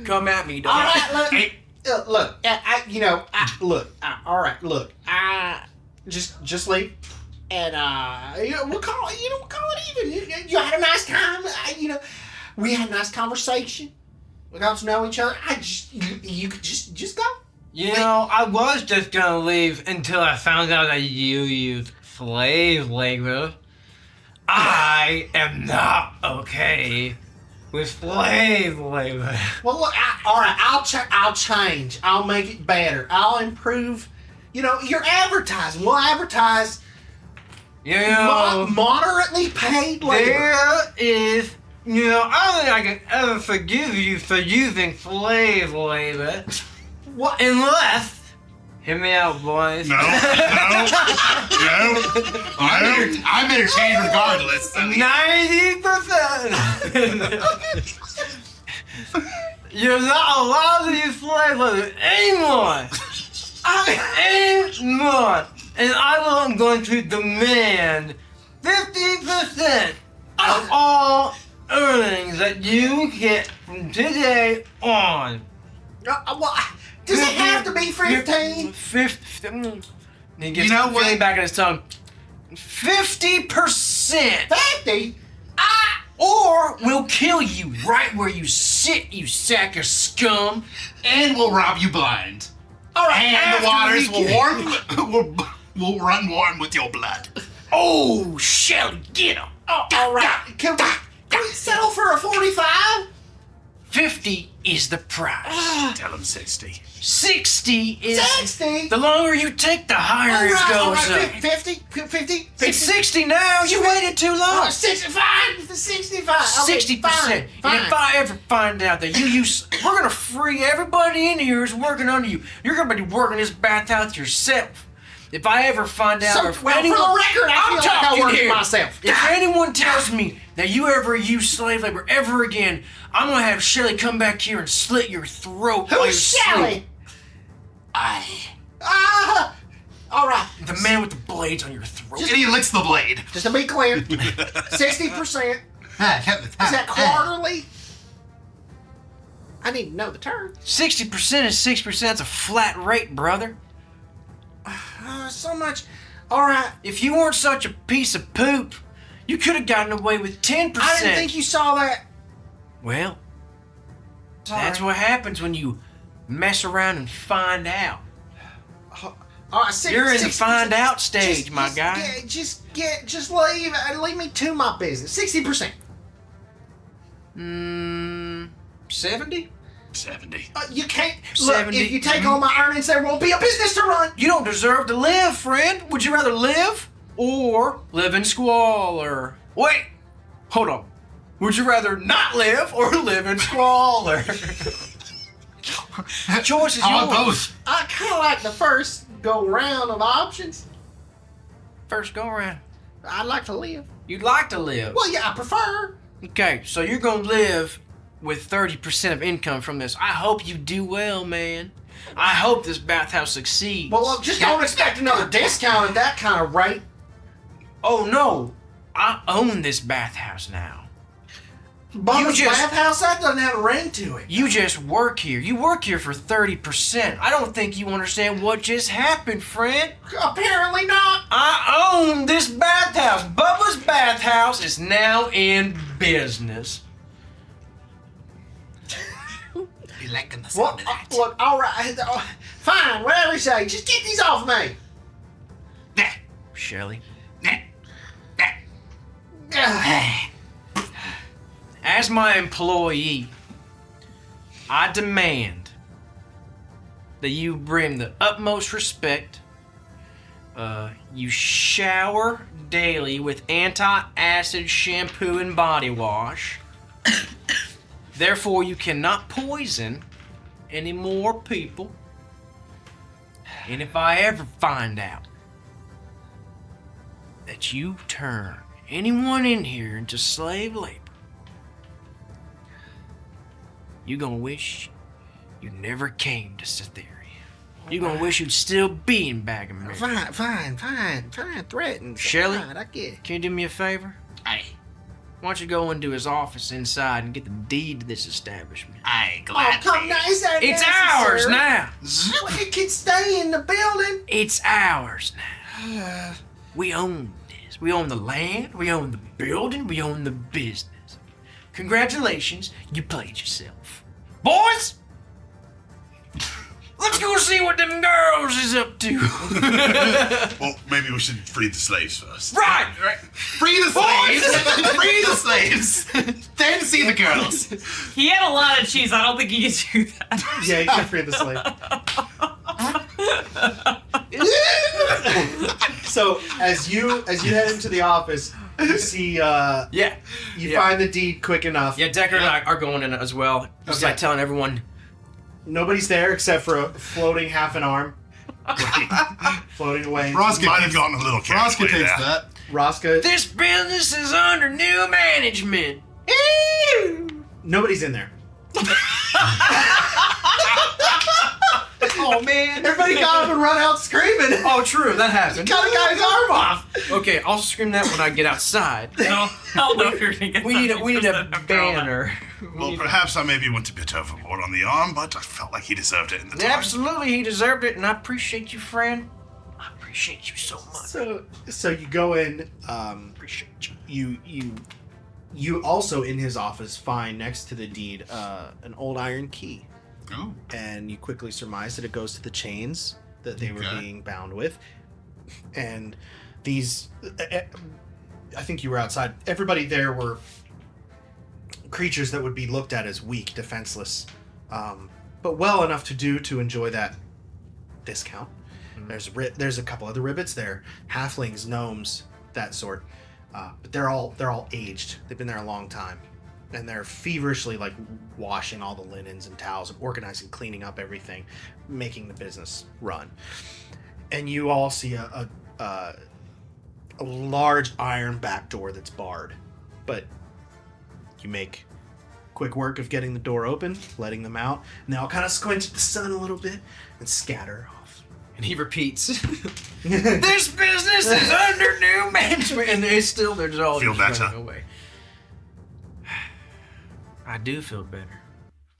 Come at me, dog. All right, look. Look. Look. All right. Look. Just leave. And we'll call it. We'll call it even. You had a nice time. We had a nice conversation. We got to know each other. You could just go. You know, I was just gonna leave until I found out that you use slave labor. I am not okay with slave labor. Well, look, all right, I'll change. I'll make it better. I'll improve. You know, your advertising. We'll advertise moderately paid labor. There is, I don't think I can ever forgive you for using slave labor. What? Unless, hear me out, boys. No. I'm entertained regardless. I mean, 90%. You're not allowed to use slave labor anymore. Anymore. And I'm going to demand 50% of all earnings that you get from today on. Well, does it have to be 15? 50. He gets You know what? feeling back in his tongue. 50%. 50? Or we'll kill you right where you sit, you sack of scum. and we'll rob you blind. All right, And the after waters we will run warm with your blood. Oh, Shelly, get him. Oh, all right. Can we settle for a 45? 50 is the price. Tell him 60. 60 is 60? the longer you take, the higher it all goes right, up. 50? 50? It's 60 now. You waited too long. 65? 65. Okay, 60%. fine, And fine. if I ever find out that you use, we're gonna free everybody in here who's working under you. You're gonna be working this bathhouse yourself. If I ever find out, So, or if well, anyone, for the record, I I'm feel like I talking work here. myself. If anyone tells me that you ever use slave labor ever again, I'm gonna have Shelly come back here and slit your throat. while you're Who's Shelly? asleep. All right. The man with the blades on your throat. And he licks the blade. Just to be clear, 60%. Is that quarterly? I need to know the term. 60% is 6%. That's a flat rate, brother. So much. All right. If you weren't such a piece of poop, you could have gotten away with 10%. I didn't think you saw that. Well, Sorry. that's what happens when you mess around and find out. All right, You're in the 60%. find out stage, my guy. Just leave me to my business. 60%. 70? 70. You can't. Look, 70. if you take all my earnings, there won't be a business to run. You don't deserve to live, friend. Would you rather live or live in squalor? Wait, hold on. Would you rather not live or live in squalor? Choice is How yours. about both? I kind of like the first go round of options. First go around. I'd like to live. You'd like to live. Well, yeah, I prefer. Okay, so you're gonna live with 30% of income from this. I hope you do well, man. I hope this bathhouse succeeds. Well, look, just don't expect another discount at that kind of rate. Oh no, I own this bathhouse now. Bubba's just- bathhouse, that doesn't have a ring to it. You just work here. You work here for 30%. I don't think you understand what just happened, friend. Apparently not. I own this bathhouse. Bubba's bathhouse is now in business. Be liking the Well, sound of that. look, all right. Fine, whatever you say. Just get these off me. Shelly, Ugh. as my employee, I demand that you bring the utmost respect. You shower daily with anti-acid shampoo and body wash. Therefore, you cannot poison any more people. And if I ever find out that you turn anyone in here into slave labor, you're gonna wish you never came to Cytheria. You're gonna wish you'd still be in Bag of Mirrors. Fine. Threaten. Shelley? Fine, I get it. Can you do me a favor? Aye. Why don't you go into his office inside and get the deed to this establishment? Aye, Oh, gladly. come now. Is that It's necessary? ours now! Well, it can stay in the building. It's ours now. We own this. We own the land, we own the building, we own the business. Congratulations, you played yourself. Boys! Let's Let's go see what them girls is up to. Well, maybe we should free the slaves first. Right. Free the slaves! Free the slaves! Then see the girls. He had a lot of cheese. I don't think he could do that. Yeah, you can free the slave. So as you head into the office, you see Yeah. you find the deed quick enough. Yeah, Decker and I are going in as well. Just Okay. like telling everyone. Nobody's there except for a floating half an arm. Floating away. Roska Might have gotten a little carried Roska away takes there. that. Rosca. This business is under new management. Nobody's in there. Oh man. Everybody got up and run out screaming. Oh, true. That happened. Cut a guy's arm off. Okay, I'll scream that when I get outside. I don't know if you're gonna get We need that. a banner. Well, perhaps I maybe went a bit overboard on the arm, but I felt like he deserved it in the time. Absolutely, he deserved it, and I appreciate you, friend. I appreciate you so much. So you go in. Appreciate you. You also in his office find next to the deed an old iron key, Oh. and you quickly surmise that it goes to the chains that they were Okay. being bound with, and these. I think you were outside. Everybody there were creatures that would be looked at as weak, defenseless, but well enough to do to enjoy that discount. There's a couple other ribbits there, halflings, gnomes, that sort, but they're all aged. They've been there a long time, and they're feverishly like washing all the linens and towels and organizing, cleaning up everything, making the business run. And you all see a large iron back door that's barred, but you make quick work of getting the door open, letting them out, and they all kind of squint at the sun a little bit and scatter off. And he repeats, "This business is under new management," and they're just all Feel just better? running away. I do feel better.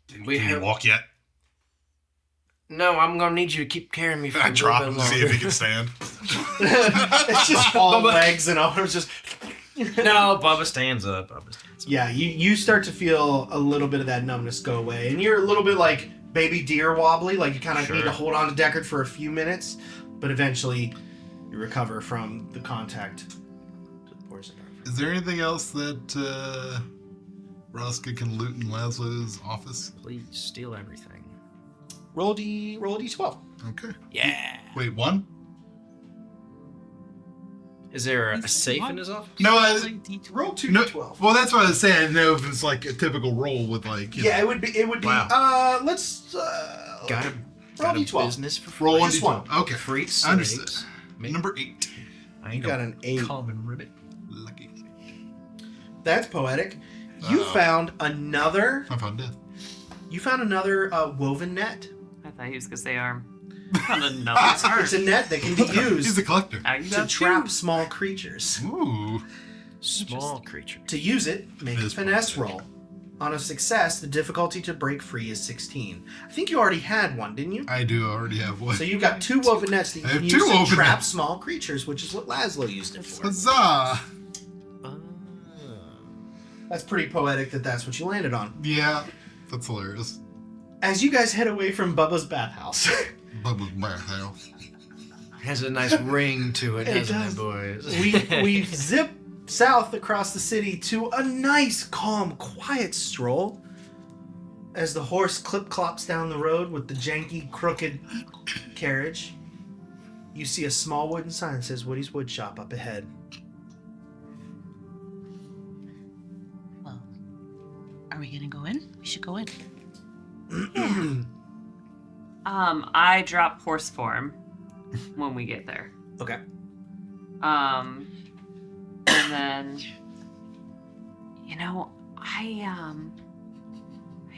Can you walk yet? No, I'm gonna need you to keep carrying me for I a little drop bit him to see if he longer. can stand. It's just all legs and arms. Just No, Bubba stands up. yeah. You start to feel a little bit of that numbness go away, and you're a little bit like baby deer wobbly. Like you kind of need to hold on to Deckard for a few minutes, but eventually you recover from the contact to the poison dart. Is there anything else that Roska can loot in Laszlo's office? Please steal everything. Roll a d12. Okay. Yeah. Wait, one? Is there a safe in his office? No, Roll two no. d12. Well, that's what I was saying. I didn't know if it's like a typical roll with like. Yeah, it would be. Wow. Let's Got a roll d12. business for Roll one Just d12. Okay. free Understood. slaves. Number 8. I You ain't got no an 8. common ribbit. Lucky. That's poetic. You Uh-oh. found another. I found death. You found another woven net. I thought he was gonna say arm. Found another arm. It's a net that can be He's used a collector. Now you to got trap two. small creatures. Ooh. Small creature. To use it, make It a is finesse poetic. roll. On a success, the difficulty to break free is 16. I think you already had one, didn't you? I do already have one. So you've got 2 woven nets that you I can have use 2 to woven trap nets. small creatures, which is what Laszlo used it for. Huzzah! That's pretty poetic that that's what you landed on. Yeah, that's hilarious. As you guys head away from Bubba's bathhouse, Bubba's bathhouse. Has a nice ring to it, It doesn't does. it, boys? we've zipped south across the city to a nice, calm, quiet stroll. As the horse clip-clops down the road with the janky, crooked carriage, you see a small wooden sign that says Woody's Wood Shop up ahead. Well, are we gonna go in? We should go in. I drop horse form when we get there. Okay. And then, I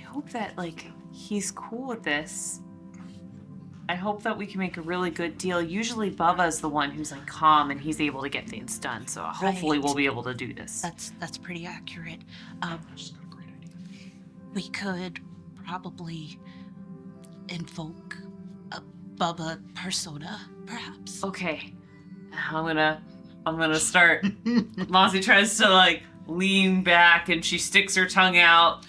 hope that like he's cool with this. I hope that we can make a really good deal. Usually Bubba's the one who's like calm and he's able to get things done. So hopefully Right. we'll be able to do this. That's pretty accurate. We could probably invoke a Bubba persona, perhaps. Okay. I'm gonna start. Mossy tries to like lean back and she sticks her tongue out.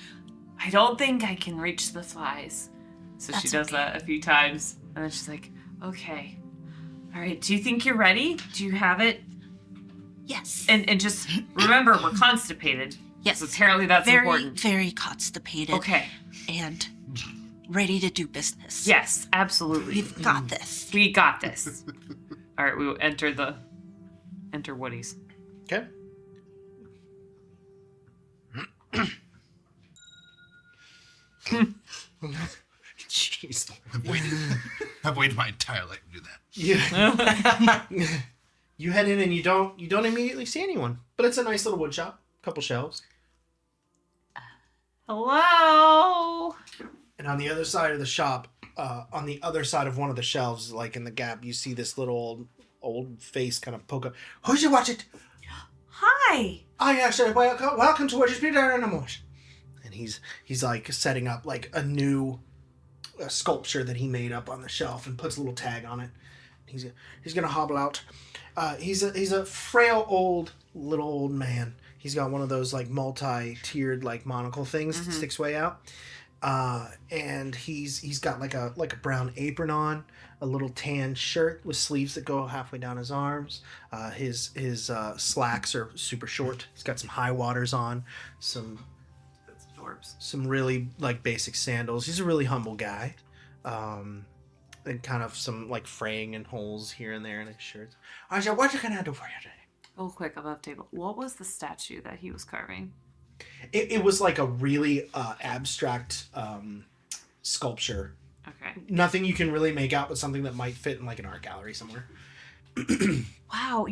I don't think I can reach the flies. So That's she does okay. that a few times, and then she's like, okay. All right, do you think you're ready? Do you have it? Yes. And just remember, we're constipated. Yes. So apparently that's very, important. very constipated. Okay. And ready to do business. Yes, absolutely. We've got this. We got this. All right, we will enter Woody's. Okay. Jeez. I've waited my entire life to do that. Yeah. You head in and you don't immediately see anyone, but it's a nice little wood shop. Couple shelves. Hello. And on the other side of the shop, on the other side of one of the shelves, like in the gap, you see this little old face kind of poke up. Who's you watch it? Hi. Oh yeah, sir. Welcome to Witch's Peter Animals. And he's like setting up like a new sculpture that he made up on the shelf and puts a little tag on it. He's gonna hobble out. He's a frail little old man. He's got one of those like multi-tiered like monocle things that sticks way out. And he's got like a brown apron on, a little tan shirt with sleeves that go halfway down his arms. His slacks are super short. He's got some high waters on, some really like basic sandals. He's a really humble guy. And kind of some like fraying and holes here and there in his shirt. I said, what can I do for you today? Real quick above table. What was the statue that he was carving? It was like a really abstract sculpture. Okay. Nothing you can really make out, but something that might fit in like an art gallery somewhere. Wow,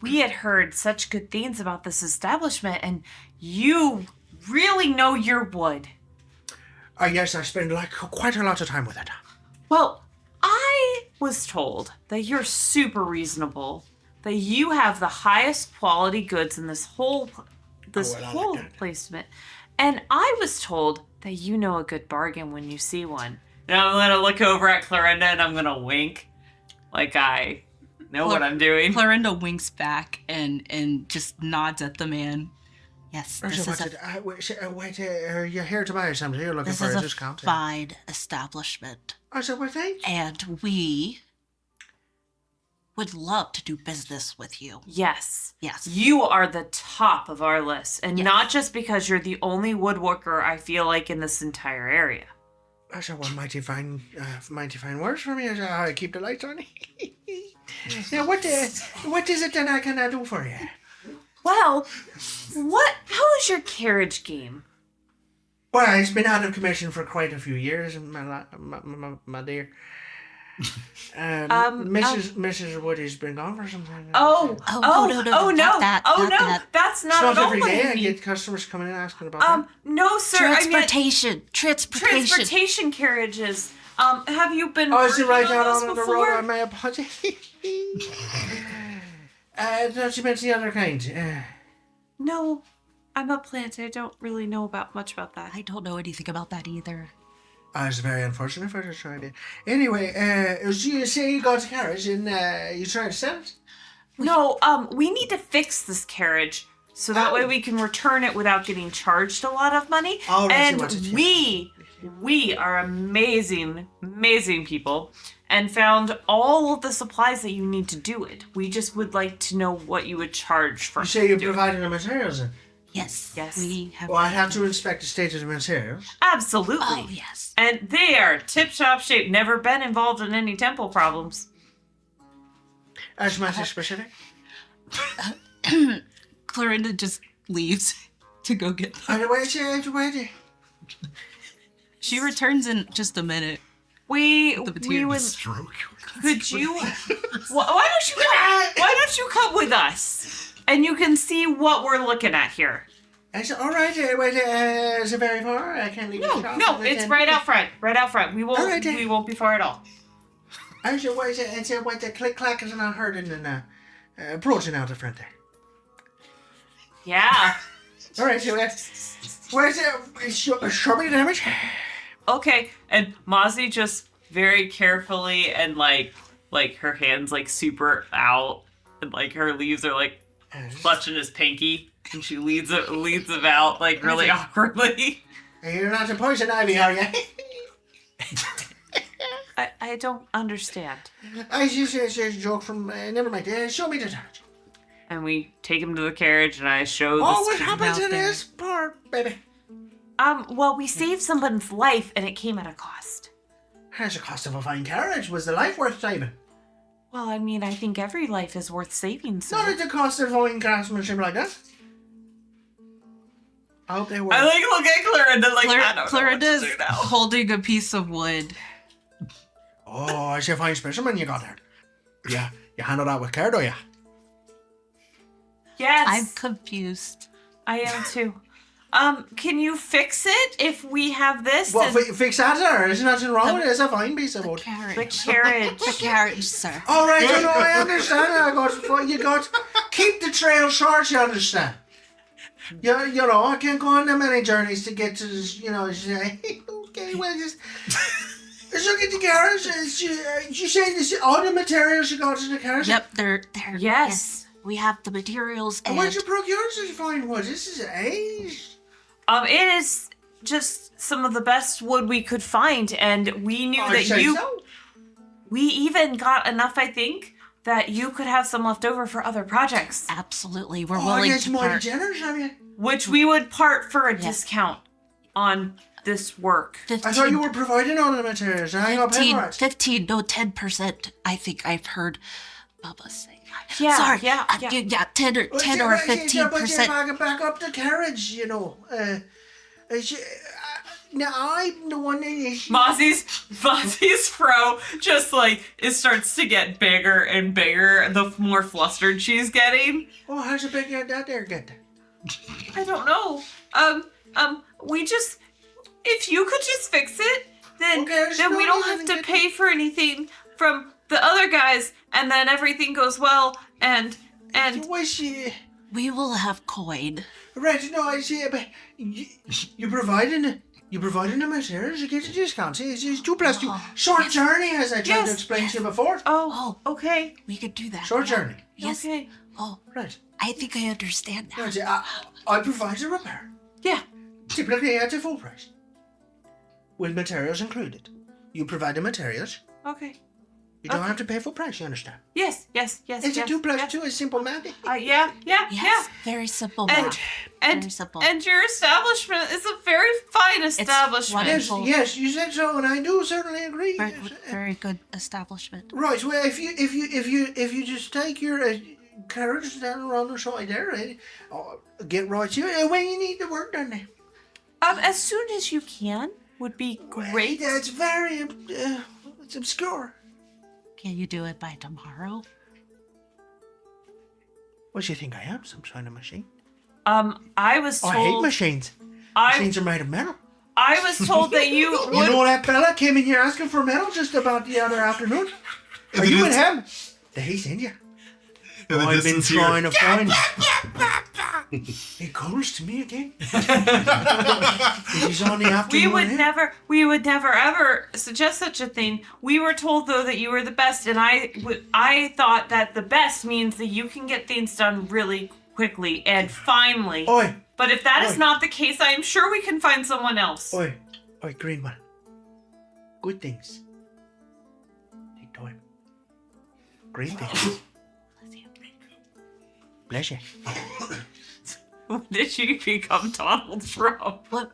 we had heard such good things about this establishment, and you really know your wood. Yes, I spend like quite a lot of time with it. Well, I was told that you're super reasonable, that you have the highest quality goods in this whole placement, and I was told that you know a good bargain when you see one. Now I'm gonna look over at Clorinda and I'm gonna wink, like I know what I'm doing. Clorinda winks back and just nods at the man. Yes, this is you're here to buy something. You're looking for a discount. fine establishment. I said, well, thank you. And we would love to do business with you. Yes. Yes. You are the top of our list, and not just because you're the only woodworker I feel like in this entire area. I said, well, mighty fine words for me. I said, I keep the lights on. Now, what is it that I can do for you? Well, how is your carriage game? Well, it's been out of commission for quite a few years, my dear. Mrs. Woody's been gone for some time. No, not that. Oh not no, that. that's It's not not at all every what day I I mean. get customers coming in asking about that. No, sir. I meant Transportation. carriages. Have you been Oh, is it working right on out those on the before? road? My apologies. Don't you mention the other kind? No, I'm a plant. I don't really know much about that. I don't know anything about that either. It's very unfortunate for this idea. Anyway, you say you got a carriage and you trying to sell it? No, we need to fix this carriage so that way we can return it without getting charged a lot of money. Oh, right, and you want it, we are amazing people and found all of the supplies that you need to do it. We just would like to know what you would charge for. You say you're providing the materials then? Yes. Yes. We have. Well, I'd have to inspect the state of the materials. Absolutely. Oh, yes. And they are tip-top shape. Never been involved in any temple problems. As much as specific? Clorinda just leaves to go get them. Wait. She returns in just a minute. We materials. would. Stroke. Could you? Why don't you come with us? And you can see what we're looking at here. I said, all right, is it very far? I can't leave the shop. No, it's right out front. Right out front. We won't. All right, then. We won't be far at all. I said, what is it? I said, what the click clack is not heard and approaching out the front there. Yeah. All right, so where's it? Show me the damage. Okay, and Mozzie just very carefully and like her hands like super out and like her leaves are like clutching his pinky and she leads him out like really awkwardly. You're not a poison ivy, are you? I don't understand. It's a joke from... never mind. Show me the torch. And we take him to the carriage, and I show Oh, the what student happened out to there. this part, baby? Well, we saved someone's life, and it came at a cost. There's the cost of a fine carriage. Was the life worth saving? Well, I mean, I think every life is worth saving, so... Not at the cost of fine craftsmanship like that. I hope they were. I look at Clorinda like, I don't know what Clorinda's to do now. holding a piece of wood. Oh, I see a fine specimen you got there. Yeah, you handle that with care, do you? Yes! I'm confused. I am too. Can you fix it if we have this? Well, and fix that there. There's nothing wrong with it. It's a fine piece of The wood. the carriage. carriage. The carriage, sir. All right, you know, I understand. You got keep the trail short. You understand? You know, I can't go on that many journeys to get to this. You know, say, okay, well, just look at the carriage. You say this? All the materials you got in the carriage. Yep, they're Yes. We have the materials And and where'd you procure such fine wood? This is age. It is just some of the best wood we could find, and we knew that you... So. We even got enough, I think, that you could have some left over for other projects, absolutely we're Oh, willing yes, to mighty part. generous of you. which we would part for a Yeah. discount on this work. 15, I thought you were providing all the materials. And I got paid for it. 15, no, 10%. I think I've heard Bubba say. Yeah, Sorry, yeah. 10 or 15%. Back up the carriage, you know. Now I'm the one that is. Mozzie's fro just like it starts to get bigger and bigger the more flustered she's getting. Oh, how's it big that there get? I don't know. We just if you could just fix it, then Okay, then we don't have to pay for anything from the other guys, and then everything goes well. And What's she? We will have coin. Right, no, I see. But you providing the materials. You get a discount. See, it's 2 + 2. Short journey, as I tried to explain to you before. Oh, okay. We could do that. Short yeah. journey. Yes. Okay. Oh, Right. I think I understand now. No, see, I provide the repair. Yeah. Typically at a full price. With materials included. You provide the materials. Okay. You don't Okay. have to pay full price, you understand? Yes. It's yes, a 2 + yeah. 2 is simple math. Yeah. Yes. Very simple. And- math. and Very simple. and your establishment is a very fine establishment. Yes, wonderful. yes, you said so, and I do certainly agree. very, Yes. very good establishment. Right. Well, if you just take your carriage down around the side there, get right to it. When you need the work done, then. As soon as you can would be great. That's very it's obscure. Can you do it by tomorrow? What do you think I am? Some kind of machine? I was Oh, I hate told machines. I Machines are made of metal. was told that you would. You know that fella came in here asking for metal just about the other afternoon? Are the you with dis- him? Did he send you? In the I've been distance here. trying to find. He calls to me again. He's on the afternoon. We would never ever suggest such a thing. We were told though that you were the best, and I thought that the best means that you can get things done really quickly and finally. Oi, But if that is Oi. not the case, I am sure we can find someone else. oi, green one. Good things. Take time. Great things. Bless you. When did you become Donald Trump? What?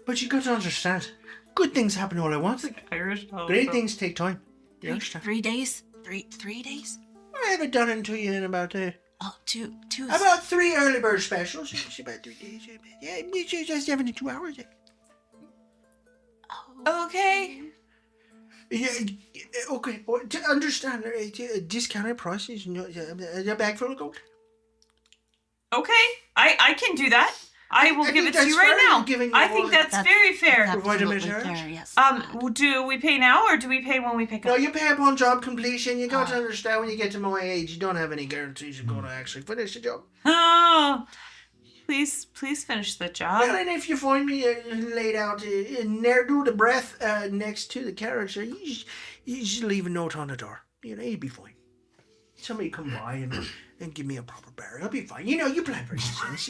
But you got to understand, good things happen all at once. Irish Donald Great Trump. things take time. You understand? 3 days? 3 days? I haven't done it to you in about Oh, two. about 3 early bird specials. It's about 3 days. Yeah, it's just 72 hours. Okay. Yeah, okay. To understand, discounted prices, a bag full of gold. Okay, I can do that. I will I give think it to you that's right fair. now. You're giving I your think word. that's very fair. Provide a Absolutely materials? fair, yes. Do we pay now or do we pay when we pick No, up? you pay upon job completion. You got to understand when you get to my age, you don't have any guarantees you're going to actually finish the job. Oh, please finish the job. Well, and if you find me laid out near to the breath next to the carriage, you just leave a note on the door. You know, you'd be fine. somebody come by and give me a proper burial. I'll be fine. You know, you plan for things.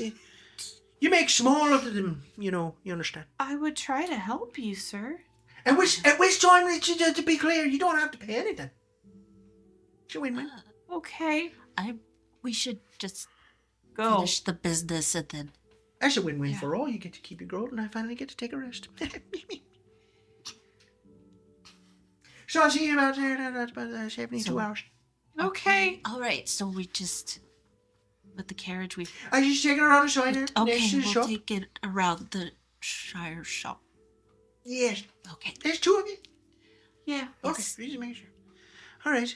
You make small of them, you know, you understand? I would try to help you, sir. At which time, to be clear, you don't have to pay anything. It's a win-win. Okay. We should just Go. finish the business and then. That's a win-win for all. You get to keep your gold, and I finally get to take a rest. So I'll see you about 72 hours. Okay. All right, so we just with the carriage we. I just take it around the side there. Okay, next to the we'll shop. take it around the Shire shop. Yes. Okay. There's two of you. Yeah. Okay, Yes. please make sure. All right.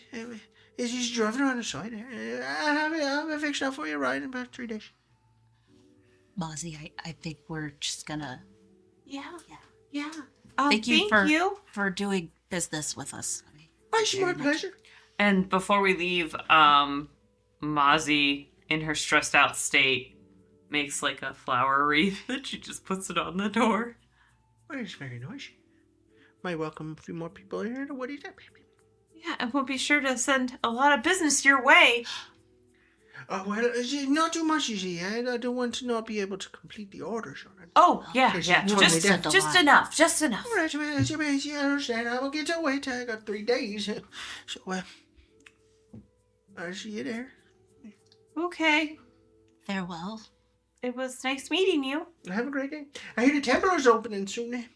Is just driving around the side there. I'll have it fixed up for you right in about 3 days. Mozzie, I think we're just gonna Yeah. Yeah. Yeah. thank you Thank for doing business with us. It's my pleasure. And before we leave, Mozzie, in her stressed out state, makes like a flower wreath and she just puts it on the door. Well, it's very nice. Might welcome a few more people here to what is that, baby? Yeah, and we'll be sure to send a lot of business your way. Well, not too much, you see. I don't want to not be able to complete the orders on it. Oh, yeah, Yes, yeah. you told me Just, that. just enough. Just enough. All right, well, as you may understand, I will get to wait. I got 3 days. So, I'll see you there. Okay. Farewell. It was nice meeting you. Have a great day. I hear the temple is opening soon.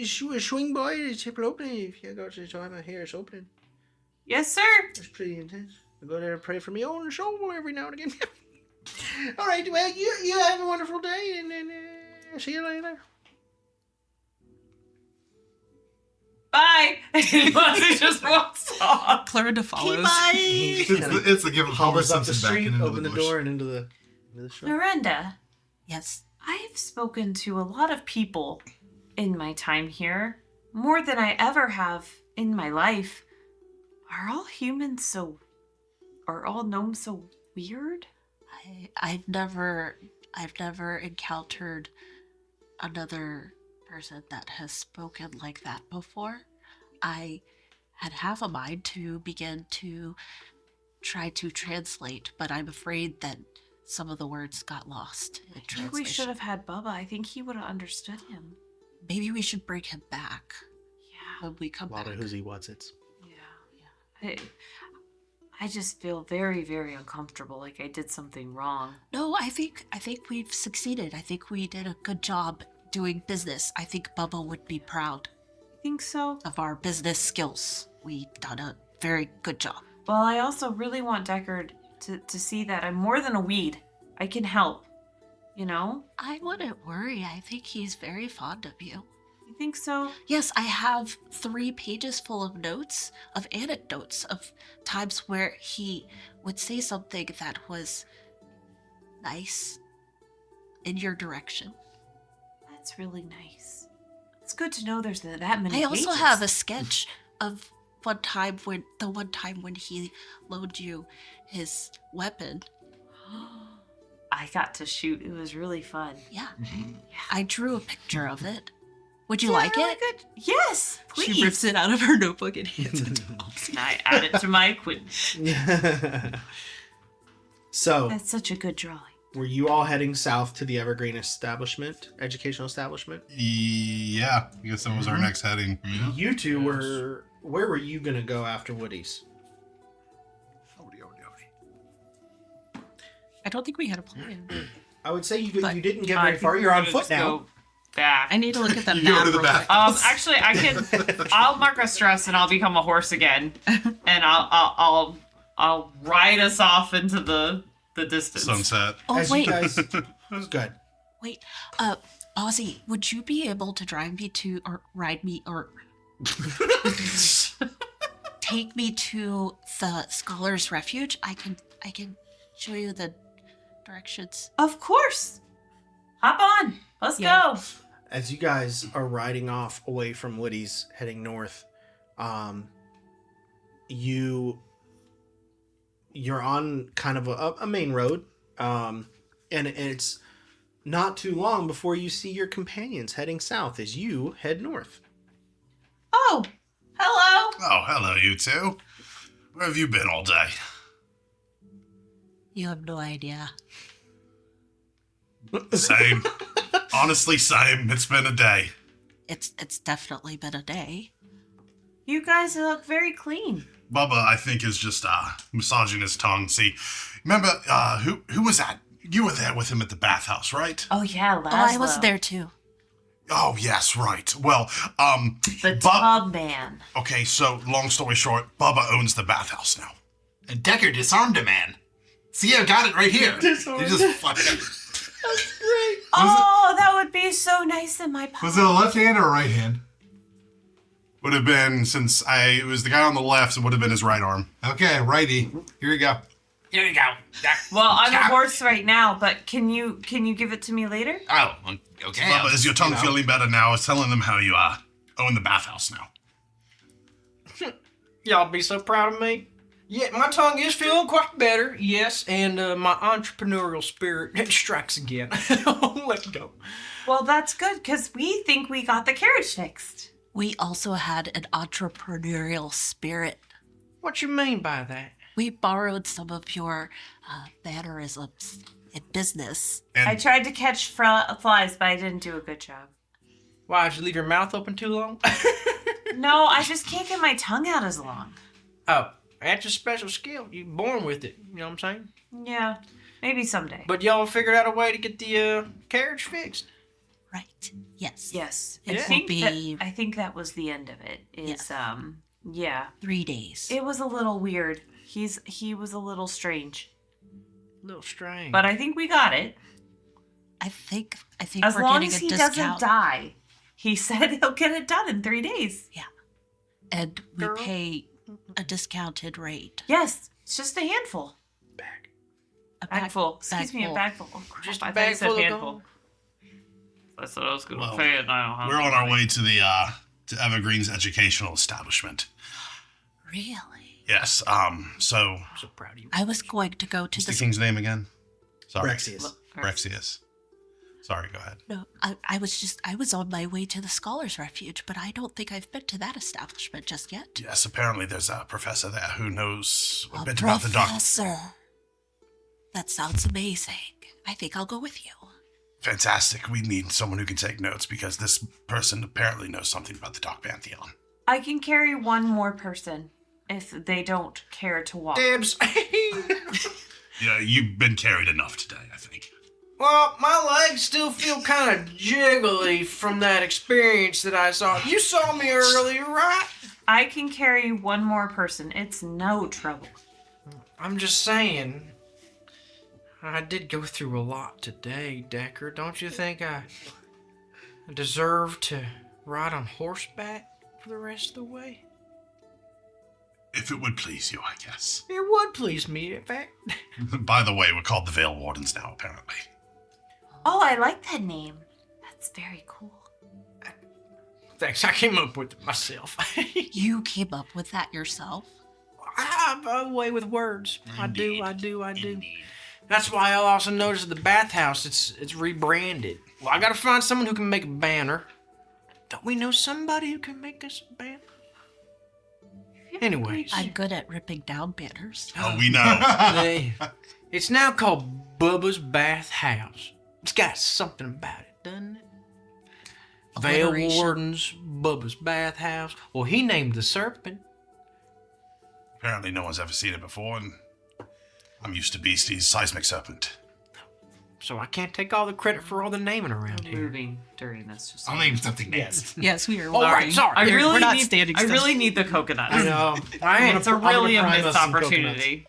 Swing by the temple opening. If you go to the time, I hear it's opening. Yes, sir. It's pretty intense. I go there and pray for my own soul every now and again. All right, well, you have a wonderful day, and then see you later. Bye! And Mozzie just walks off. Clorinda follows. It's the give of Homer Hovers up the Simpson back street, into open the the bush. door, and into the shop. Miranda, Yes. I've spoken to a lot of people in my time here, more than I ever have in my life. Are all gnomes so weird? I've never encountered another person that has spoken like that before. I had half a mind to begin to try to translate, but I'm afraid that some of the words got lost in I think translation. we should have had Bubba. I think he would have understood him. Maybe we should bring him back Yeah. when we come A lot back. of who's Watsits. Yeah. I just feel very, very uncomfortable, like I did something wrong. No, I think we've succeeded. I think we did a good job doing business. I think Bubba would be proud I think so. of our business skills. We done a very good job. Well, I also really want Deckard to see that I'm more than a weed. I can help. You know? I wouldn't worry. I think he's very fond of you. You think so? Yes, I have 3 pages full of notes, of anecdotes, of times where he would say something that was nice in your direction. That's really nice. It's good to know there's that many I also pages. have a sketch of the one time when he loaned you his weapon. I got to shoot. It was really fun. Yeah. Yeah. I drew a picture of it. Would you Yeah, like really it? Good. Yes, please. She rips it out of her notebook and hands it to And I add it to my quid. So, That's such a good drawing. were you all heading south to the Evergreen educational establishment? Yeah, I guess that was our next heading. You two were. Where were you gonna go after Woody's? I don't think we had a plan. I would say you But didn't get I very think far. we're You're on gonna foot just now. go Back. I need to look at the You map. go to the real quick. bathroom. Actually, I can. I'll mark a stress and I'll become a horse again, and I'll ride us off into the distance. Sunset. Oh, As wait. you guys, good. Wait, Ozzy, would you be able to drive me to, or ride me, or take me to the Scholar's Refuge? I can show you the directions. Of course. Hop on. Let's Yeah. go. As you guys are riding off away from Woody's, heading north, you're on kind of a main road, and it's not too long before you see your companions heading south as you head north. Oh, hello. Oh, hello, you two. Where have you been all day? You have no idea. Same. Honestly, same. It's been a day. It's definitely been a day. You guys look very clean. Bubba, I think, is just massaging his tongue. See, remember who was that? You were there with him at the bathhouse, right? Oh yeah, Laszlo. Oh, I was there too. Oh yes, right. Well, The tub man. Okay, so long story short, Bubba owns the bathhouse now. And Decker disarmed a man. See, I got it right here. You just fucking... Oh, that would be so nice in my pocket. Was it a left hand or a right hand? Would have been, since it was the guy on the left, it would have been his right arm. Okay, righty. Here you go. Here you go. Well, I'm a horse right now, but can you give it to me later? Oh, okay. Bubba, is your tongue feeling better now? I was telling them how you own the bathhouse now. Y'all be so proud of me. Yeah, my tongue is feeling quite better, yes, and my entrepreneurial spirit strikes again. Let's go. Well, that's good, because we think we got the carriage fixed. We also had an entrepreneurial spirit. What you mean by that? We borrowed some of your mannerisms in business. I And tried to catch flies, but I didn't do a good job. Why, did you leave your mouth open too long? No, I just can't get my tongue out as long. Oh, that's a special skill. You're born with it. You know what I'm saying? Yeah, maybe someday. But y'all figured out a way to get the carriage fixed. Right. Yes. Yes, It I will think be I think that was the end of it. Is yeah, 3 days. it was a little weird. He was a little strange, A little strange. but I think we got it. I think As we're long getting as a he discount. doesn't die, he said he'll get it done in 3 days. And we Girl. pay a discounted rate. Yes, it's just a handful. A Bagful. Excuse me, a bagful. bagful. Oh, crap, Just a I thought bag you said full of handful. gold. I said I was going to Well, pay it, and I don't have we're on our money. way to the to Evergreen's educational establishment. Really? Yes. So I'm so proud of you. I was going to go to what's the the king's name again? Sorry. Rexius. Rexius. Sorry, go ahead. No, I was on my way to the Scholars Refuge, but I don't think I've been to that establishment just yet. Yes, apparently there's a professor there who knows a A bit about the dark. professor. That sounds amazing. I think I'll go with you. Fantastic. We need someone who can take notes because this person apparently knows something about the Dark Pantheon. I can carry one more person if they don't care to walk. Dibs. Yeah, you've been carried enough today, I think. Well, my legs still feel kind of jiggly from that experience that I saw. You saw me earlier, right? I can carry one more person. It's no trouble. I'm just saying. I did go through a lot today, Decker. Don't you think I deserve to ride on horseback for the rest of the way? If it would please you, I guess. It would please me, in fact. By the way, we're called the Veil Wardens now, apparently. Oh, I like that name. That's very cool. Thanks, I came up with it myself. You came up with that yourself? I have a way with words. I do. That's why I'll also notice at the bathhouse it's rebranded. Well, I gotta find someone who can make a banner. Don't we know somebody who can make us a banner? Anyways, I'm good at ripping down banners. Oh, we know. it's now called Bubba's Bathhouse. It's got something about it, doesn't it? Veil Alliteration. Wardens, Bubba's Bathhouse. Well, he named the serpent. Apparently no one's ever seen it before, and I'm used to Beastie's seismic serpent. So I can't take all the credit for all the naming around here. Moving during this. Just I'll name something Yes. Yes, we are. Oh, right, sorry. I We're really not need. standing I still. really need the coconut. I know. I am. It's a I'm gonna really a prime missed us some opportunity.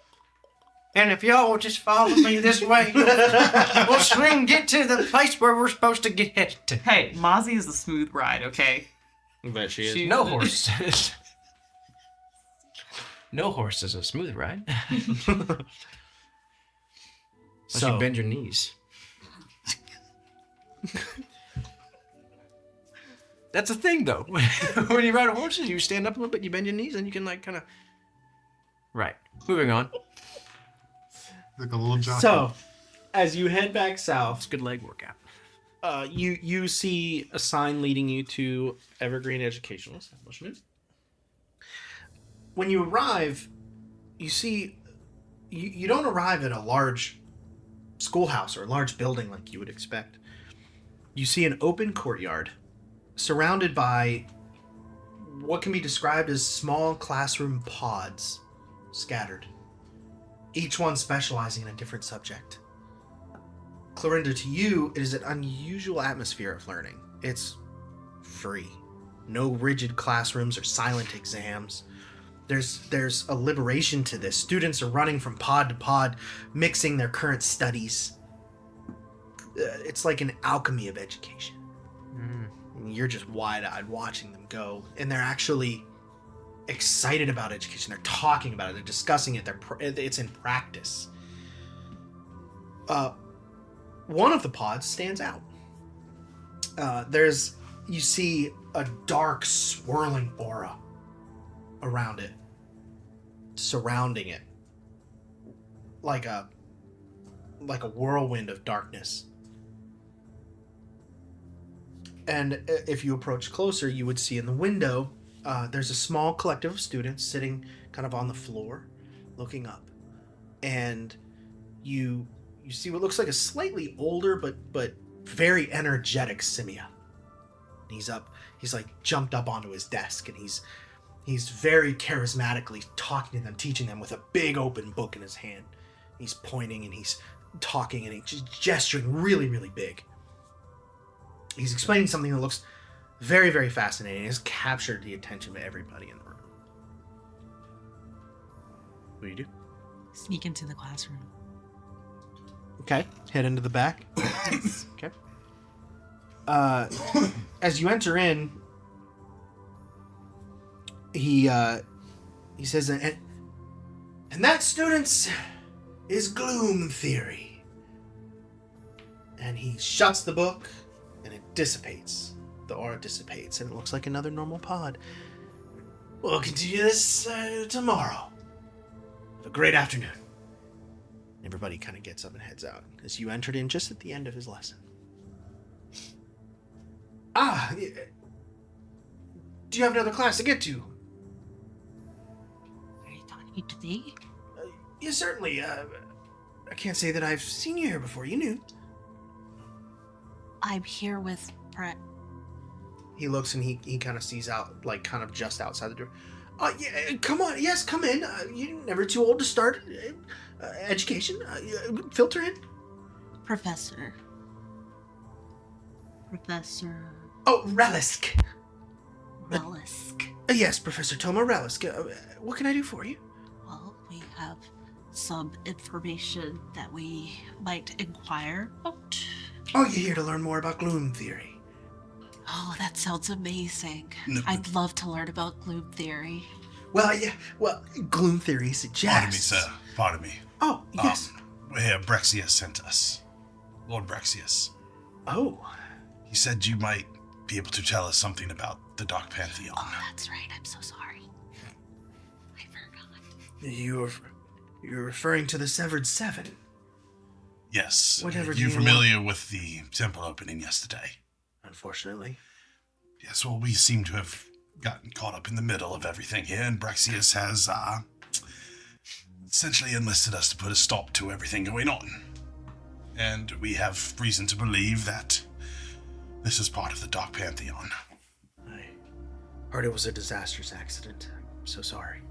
And if y'all will just follow me this way, we'll soon get to the place where we're supposed to get headed to. Hey, Mozzie is a smooth ride. Okay. But she is. She- No horse. No horse is a smooth ride. Unless So- you bend your knees. That's a thing, though. When you ride horses, you stand up a little bit, you bend your knees, and you can, like, kind of... Right. Moving on. Like a little jockey. So, as you head back It's south, a good leg workout. you see a sign leading you to Evergreen Educational Establishment. When you arrive, you see, you don't arrive at a large schoolhouse or a large building like you would expect. You see an open courtyard surrounded by what can be described as small classroom pods scattered, each one specializing in a different subject. Clorinda, to you, it is an unusual atmosphere of learning. It's free. No rigid classrooms or silent exams. There's a liberation to this. Students are running from pod to pod, mixing their current studies. It's like an alchemy of education. And you're just wide-eyed watching them go, and they're actually excited about education. They're talking about it. They're discussing it. It's in practice. One of the pods stands out. You see a dark, swirling aura around it, surrounding it, like a whirlwind of darkness. And if you approach closer, you would see in the window, there's a small collective of students sitting kind of on the floor, looking up. And you see what looks like a slightly older but very energetic Simia. He's like jumped up onto his desk, and he's very charismatically talking to them, teaching them with a big open book in his hand. He's pointing and he's talking and he's gesturing really, really big. He's explaining something that looks very, very fascinating. Has captured the attention of everybody in the room. What do you do? Sneak into the classroom. Okay, head into the back. Okay. As you enter in, he says, and that, students, is gloom theory. And he shuts the book, and it dissipates. The aura dissipates, and it looks like another normal pod. We'll continue this tomorrow. Have a great afternoon. Everybody kind of gets up and heads out as you entered in just at the end of his lesson. Do you have another class to get to? Are you talking to me? Yeah, certainly. I can't say that I've seen you here before. You knew. I'm here with Brett. He looks and he kind of sees out, like, kind of just outside the door. Yeah, come on. Yes, come in. You're never too old to start education. Filter in. Professor. Oh, Relisk. Relisk. Yes, Professor Toma Relisk. What can I do for you? Well, we have some information that we might inquire about. Oh, you're here to learn more about gloom theory. Oh, that sounds amazing. No. I'd love to learn about gloom theory. Well, yeah. Well, gloom theory suggests. Pardon me, sir. Pardon me. Oh, yes. We're here. Brexius sent us. Lord Brexius. Oh. He said you might be able to tell us something about the Dark Pantheon. Oh, that's right. I'm so sorry. I forgot. You're referring to the Severed Seven. Yes. Whatever You do you familiar with the temple opening yesterday? Unfortunately. Yes, well, we seem to have gotten caught up in the middle of everything here, and Brexius has essentially enlisted us to put a stop to everything going on. And we have reason to believe that this is part of the Dark Pantheon. I heard it was a disastrous accident. I'm so sorry.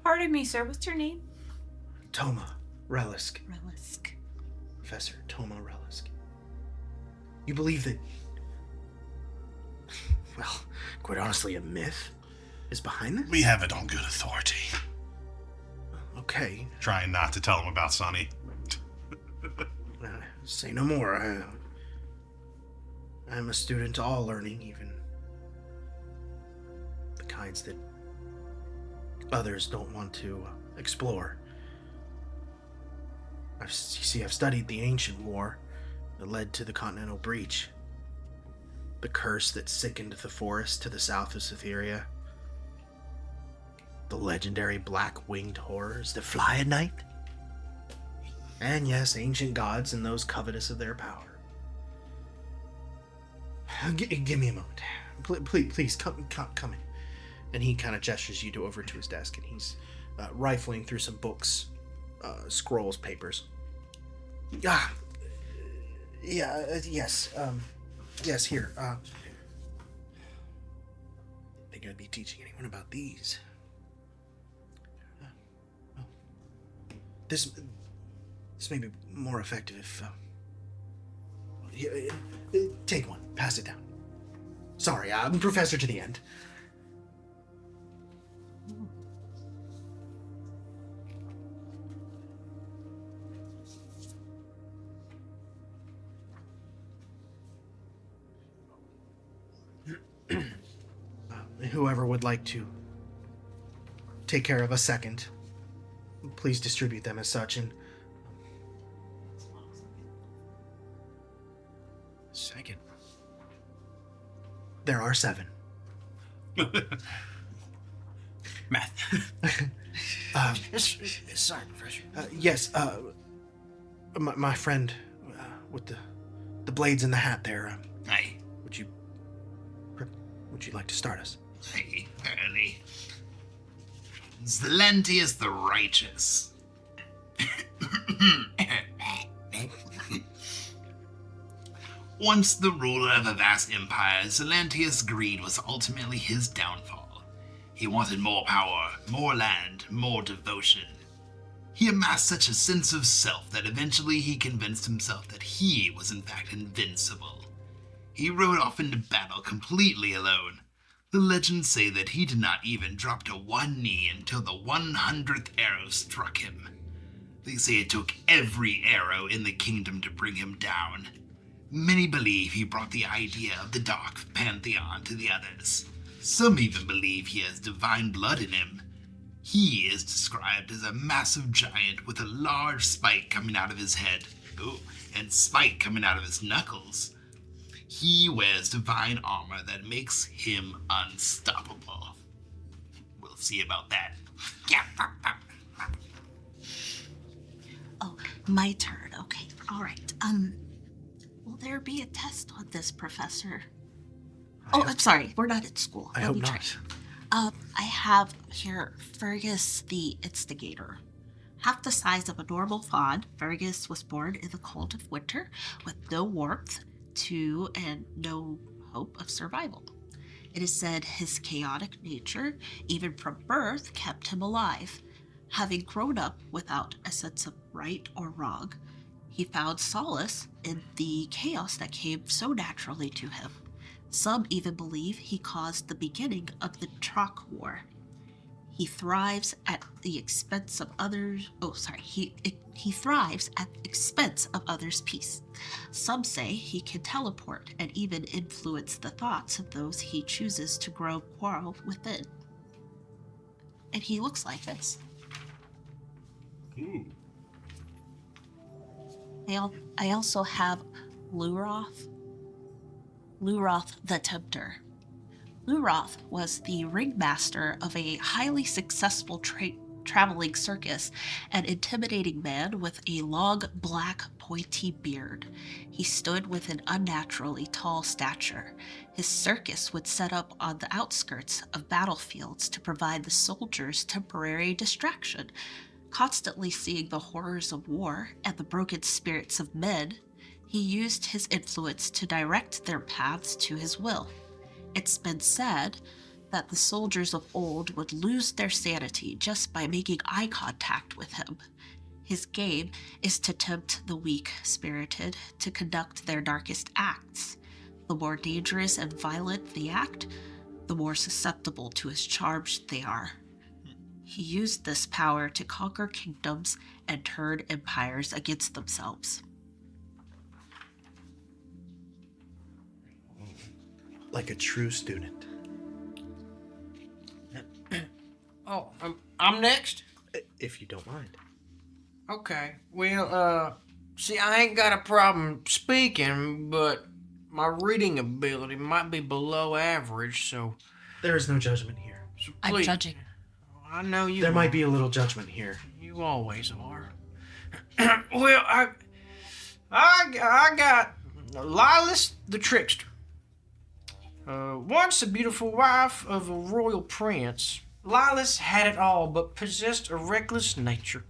Pardon me, sir. What's your name? Toma Relisk. Relisk. Professor Toma Relisk. You believe that, well, quite honestly, a myth is behind this? We have it on good authority. Okay. Trying not to tell him about Sonny. Say no more. I'm a student to all learning, even the kinds that others don't want to explore. I've studied the ancient war that led to the Continental Breach. The curse that sickened the forest to the south of Cytheria. The legendary black-winged horrors that fly at night. And yes, ancient gods and those covetous of their power. Give me a moment. Please, come in. And he kind of gestures you over to his desk, and he's rifling through some books, scrolls, papers. Yes. Yes, here. They're going to be teaching anyone about these. This may be more effective if... take one. Pass it down. Sorry, I'm professor to the end. Whoever would like to take care of a second, please distribute them as such. And Second. there are 7. Math. Sorry, Professor. Yes, my friend with the blades in the hat there. Aye. Would you like to start us? Aye, apparently. Zelentius the Righteous. Once the ruler of a vast empire, Zelentius' greed was ultimately his downfall. He wanted more power, more land, more devotion. He amassed such a sense of self that eventually he convinced himself that he was in fact invincible. He rode off into battle completely alone. The legends say that he did not even drop to one knee until the 100th arrow struck him. They say it took every arrow in the kingdom to bring him down. Many believe he brought the idea of the Dark Pantheon to the others. Some even believe he has divine blood in him. He is described as a massive giant with a large spike coming out of his head, and spike coming out of his knuckles. He wears divine armor that makes him unstoppable. We'll see about that. Oh, my turn. Okay. All right. Will there be a test on this, Professor? I'm sorry. We're not at school. I hope not. I have here Fergus the Instigator. Half the size of a normal fawn, Fergus was born in the cold of winter with no warmth and no hope of survival. It is said his chaotic nature, even from birth, kept him alive. Having grown up without a sense of right or wrong, he found solace in the chaos that came so naturally to him. Some even believe he caused the beginning of the Trock War. He thrives at the expense of others. He thrives at the expense of others' peace. Some say he can teleport and even influence the thoughts of those he chooses to grow quarrel within. And he looks like this. I also have Luroth the Tempter. Luroth was the ringmaster of a highly successful traveling circus, an intimidating man with a long, black, pointy beard. He stood with an unnaturally tall stature. His circus would set up on the outskirts of battlefields to provide the soldiers temporary distraction. Constantly seeing the horrors of war and the broken spirits of men, he used his influence to direct their paths to his will. It's been said that the soldiers of old would lose their sanity just by making eye contact with him. His game is to tempt the weak-spirited to conduct their darkest acts. The more dangerous and violent the act, the more susceptible to his charms they are. He used this power to conquer kingdoms and turn empires against themselves. Like a true student. Oh, I'm next? If you don't mind. Okay. Well, see, I ain't got a problem speaking, but my reading ability might be below average, so... There is no judgment here. so I'm please. judging. I know you There might are. be a little judgment here. You always are. Well, I got Lilith the Trickster. Once a beautiful wife of a royal prince, Lilas had it all but possessed a reckless nature.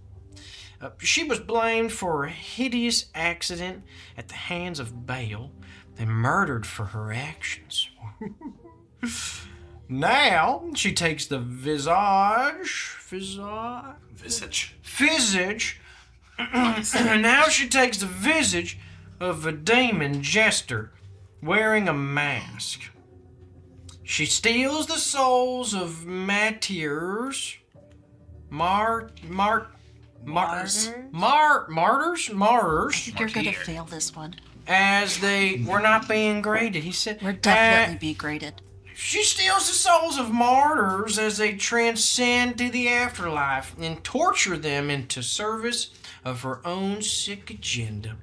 She was blamed for a hideous accident at the hands of Baal and murdered for her actions. Now she takes the visage. Now she takes the visage of a demon jester wearing a mask. She steals the souls of martyrs, martyrs. You're gonna fail this one. As they were not being graded, he said. We're definitely be graded. She steals the souls of martyrs as they transcend to the afterlife and torture them into service of her own sick agenda.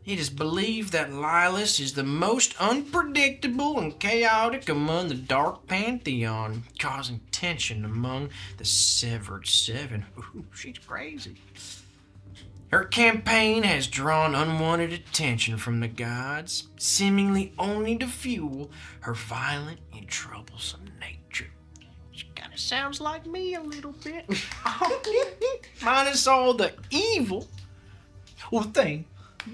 It is believed that Lilas is the most unpredictable and chaotic among the Dark Pantheon, causing tension among the Severed Seven. Ooh, she's crazy. Her campaign has drawn unwanted attention from the gods, seemingly only to fuel her violent and troublesome nature. She kind of sounds like me a little bit. Minus all the evil. Well, thank you.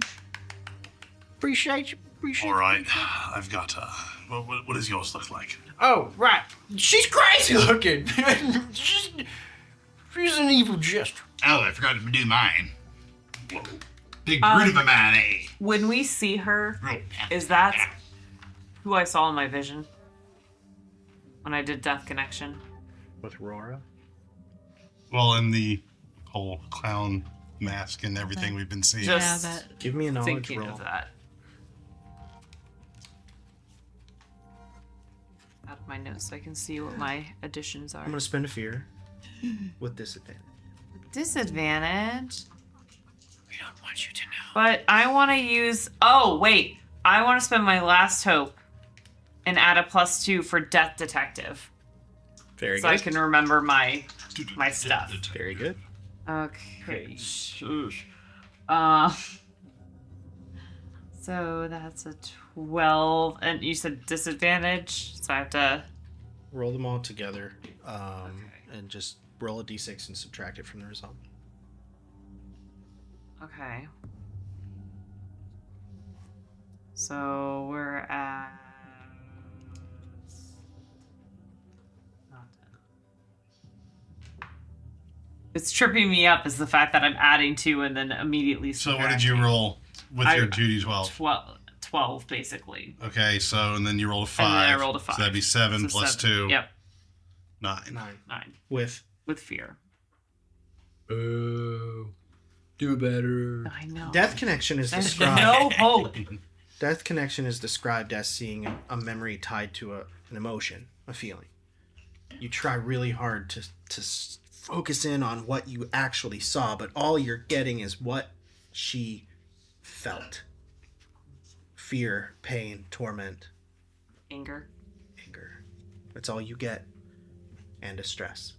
Appreciate you. All right, I've got. What does yours look like? Oh, right. She's crazy looking. she's an evil jester. Oh, I forgot to do mine. Whoa. Big brute of a man, eh? When we see her, Oh, is that who I saw in my vision when I did Death Connection? With Rora? Well, in the whole clown mask and everything we've been seeing. Just Yeah, that Give me a knowledge thinking roll. of that. Out of my notes so I can see what my additions are. I'm gonna spend a fear with disadvantage. Disadvantage. We don't want you to know. But I want to use. Oh, wait. I want to spend my last hope and add a +2 for Death Detective. Very So I can remember my stuff. Very good. Okay. So that's a 12. And you said disadvantage? So I have to. Roll them all together, and just roll a d6 and subtract it from the result. Okay. So we're at. It's tripping me up is the fact that I'm adding 2 and then immediately. So what did you roll with your 2d12? 12, basically. Okay, so and then you rolled a 5. And then I rolled a 5. So that'd be 7 So plus 7. 2. Yep, 9. 9. With With fear. Boo. Do better. I know. Death Connection is There's described. no hope. Death Connection is described as seeing a memory tied to an emotion, a feeling. You try really hard to focus in on what you actually saw, but all you're getting is what she felt. Fear, pain, torment, Anger. anger. That's all you get. And distress.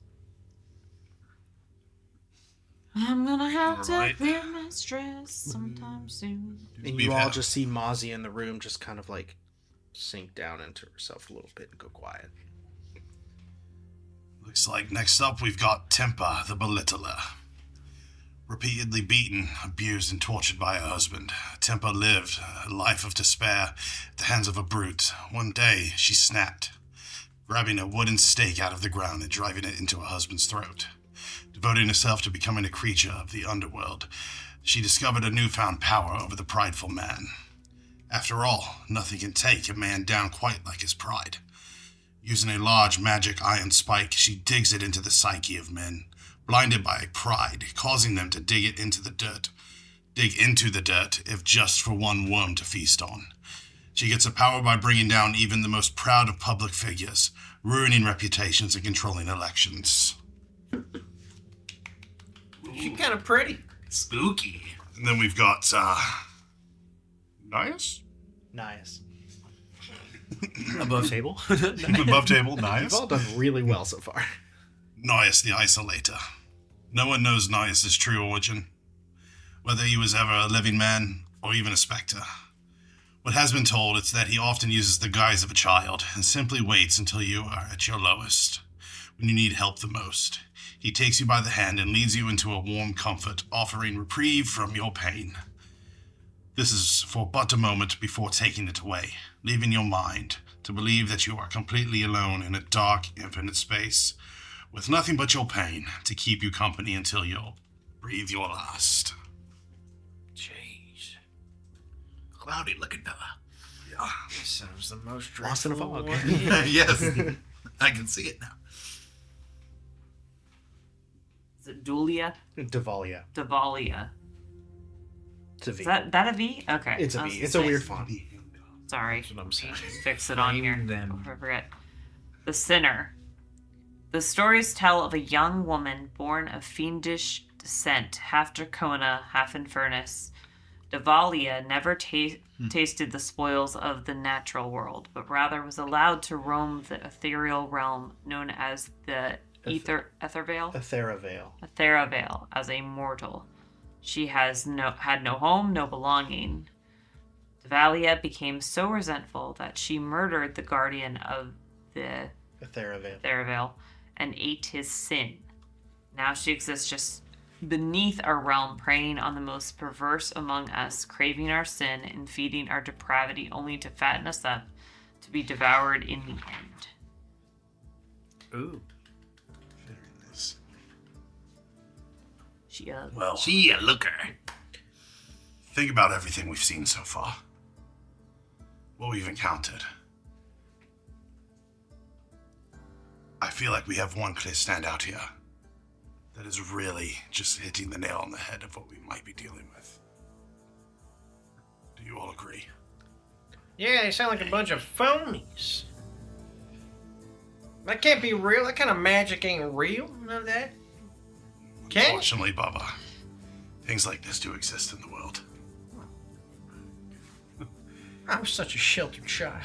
I'm gonna have to Alright. clear my stress sometime soon. And We've you all had- just see Mozzie in the room just kind of like sink down into herself a little bit and go quiet. Looks like next up we've got Tempa, the belittler. Repeatedly beaten, abused, and tortured by her husband, Tempa lived a life of despair at the hands of a brute. One day, she snapped, grabbing a wooden stake out of the ground and driving it into her husband's throat. Devoting herself to becoming a creature of the underworld, she discovered a newfound power over the prideful man. After all, nothing can take a man down quite like his pride. Using a large magic iron spike, she digs it into the psyche of men, blinded by pride, causing them to dig into the dirt, if just for one worm to feast on. She gets her power by bringing down even the most proud of public figures, ruining reputations and controlling elections. She's kind of pretty. Spooky. And then we've got, Nias? Nice. Above table. Above table, You've Nias. all done really well so far. Nias the Isolator. No one knows Nias' true origin, whether he was ever a living man or even a specter. What has been told is that he often uses the guise of a child and simply waits until you are at your lowest, when you need help the most. He takes you by the hand and leads you into a warm comfort, offering reprieve from your pain. This is for but a moment before taking it away, leaving your mind to believe that you are completely alone in a dark, infinite space, with nothing but your pain to keep you company until you'll breathe your last. Jeez. Cloudy looking fella. Yeah. This sounds the most Lost in a dreadful fog. one. Yes. I can see it now. Is it Dulia? Devalia. Devalia. It's a V. Is that a V? Okay. It's a I was V. gonna It's a say- weird font. Sorry. That's what I'm saying. Fix it on Blame here. them. Before I forget. The Sinner. The stories tell of a young woman born of fiendish descent, half Dracona, half Infernus. Devalia never tasted the spoils of the natural world, but rather was allowed to roam the ethereal realm known as the Ethervale? Etheravale. Etheravale, as a mortal. She had no home, no belonging. Devalia became so resentful that she murdered the guardian of the Etheravale. Etheravale and ate his sin. Now she exists just beneath our realm, preying on the most perverse among us, craving our sin and feeding our depravity only to fatten us up to be devoured in the end. Ooh. Well, See ya, looker. think about everything we've seen so far. What we've encountered. I feel like we have one clear standout here that is really just hitting the nail on the head of what we might be dealing with. Do you all agree? Yeah, they sound like a bunch of phonies. That can't be real. That kind of magic ain't real. None of that. Can it? Unfortunately, Bubba, things like this do exist in the world. I was such a sheltered child.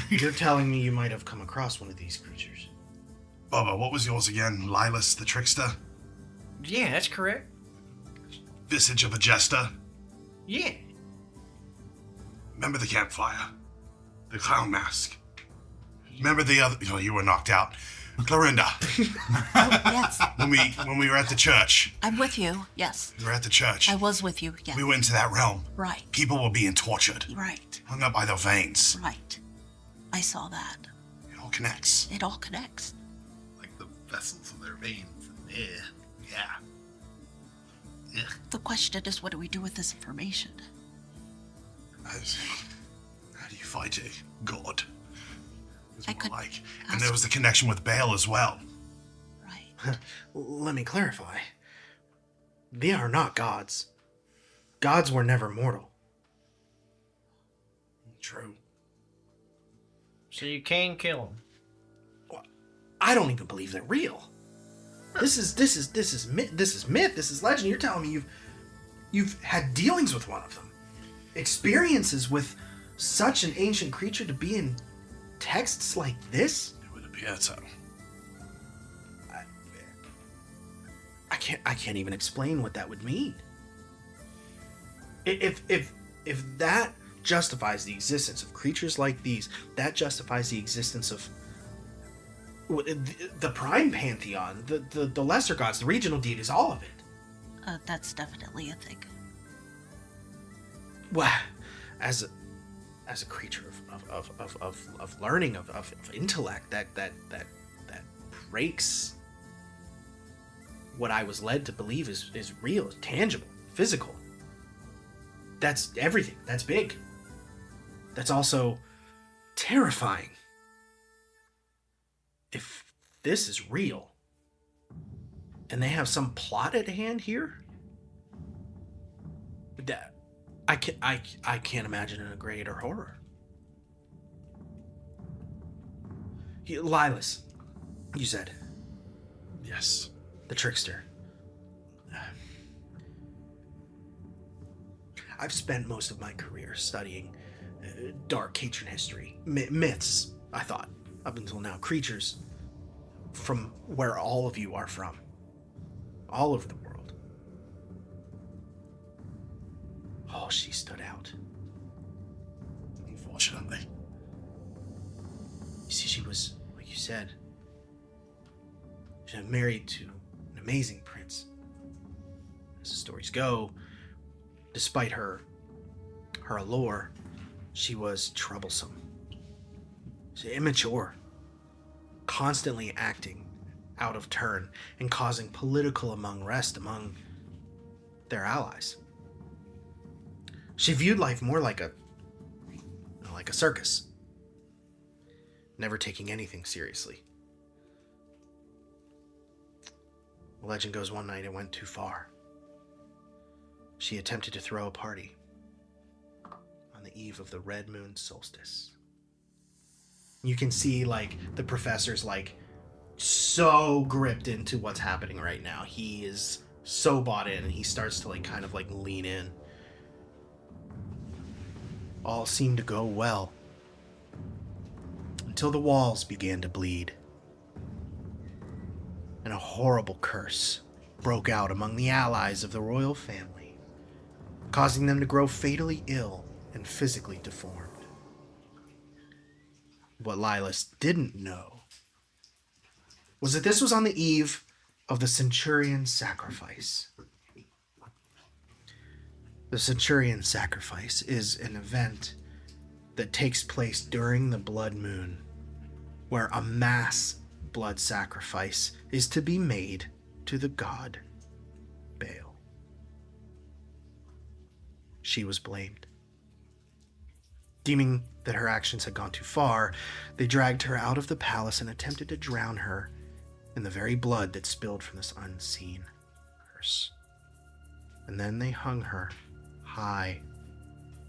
You're telling me you might have come across one of these creatures. Bubba, what was yours again? Lilas the Trickster? Yeah, that's correct. Visage of a Jester? Yeah. Remember the campfire? The clown mask? Remember the other... Oh, you were knocked out. Clorinda, Yes, when we were at the church. I'm with you. Yes, We were at the church. I was with you. Yes. We went into that realm. Right, People were being tortured, right, hung up by their veins. right. I saw that. It all connects. It all connects. Like the vessels of their veins. Yeah. The question is, what do we do with this information? How do you fight a god? It's I more could like. ask- And there was the connection with Baal as well. Right. Let me clarify. They are not gods. Gods were never mortal. True. So you can kill them. I don't even believe they're real. This is myth. This is legend. You're telling me you've had dealings with one of them, experiences with such an ancient creature to be in texts like this. It would appear so. I can't even explain what that would mean. If that justifies the existence of creatures like these, that justifies the existence of the prime pantheon, the lesser gods, the regional deities, all of it. That's definitely a thing. Well, as a creature of learning, of intellect, that breaks what I was led to believe is real, is tangible, physical. That's everything. That's big. That's also terrifying. If this is real, and they have some plot at hand here, that I can't imagine a greater horror. Lilas, you said. Yes. The trickster. I've spent most of my career studying dark ancient history, myths, I thought, up until now, creatures from where all of you are from, all over the world. Oh, she stood out. unfortunately. You see, she was, like you said, she was married to an amazing prince. As the stories go, despite her allure, she was troublesome. She was immature, constantly acting out of turn and causing political unrest among their allies. She viewed life more like a circus, never taking anything seriously. The legend goes one night it went too far. She attempted to throw a party on the eve of the red moon solstice. You can see, like, the professor's, like, so gripped into what's happening right now. He is so bought in, and he starts to, like, kind of, like, lean in. All seemed to go well until the walls began to bleed, and a horrible curse broke out among the allies of the royal family, causing them to grow fatally ill and physically deformed. What Lilas didn't know was that this was on the eve of the Centurion sacrifice. The Centurion sacrifice is an event that takes place during the blood moon, where a mass blood sacrifice is to be made to the god Baal. She was blamed. Deeming that her actions had gone too far, they dragged her out of the palace and attempted to drown her in the very blood that spilled from this unseen curse. And then they hung her high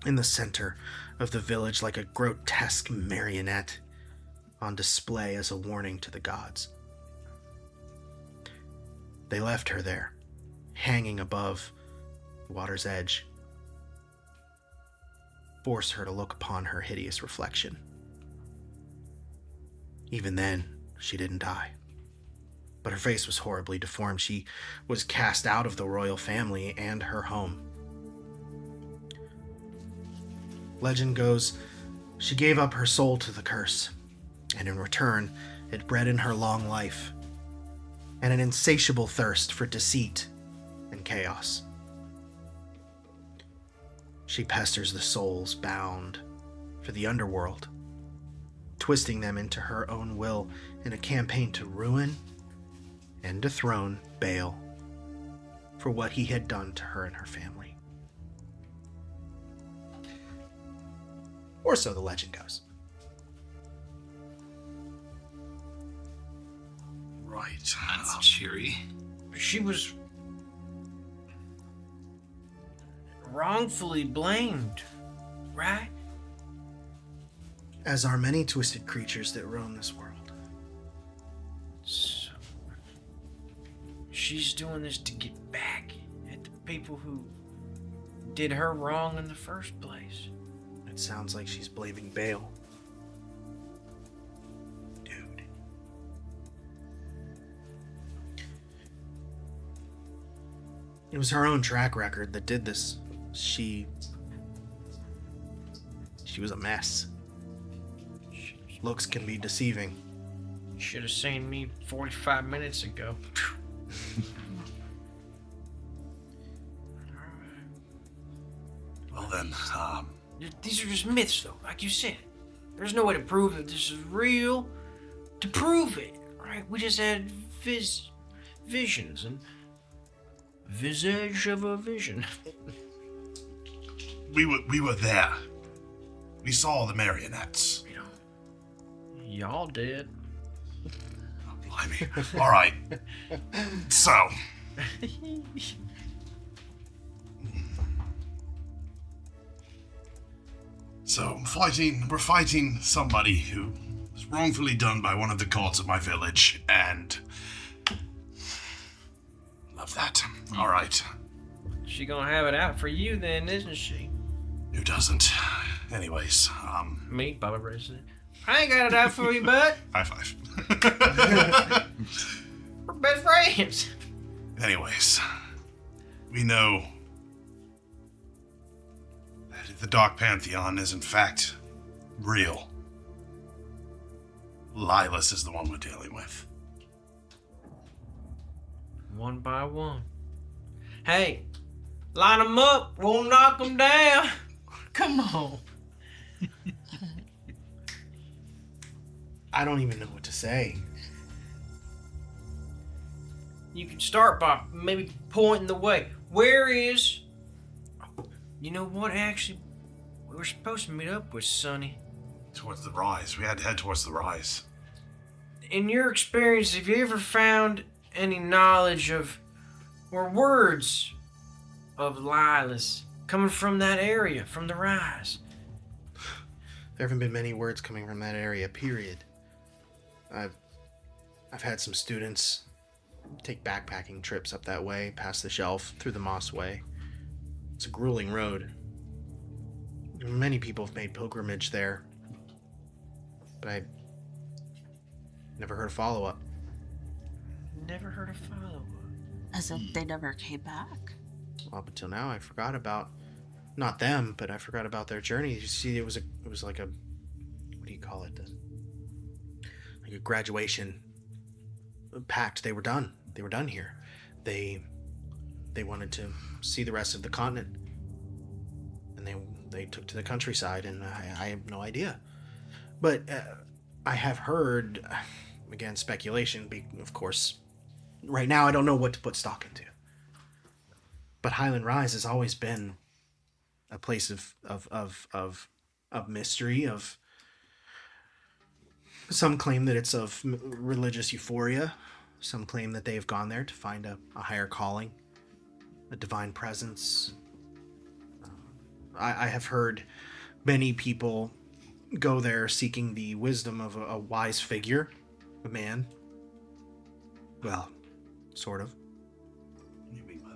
in the center of the village like a grotesque marionette on display as a warning to the gods. They left her there, hanging above the water's edge, forced her to look upon her hideous reflection. Even then, she didn't die, but her face was horribly deformed. She was cast out of the royal family and her home. Legend goes, she gave up her soul to the curse, and in return, it bred in her long life and an insatiable thirst for deceit and chaos. She pesters the souls bound for the underworld, twisting them into her own will in a campaign to ruin and dethrone Baal for what he had done to her and her family. Or so the legend goes. Right. That's cheery. She was wrongfully blamed, right? As are many twisted creatures that roam this world. So, she's doing this to get back at the people who did her wrong in the first place. It sounds like she's blaming Baal. Dude. It was her own track record that did this. She was a mess. Looks can be deceiving. Should have seen me 45 minutes ago. Well then, These are just myths, though, like you said. There's no way to prove that this is real. To prove it, right? We just had visions and visage of a vision. we were there. We saw the marionettes. Y'all did. Oh, blimey. All right. So, we're fighting somebody who was wrongfully done by one of the gods of my village, and love that. All right. She gonna have it out for you then, isn't she? Who doesn't? Anyways, Me, Baba President. I ain't got it out for you, bud. high five. We're best friends. Anyways, we know that the Dark Pantheon is in fact real. Lilas is the one we're dealing with. One by one. Hey, line them up. We'll knock them down. Come on. I don't even know what to say. You can start by maybe pointing the way. Where is... You know what, actually? We were supposed to meet up with Sonny. Towards the rise. We had to head towards the rise. In your experience, have you ever found any knowledge of... or words of Lilas coming from that area, from the rise? There haven't been many words coming from that area, period. I've had some students take backpacking trips up that way, past the shelf, through the Moss Way. It's a grueling road. Many people have made pilgrimage there. But I never heard a follow-up. Never heard a follow-up. As if they never came back. Well, up until now, I forgot about, not them, but I forgot about their journey. You see, it was like a, what do you call it? Like a graduation pact. They were done. They were done here. They wanted to see the rest of the continent, and they took to the countryside, and I have no idea. But I have heard, again, speculation. Of course, right now I don't know what to put stock into. But Highland Rise has always been a place of mystery. Of some claim that it's of religious euphoria. Some claim that they have gone there to find a higher calling, a divine presence. I have heard many people go there seeking the wisdom of a wise figure, a man. Well, sort of. What do you mean by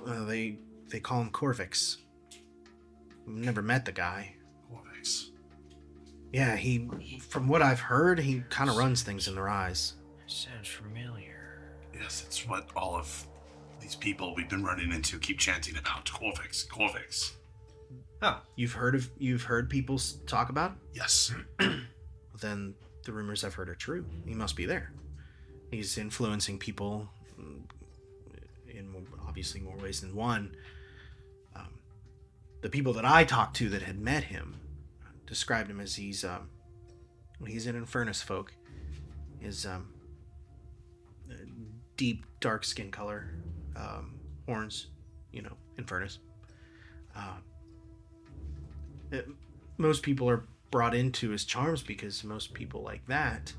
that? They call him Corvix. Never met the guy. Corvix. Yeah, from what I've heard, he kind of runs things in the Rise. Sounds familiar. Yes, it's what all of these people we've been running into keep chanting about. Corvix. Corvix. Oh, you've heard people talk about it? Yes. Then the rumors I've heard are true. He must be there. He's influencing people in obviously more ways than one. The people that I talked to that had met him described him as he's an Infernus folk. His deep dark skin color, horns, Infernus. Most people are brought into his charms because most people like that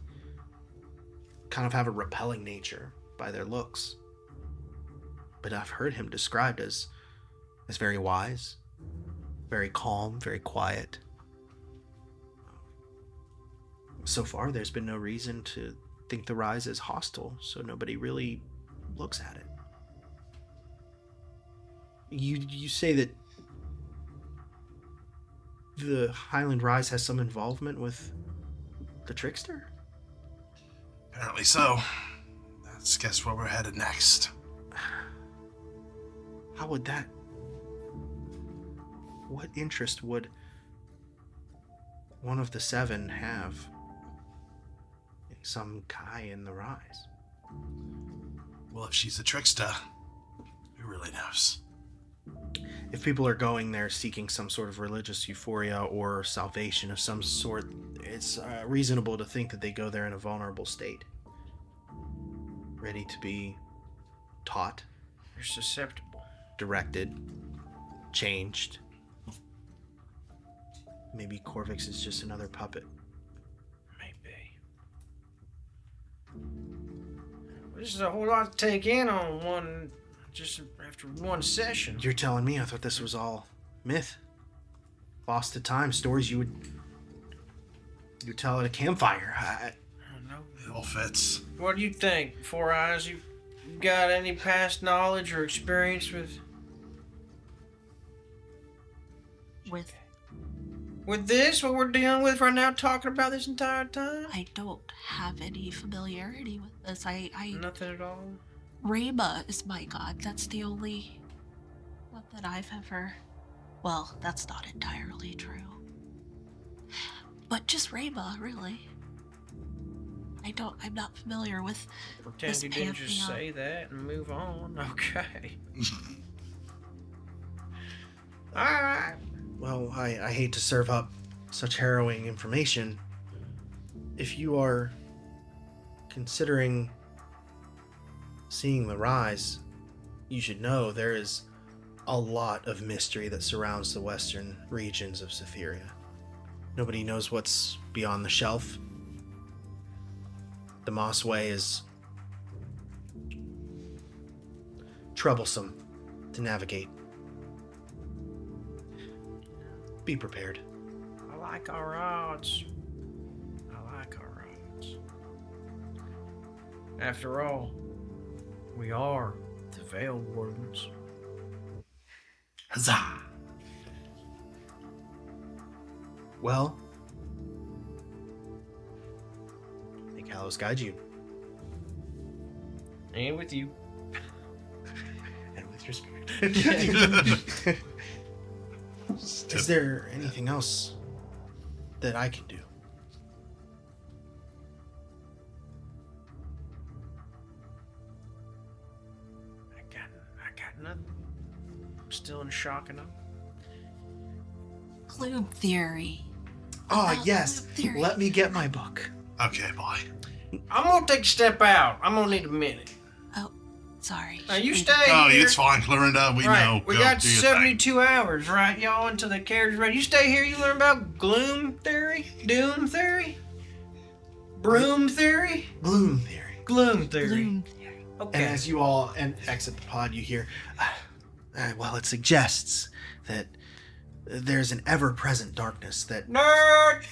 kind of have a repelling nature by their looks. But I've heard him described as very wise, very calm, very quiet. So far, there's been no reason to think the Rise is hostile, so nobody really looks at it. You say that the Highland Rise has some involvement with the Trickster? Apparently so. Let's guess where we're headed next. How would that... What interest would one of the seven have in some guy in the Rise? Well, if she's a trickster, who really knows? If people are going there seeking some sort of religious euphoria or salvation of some sort, it's reasonable to think that they go there in a vulnerable state, ready to be taught, You're susceptible. directed, changed. Maybe Corvix is just another puppet. Maybe. This is a whole lot to take in on one, just after one session. You're telling me? I thought this was all myth, lost to time, stories you tell at a campfire. I don't know. It all fits. What do you think, Four Eyes? You got any past knowledge or experience with this? What we're dealing with right now, talking about this entire time? I don't have any familiarity with this. I Nothing at all. Reba is my god. That's the only one that I've ever... Well, that's not entirely true. but just Reba, really. I'm not familiar with Pretend this you didn't just pantheon. say that and move on. Okay. Alright. Well, I hate to serve up such harrowing information. If you are considering seeing the rise, you should know there is a lot of mystery that surrounds the western regions of Cytheria. Nobody knows what's beyond the shelf. The Moss Way is troublesome to navigate. Be prepared. I like our odds. I like our odds. After all, we are the Veil Wardens. Huzzah! Well, may Kalos guide you. And with you. And with your spirit. Is there anything else that I can do? I got nothing. I'm still in shock enough. Gloom theory. Oh, About yes. gloom theory. Let me get my book. Okay, boy. I'm gonna take a step out. I'm gonna need a minute. Oh, sorry. Now you Shouldn't- stay Oh, here. it's fine, Clorinda. We Right, know. we Go got do your 72 hours, right, y'all, until the carriage ready. You stay here, you learn about gloom theory, doom theory, broom theory, Gloom theory. gloom theory. Gloom theory. Okay. And as you all exit the pod, you hear, well, it suggests that there's an ever-present darkness that Nerd!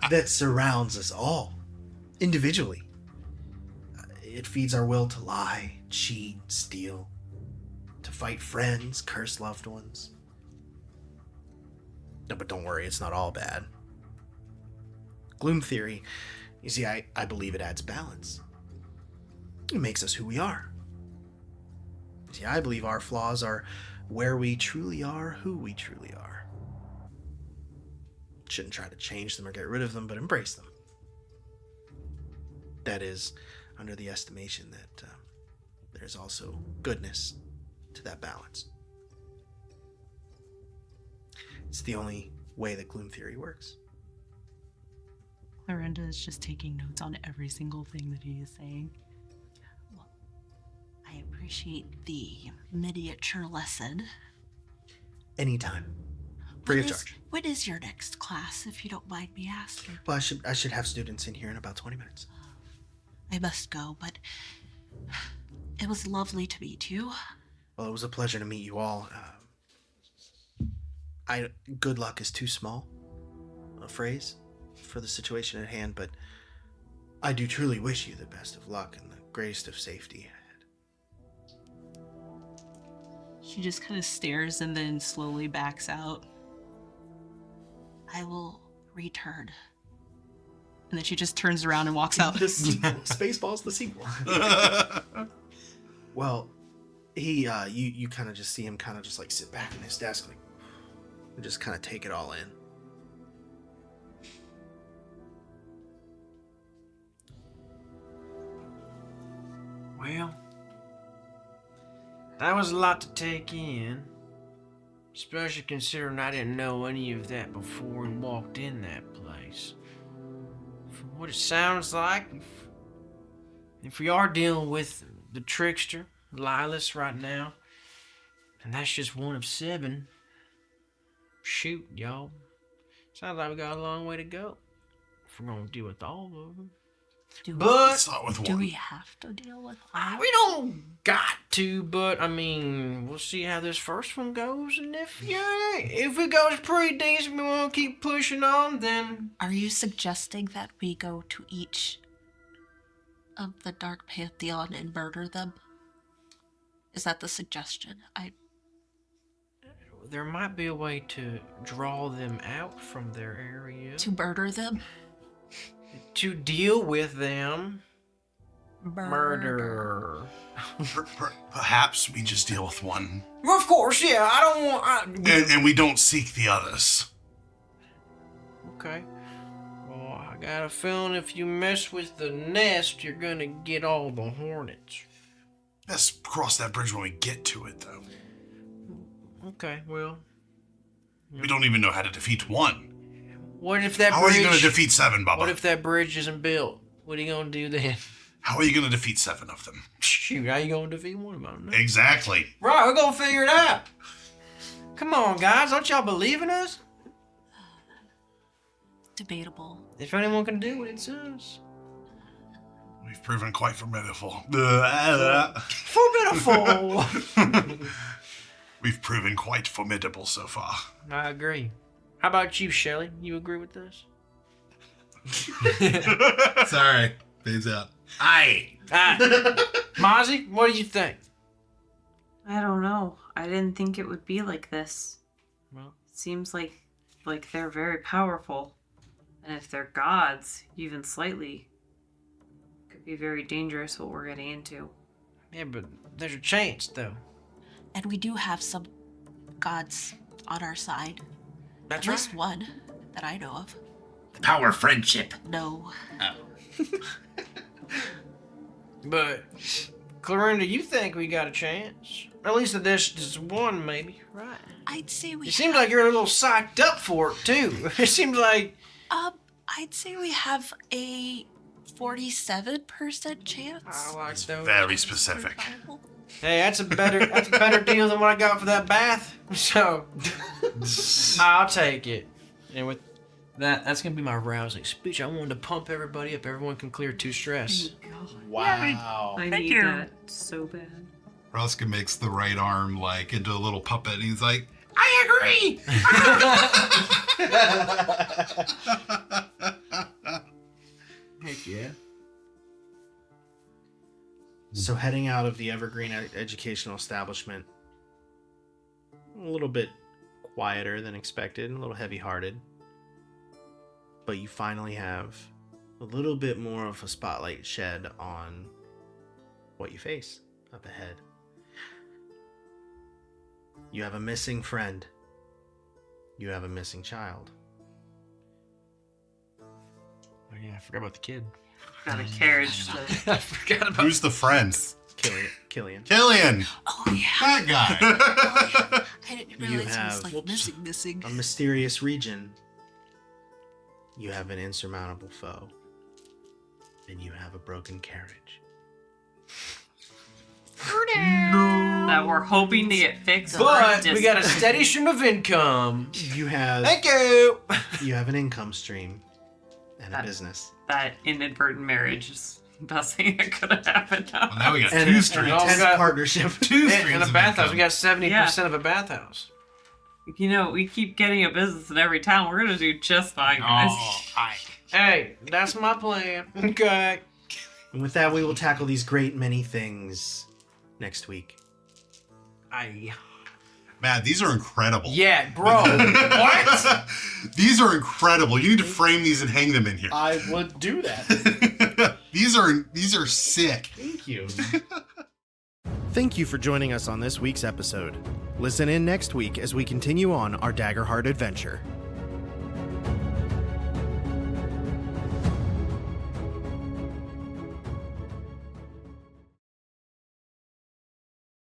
that surrounds us all, individually. It feeds our will to lie, cheat, steal, to fight friends, curse loved ones. No, but don't worry, it's not all bad. Gloom theory, you see, I believe it adds balance. It makes us who we are. You see, I believe our flaws are where we truly are, who we truly are. Shouldn't try to change them or get rid of them, but embrace them. That is, under the estimation that there's also goodness to that balance. It's the only way that gloom theory works. Clarinda is just taking notes on every single thing that he is saying. I appreciate the miniature lesson. Anytime. Free of When is- charge. When is your next class, if you don't mind me asking? Well, I should have students in here in about 20 minutes. I must go, but it was lovely to meet you. Well, it was a pleasure to meet you all. Good luck is too small a phrase for the situation at hand, but I do truly wish you the best of luck and the greatest of safety ahead. She just kind of stares and then slowly backs out. I will return. And then she just turns around and walks out. Spaceballs the sequel. Well, he, you kind of just see him kind of just like sit back in his desk, like, and just kind of take it all in. Well, that was a lot to take in. Especially considering I didn't know any of that before we walked in that place. From what it sounds like, if we are dealing with the trickster, Lilas, right now, and that's just one of 7, shoot, y'all. Sounds like we got a long way to go if we're gonna deal with all of them. But Start with Do one. we have to deal with all? we don't got to, but I mean, we'll see how this first one goes, and if it goes pretty decent, we want to keep pushing on, then Are you suggesting that we go to each of the Dark Pantheon and murder them? Is that the suggestion? there might be a way to draw them out from their area To murder them? to deal with them. Murderer. Perhaps we just deal with one, Of course, yeah. I don't want. and we don't seek the others. Okay. Well, I got a feeling if you mess with the nest, you're gonna get all the hornets. Let's cross that bridge when we get to it, though. Okay, well, We don't even know how to defeat one. what if that How bridge? are you going to defeat 7, Bubba? What if that bridge isn't built? What are you gonna do then? How are you going to defeat 7 of them? Shoot, how you gonna defeat one of them? Exactly. Right, we're gonna figure it out. Come on, guys, don't y'all believe in us? Debatable. If anyone can do it, it's us. We've proven quite formidable. Formidable. We've proven quite formidable so far. I agree. How about you, Shelley? You agree with this? Sorry. Fades out. Aye. Mozzie, what do you think? I don't know. I didn't think it would be like this. Well, It seems like they're very powerful. And if they're gods, even slightly, it could be very dangerous what we're getting into. yeah, but there's a chance, though. And we do have some gods on our side. That's At least one that I know of. The power of friendship. No. Oh. But, Clorinda, you think we got a chance? At least this is one, maybe, right? I'd say we It seems like you're a little psyched up for it, too. It seems like... I'd say we have a 47% chance. I like those. Very specific. Survival. Hey, that's a better deal than what I got for that bath. So, I'll take it. And with that's gonna be my rousing speech. I wanted to pump everybody up. Everyone can clear 2 stress. Wow. I Thank need you. that so bad. Ruska makes the right arm like into a little puppet, and he's like, I agree. Heck yeah. So heading out of the Evergreen Educational Establishment, a little bit quieter than expected, a little heavy-hearted, but you finally have a little bit more of a spotlight shed on what you face up ahead. You have a missing friend. You have a missing child. Oh yeah, I forgot about the kid. Got a carriage to I forgot about. Who's the friend? Killian. Killian! Oh yeah. that guy. I didn't You realize it have- was like missing. A mysterious region. You have an insurmountable foe. And you have a broken carriage. that we're hoping to get fixed. But we got a steady stream of income. You have Thank you. you have an income stream and a That- business. that inadvertent marriage is the best thing that could have happened. Well, now we got And two an streams. intense got- partnership. Two In streams a of bathhouse, income. we got 70% of a bathhouse. You know, we keep getting a business in every town. We're gonna do just fine, guys. Oh, aye. Hey, that's my plan. Okay. And with that, we will tackle these great many things next week. Matt, these are incredible. Yeah, bro. What? These are incredible. You need to frame these and hang them in here. I would do that. These are sick. Thank you. Thank you for joining us on this week's episode. Listen in next week as we continue on our Daggerheart adventure.